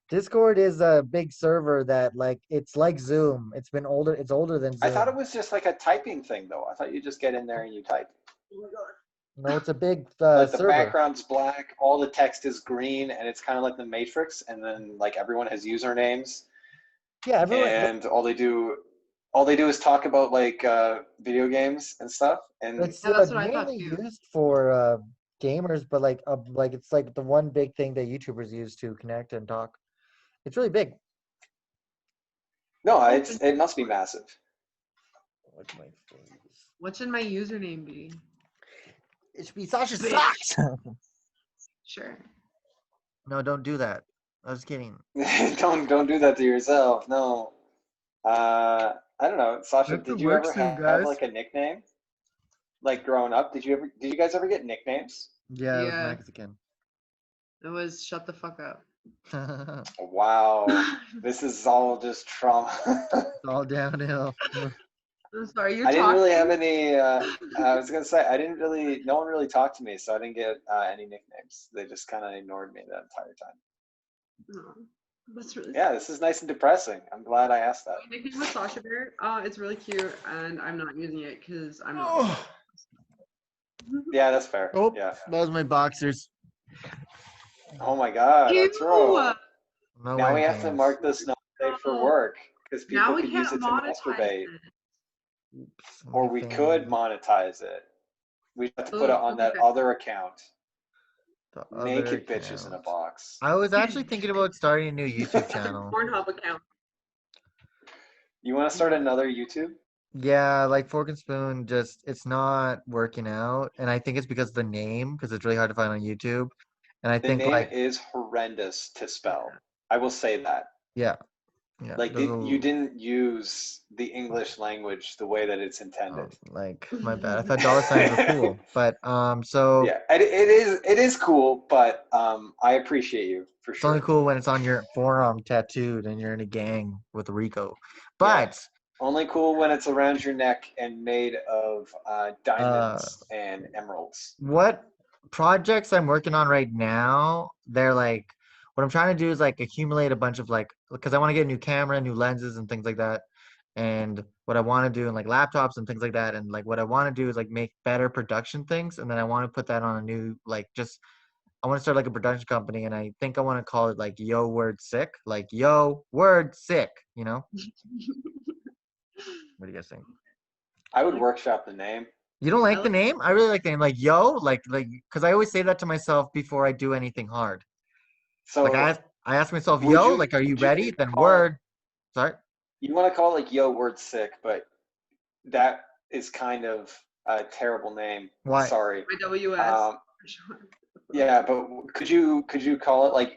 Discord is a big server that it's like Zoom. It's older than Zoom. I thought it was just like a typing thing, though. I thought you just get in there and you type. No, it's a big Like the server. background's black, all the text is green, and it's kind of like the Matrix. And then like everyone has usernames, Yeah, everyone. and all they do is talk about like video games and stuff. And It's Yeah, that's what I thought mainly too. used for gamers, but like it's like the one big thing that YouTubers use to connect and talk. It's really big. no, it must be massive. Like my face. What should my username be? It should be Sasha Bitch. sucks. Sure. No, don't do that. I was kidding. Don't do that to yourself. No. I don't know, Sasha. That's the Did you work ever soon, have guys. like a nickname? Like growing up, did you guys ever get nicknames? Yeah, it was Yeah. Mexican. It was shut the fuck up. Wow, this is all just trauma. It's all downhill. I'm sorry, you're I didn't really have talking? any. I was gonna say I didn't really. No one really talked to me, so I didn't get any nicknames. They just kind of ignored me that entire time. No, that's really Yeah, this is nice and depressing. I'm glad I asked that. My nickname was Sasha Bear. It's really cute, and I'm not using it because I'm not. Oh, Yeah, that's fair. oh, Yeah. that was my boxers. Oh my God, Ew! Arturo. No Now we wearing have to pants. mark this not safe for No. work because Now people we could use can't it to monetize masturbate, it. Oops, or my we could fan. monetize it. We have to put it Oh, on that okay. other account. The other Naked bitches in a account. box. I was actually thinking about starting a new YouTube channel. Pornhub account. You want to start another YouTube? Yeah, like Fork and Spoon, just it's not working out, and I think it's because of the name, because it's really hard to find on YouTube. And I The think name like is horrendous to spell. I will say that. yeah, Like there's you didn't use the English language the way that it's intended. like my bad. I thought dollar signs were cool, but so Yeah, it is cool, but I appreciate you for it's only sure. cool when it's on your forearm tattooed and you're in a gang with Rico. Yeah. But Only cool when it's around your neck and made of diamonds and emeralds. what projects I'm working on right now, they're like what I'm trying to do is like accumulate a bunch of like because I want to get a new camera, new lenses and things like that. And what I want to do in like laptops and things like that. And like what I want to do is like make better production things. And then I want to put that on a new like just I want to start like a production company and I think I want to call it like Yo Word Sick. Like Yo Word Sick, you know? What do you guys think? I would workshop the name. You don't like the like- name? I really like the name. Like Yo, like because I always say that to myself before I do anything hard. So Like I ask myself, would Yo, you- like are you would you ready? Then call it- word. Sorry. you want to call it like Yo Word Sick, but that is kind of a terrible name. Why? Sorry. My WS. Um, for sure. yeah, but could you call it like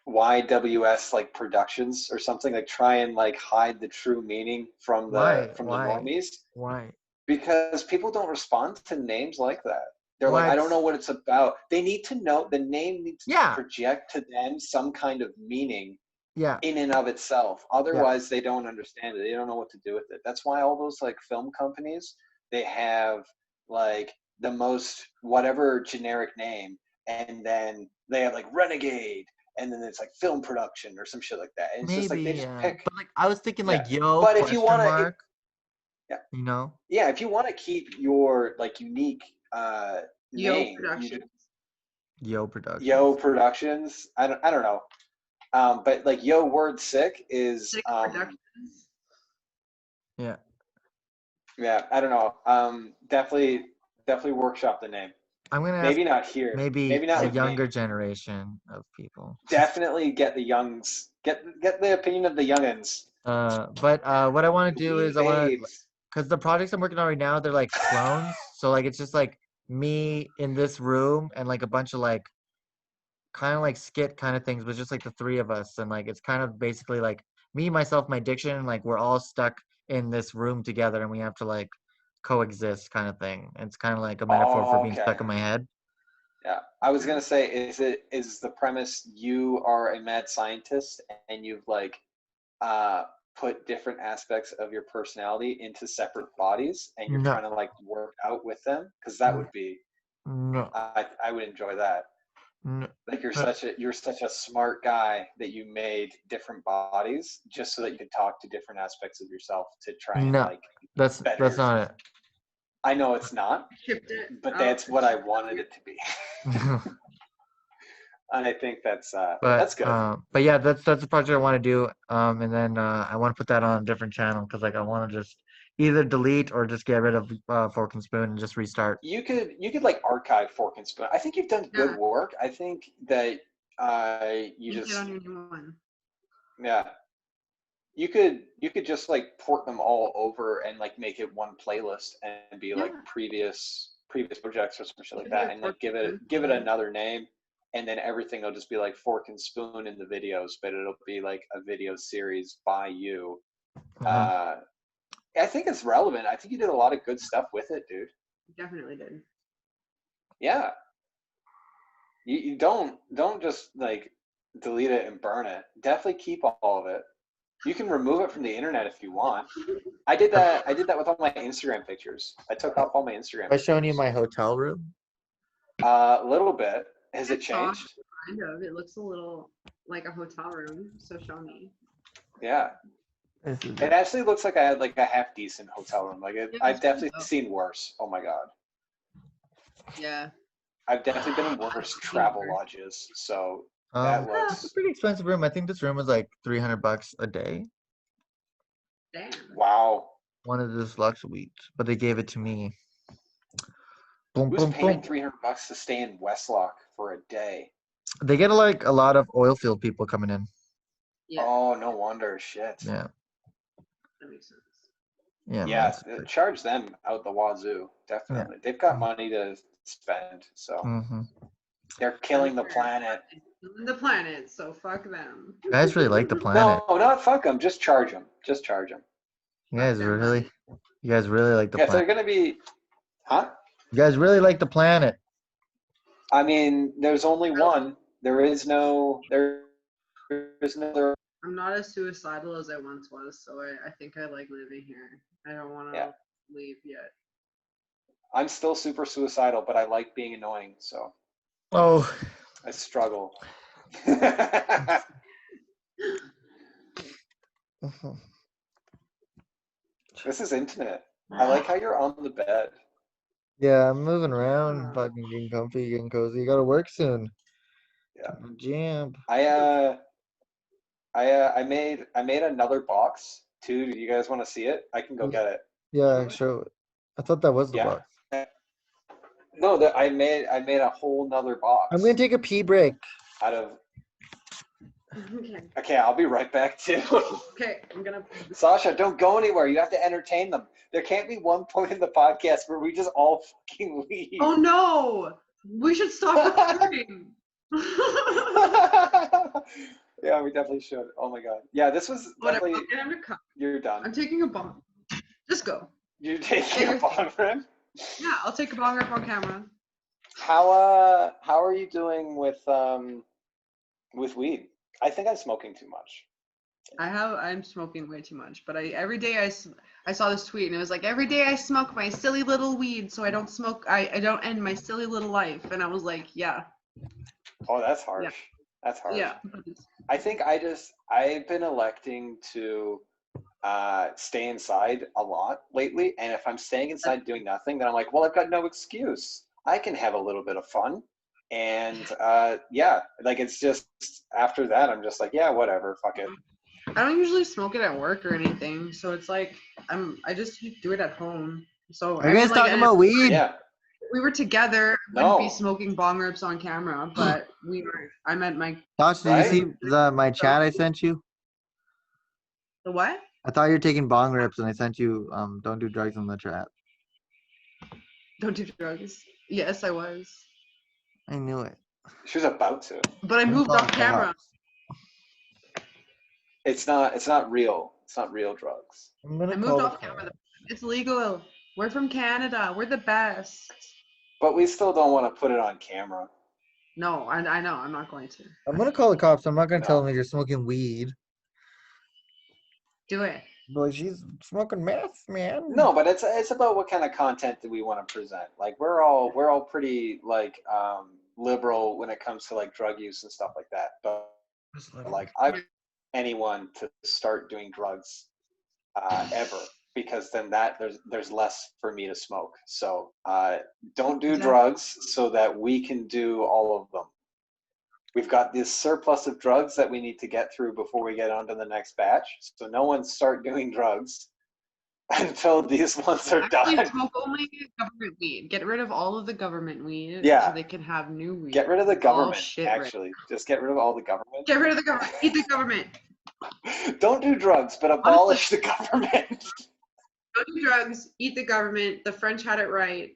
YWS like Productions or something? Like try and like hide the true meaning from the Why? normies, Why? because people don't respond to names like that. They're like, I What? don't know what it's about. They need to know, the name needs Yeah. to project to them some kind of meaning Yeah. in and of itself. Otherwise, they don't understand it. They don't know what to do with it. That's why all those like film companies, they have like the most whatever generic name, and then they have like Renegade, and then it's like film production or some shit like that. And it's just like Maybe, they just yeah. pick. But like I was thinking Yeah. like Yo But if you question wanna- mark. Yeah. You know? Yeah, if you want to keep your like unique Yo name, Productions. Yo Productions. Yo Productions. I don't know. But like Yo Word Sick is Sick Productions. Yeah. yeah, I don't know. Definitely workshop the name. I'm gonna ask Maybe not here. maybe Maybe not a with me. younger generation of people. Definitely get the youngs. Get the opinion of the youngins. But what I want to do is I want to Babes. because the projects I'm working on right now they're like clones. So like it's just like me in this room and like a bunch of like kind of like skit kind of things, but just like the three of us and like it's kind of basically like me, myself, my addiction, like we're all stuck in this room together and we have to like coexist kind of thing. And it's kind of like a metaphor for being Okay. stuck in my head. Yeah, I was gonna say, is the premise you are a mad scientist and you've like put different aspects of your personality into separate bodies and you're No. trying to like work out with them? Because that would be, No, I would enjoy that. no. Like you're such a smart guy that you made different bodies just so that you could talk to different aspects of yourself to try and No. like That's better not it. I know it's not, Shipped it. but Oh, that's what I shipped wanted it to be. And I think that's But good. but yeah, that's a project I want to do. And then I want to put that on a different channel because like I want to just either delete or just get rid of Fork and Spoon and just restart. You could like archive Fork and Spoon. I think you've done good Yeah. work. I think that you You get just on your new one. yeah. You could just like port them all over and like make it one playlist and be like Yeah. previous projects or some shit like Maybe that a and like Fork give and it Spoon. another name, and then everything will just be like Fork and Spoon in the videos, but it'll be like a video series by you. Uh-huh. I think it's relevant. I think you did a lot of good stuff with it, dude. Definitely did. Yeah. You don't just like delete it and burn it. Definitely keep all of it. You can remove it from the internet if you want. I did that with all my Instagram pictures. I took off all my Instagram Am I showing you pictures. my hotel room? A little bit. Has it I saw changed? Kind of. It looks a little like a hotel room. So show me. Yeah. This is It actually looks like I had like a half decent hotel room. Like Yeah, I've it's definitely pretty seen worse. Oh my god. Yeah. I've definitely been in worse I've seen travel worse. lodges. So that it's a looks pretty expensive room. I think this room was like $300 a day. Damn. wow. One of the deluxe suites, but they gave it to me. Boom, Who's boom, paying boom. $300 to stay in Westlock for a day? They get like a lot of oil field people coming in. Yeah. Oh, no wonder. Shit. Yeah, That makes sense. yeah, man. Yeah, It's pretty- charge them out the wazoo. Definitely. They've got money to spend, so Mhm. they're killing the planet. Killing the planet, so fuck them. You guys really like the planet. No, not fuck them. Just charge them. Just charge them. You guys really like the Yeah, if they're planet. gonna be, huh? You guys really like the planet. I mean, there's only one. There is no. There is no. I'm not as suicidal as I once was, so I think I like living here. I don't want to Yeah. leave yet. I'm still super suicidal, but I like being annoying, so Oh, I struggle. This is intimate. I like how you're on the bed. yeah. I'm moving around, fucking getting comfy, getting cozy. You gotta work soon. Yeah. Jam. I made another box too. Do you guys want to see it? I can go get it. Yeah, sure. I thought that was the Yeah. box. No, that I made a whole nother box I'm gonna take a pee break. out of. Okay. Okay, I'll be right back too. Okay, I'm gonna. Sasha, don't go anywhere. You have to entertain them. There can't be one point in the podcast where we just all fucking leave. Oh no! We should stop recording. Yeah, we definitely should. Oh my god. Yeah, this was Whatever. definitely. I'll get him to come. You're done. I'm taking a bomb. Just go. You're taking a bong rip. Yeah, I'll take a bong rip on camera. How are you doing with weed? I think I'm smoking too much. I'm smoking way too much, but every day I saw this tweet and it was like, every day I smoke my silly little weed so I don't smoke, I don't end my silly little life. And I was like, yeah. Oh, that's harsh. Yeah. That's harsh. Yeah. I think I've been electing to stay inside a lot lately, and if I'm staying inside doing nothing, then I'm like, well, I've got no excuse. I can have a little bit of fun. And yeah, like it's just after that, I'm just like, yeah, whatever, fuck it. I don't usually smoke it at work or anything, so it's like I just do it at home. So Are you guys talking and about weed? Yeah. if we were together, I wouldn't be No. smoking bong rips on camera, but we were. I meant my Josh, did Right? you see my chat I sent you? the what? I thought you were taking bong rips, and I sent you don't do drugs in the chat. Don't do drugs. Yes, I was, I knew it. She was about to. but I I'm moved calling off camera. cops. It's not real. It's not real drugs. I'm gonna I moved call off the camera. cops. It's legal. We're from Canada. We're the best. But we still don't want to put it on camera. No, I know. I'm not going to. I'm gonna call the cops. I'm not gonna tell No. them that you're smoking weed. Do it. Boy, she's smoking meth, man. No, but it's about what kind of content do we want to present. Like we're all pretty like liberal when it comes to like drug use and stuff like that. But like I don't want anyone to start doing drugs ever, because then there's less for me to smoke. So don't do Exactly. drugs so that we can do all of them. we've got this surplus of drugs that we need to get through before we get on to the next batch. So no one start doing drugs until these ones are Actually, done. smoke only government weed. Get rid of all of the government weed Yeah. so they can have new weed. Get rid of the It's all government, shit right actually. Just get rid of all the government. Get rid of the government. Eat the government. Don't do drugs, but abolish the government. Don't do drugs. Eat the government. The French had it right.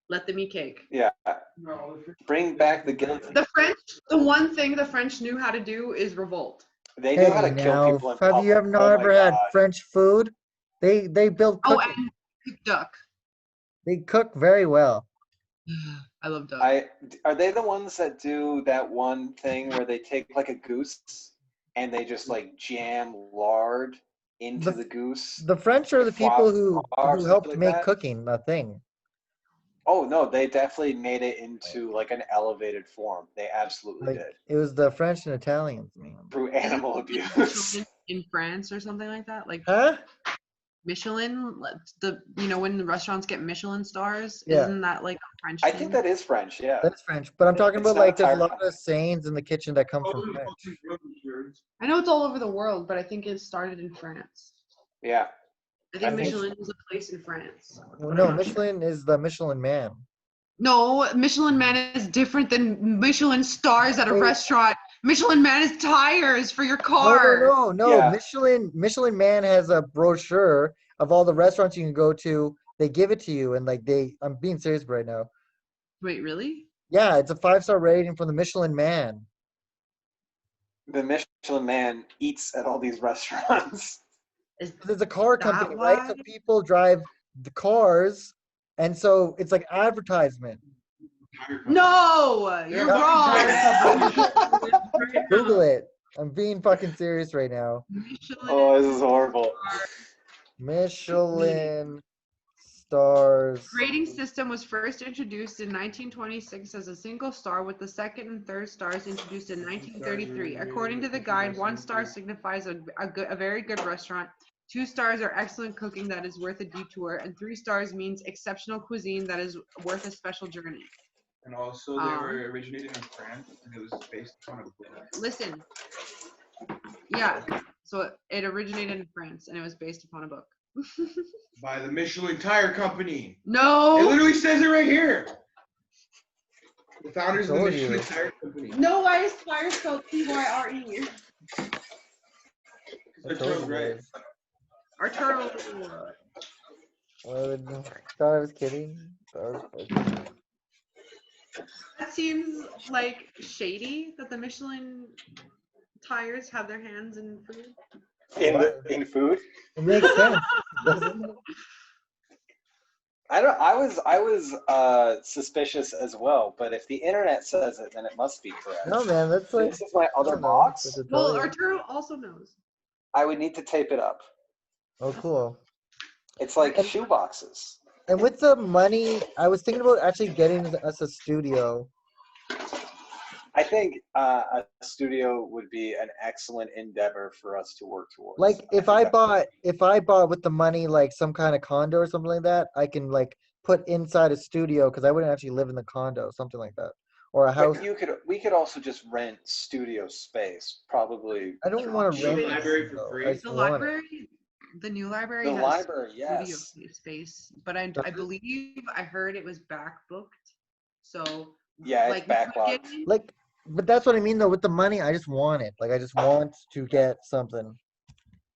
Let them eat cake. Yeah. No, Bring back the guilty. The one thing the French knew how to do is revolt. They knew how to Hey, kill now, people in have you public. ever Oh my ever had God. French food? They build Oh, cooking. and cooked duck. They cook very well. I love duck. Are they the ones that do that one thing where they take like a goose and they just like jam lard into the goose? The French are the Foie people gras or who something helped like make that? cooking a thing. Oh no, they definitely made it into like an elevated form. They absolutely Like did. it was the French and Italians, man. Through animal abuse. Michelin in France or something like that. Like Huh? Michelin, when the restaurants get Michelin stars, Yeah. isn't that like a French I thing? think that is French, yeah. That's French. But I'm talking It's about not like there's a entirely lot of sayings in the kitchen that come from Oh, French. I know it's all over the world, but I think it started in France. Yeah. I think I think- Michelin is a place in France. Well, no, Michelin is the Michelin Man. No, Michelin Man is different than Michelin stars at a Wait. restaurant. Michelin Man is tires for your No, car. no. Yeah. Michelin Man has a brochure of all the restaurants you can go to. They give it to you, and I'm being serious right now. Wait, really? Yeah, it's a 5-star rating from the Michelin Man. The Michelin Man eats at all these restaurants. Is There's a car that company, right? So why? people drive the cars, and so it's like advertisement. No, you're wrong. Google it. I'm being fucking serious right now. Michelin Oh, this is horrible. Michelin stars. Grading system was first introduced in 1926 as a single star, with the second and third stars introduced in 1933. According to the guide, 1 star signifies a very good restaurant, 2 stars are excellent cooking that is worth a detour, and 3 stars means exceptional cuisine that is worth a special journey. And also, they were originated in France, and it was based on a book. Listen. Yeah, so it originated in France, and it was based upon a book. By the Michelin Tire Company. It No. literally says it right here. The founders of the Told Michelin you. Tire Company. No, why is fire spelled Tyre? The term's right. Arturo. Thought I was kidding. That seems like shady that the Michelin tires have their hands in food. In food? It makes sense, doesn't it? I was suspicious as well, but if the internet says it, then it must be correct. No, man, that's like. This is my I other don't know, box. it's a Well, total- Arturo also knows. I would need to tape it up. Oh, cool. It's like And- shoe boxes. And with the money, I was thinking about actually getting us a studio. I think a studio would be an excellent endeavor for us to work towards. Like if think I bought with the money like some kind of condo or something like that, I can like put inside a studio because I wouldn't actually live in the condo, something like that, or a house. But we could also just rent studio space, probably. I don't want to The rent library it, for though. free? I just The want it. library, the new library The has library, studio yes. space, but I believe I heard it was back booked. So Yeah, like it's backlogged. Like, but that's what I mean though. With the money, I just want it. Like I just want to get something.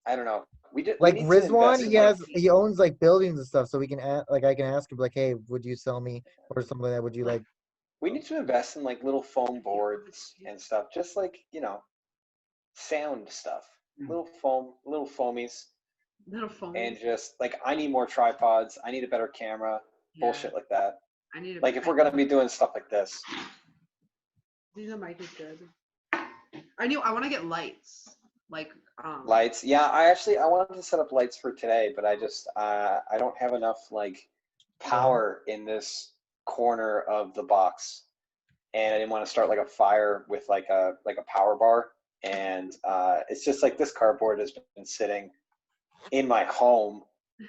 I don't know. We Like need to invest Rizwan, in, he like- has he owns like buildings and stuff, so we can I can ask him like, hey, would you sell me or something like that? Would you like? We need to invest in like little foam boards and stuff, just like sound stuff. Little foamies, little phone. and just like I need more tripods. I need a better camera. Yeah, Bullshit like that. I need Like if we're gonna be doing stuff like this, The mic is good. I want to get lights. Like lights. Yeah, I wanted to set up lights for today, but I just I don't have enough like power in this corner of the box, and I didn't want to start like a fire with like a power bar. And it's just like this cardboard has been sitting in my home.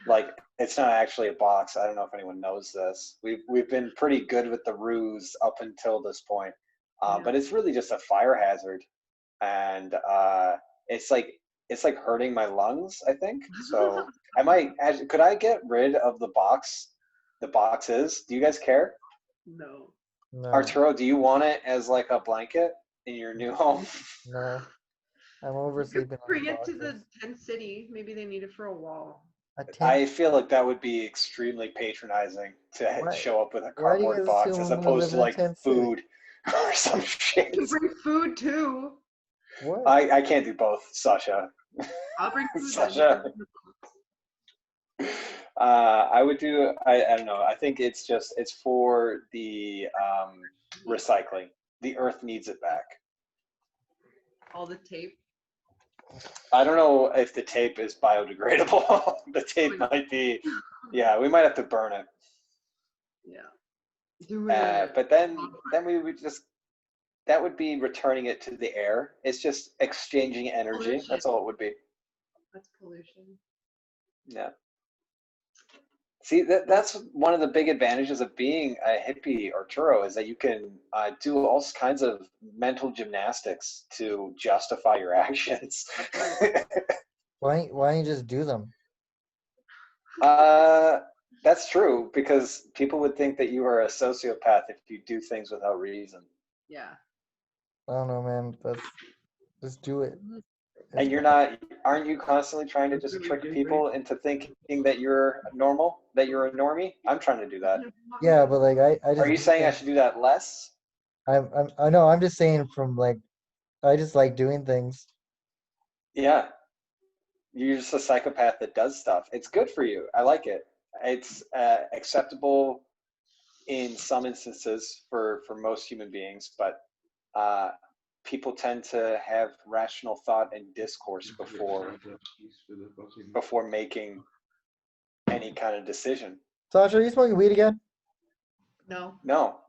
Like it's not actually a box. I don't know if anyone knows this. We've been pretty good with the ruse up until this point. But it's really just a fire hazard, and it's like hurting my lungs, I think. So I might. Could I get rid of the boxes? Do you guys care? No. No, Arturo, do you want it as like a blanket in your new home? no. I'm You oversleeping could on bring the it to the boxes. tent city. Maybe they need it for a wall. A tent. I feel like that would be extremely patronizing to Why- show up with a why do you cardboard guys box assume as I'm gonna opposed live to in a like tent city? food or some shit. You can bring food too. What? I can't do both, Sasha. I'll bring food. Sasha. I would do. I don't know. I think it's for the recycling. The earth needs it back. All the tape. I don't know if the tape is biodegradable. The tape might be. Yeah, we might have to burn it. Yeah. Do it. But then we would just. That would be returning it to the air. It's just exchanging energy. Pollution. That's all it would be. That's pollution. Yeah. See, that's one of the big advantages of being a hippie, Arturo, is that you can do all kinds of mental gymnastics to justify your actions. Why don't you just do them? That's true, because people would think that you are a sociopath if you do things without reason. Yeah. I don't know, man. Just do it. And aren't you constantly trying to just trick people into thinking that you're normal, that you're a normie? I'm trying to do that. Yeah, but like I just. Are you saying I should do that less? I know. I'm just saying from like, I just like doing things. Yeah. You're just a psychopath that does stuff. It's good for you. I like it. It's acceptable in some instances for most human beings, but people tend to have rational thought and discourse before making any kind of decision. Sasha, are you smoking weed again? No. No.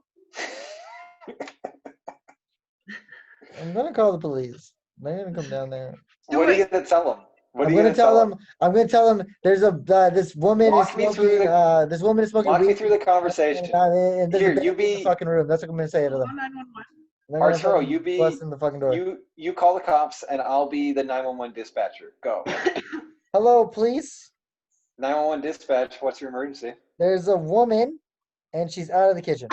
I'm gonna call the police. They're gonna come down there. What are you gonna tell them? I'm gonna tell them. I'm gonna tell them. There's this woman is Walk me through smoking. This woman is smoking Walk weed. me through the conversation. And there's Here, a baby you in the be fucking room. That's what I'm gonna say to them. 911. They're gonna Arturo. fucking You be bust in the fucking door. you call the cops, and I'll be the 911 dispatcher. Go. Hello, police. 911 dispatch. What's your emergency, There's a woman, and she's out of the kitchen.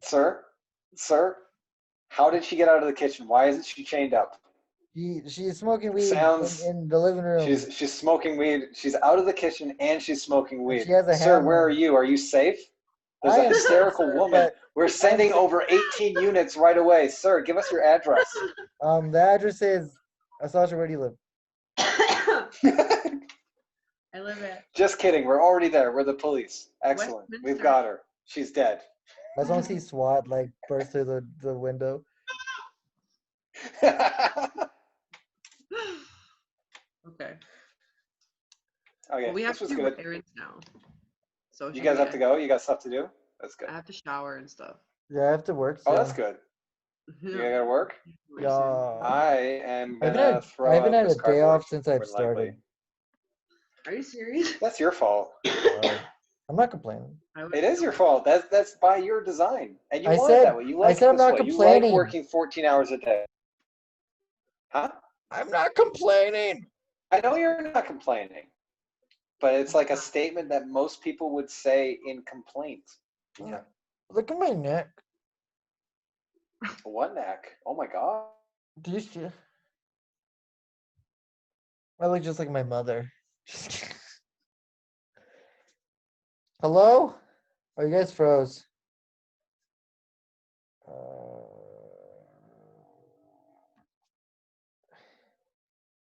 sir? Sir, how did she get out of the kitchen? Why isn't she chained up? She's smoking weed Sounds- in the living room. She's smoking weed. She's out of the kitchen and she's smoking weed. she has a Sir, where hammer. are you? Are you safe? There's I a am, hysterical sir, woman. but We're sending over 18 units right away. Sir, give us your address. the address is Sasha. Where do you live? I live at. Just kidding. We're already there. We're the police. Excellent. We've Westminster. got her. She's dead. I just want to see SWAT like burst through the window. Okay. Okay, Well, we have this to was do good. errands now. So You should guys we have to go? You got stuff to do? That's good. I have to shower and stuff. Yeah, I have to work. Oh, soon. that's good. You gotta work? Yeah. I am I gonna throw I haven't out had this a day off cardboard since I've more than likely. started. Are you serious? That's your fault. I'm not complaining. It is your fault. That's by your design, and you I want it said- that way. You I like said it I'm this not way. You complaining. like working 14 hours a day. Huh? I'm not complaining. I know you're not complaining, but it's like a statement that most people would say in complaint. Yeah. Look at my neck. What neck? Oh my god. Do you see? I look just like my mother. Just kidding. Hello? Oh, you guys froze.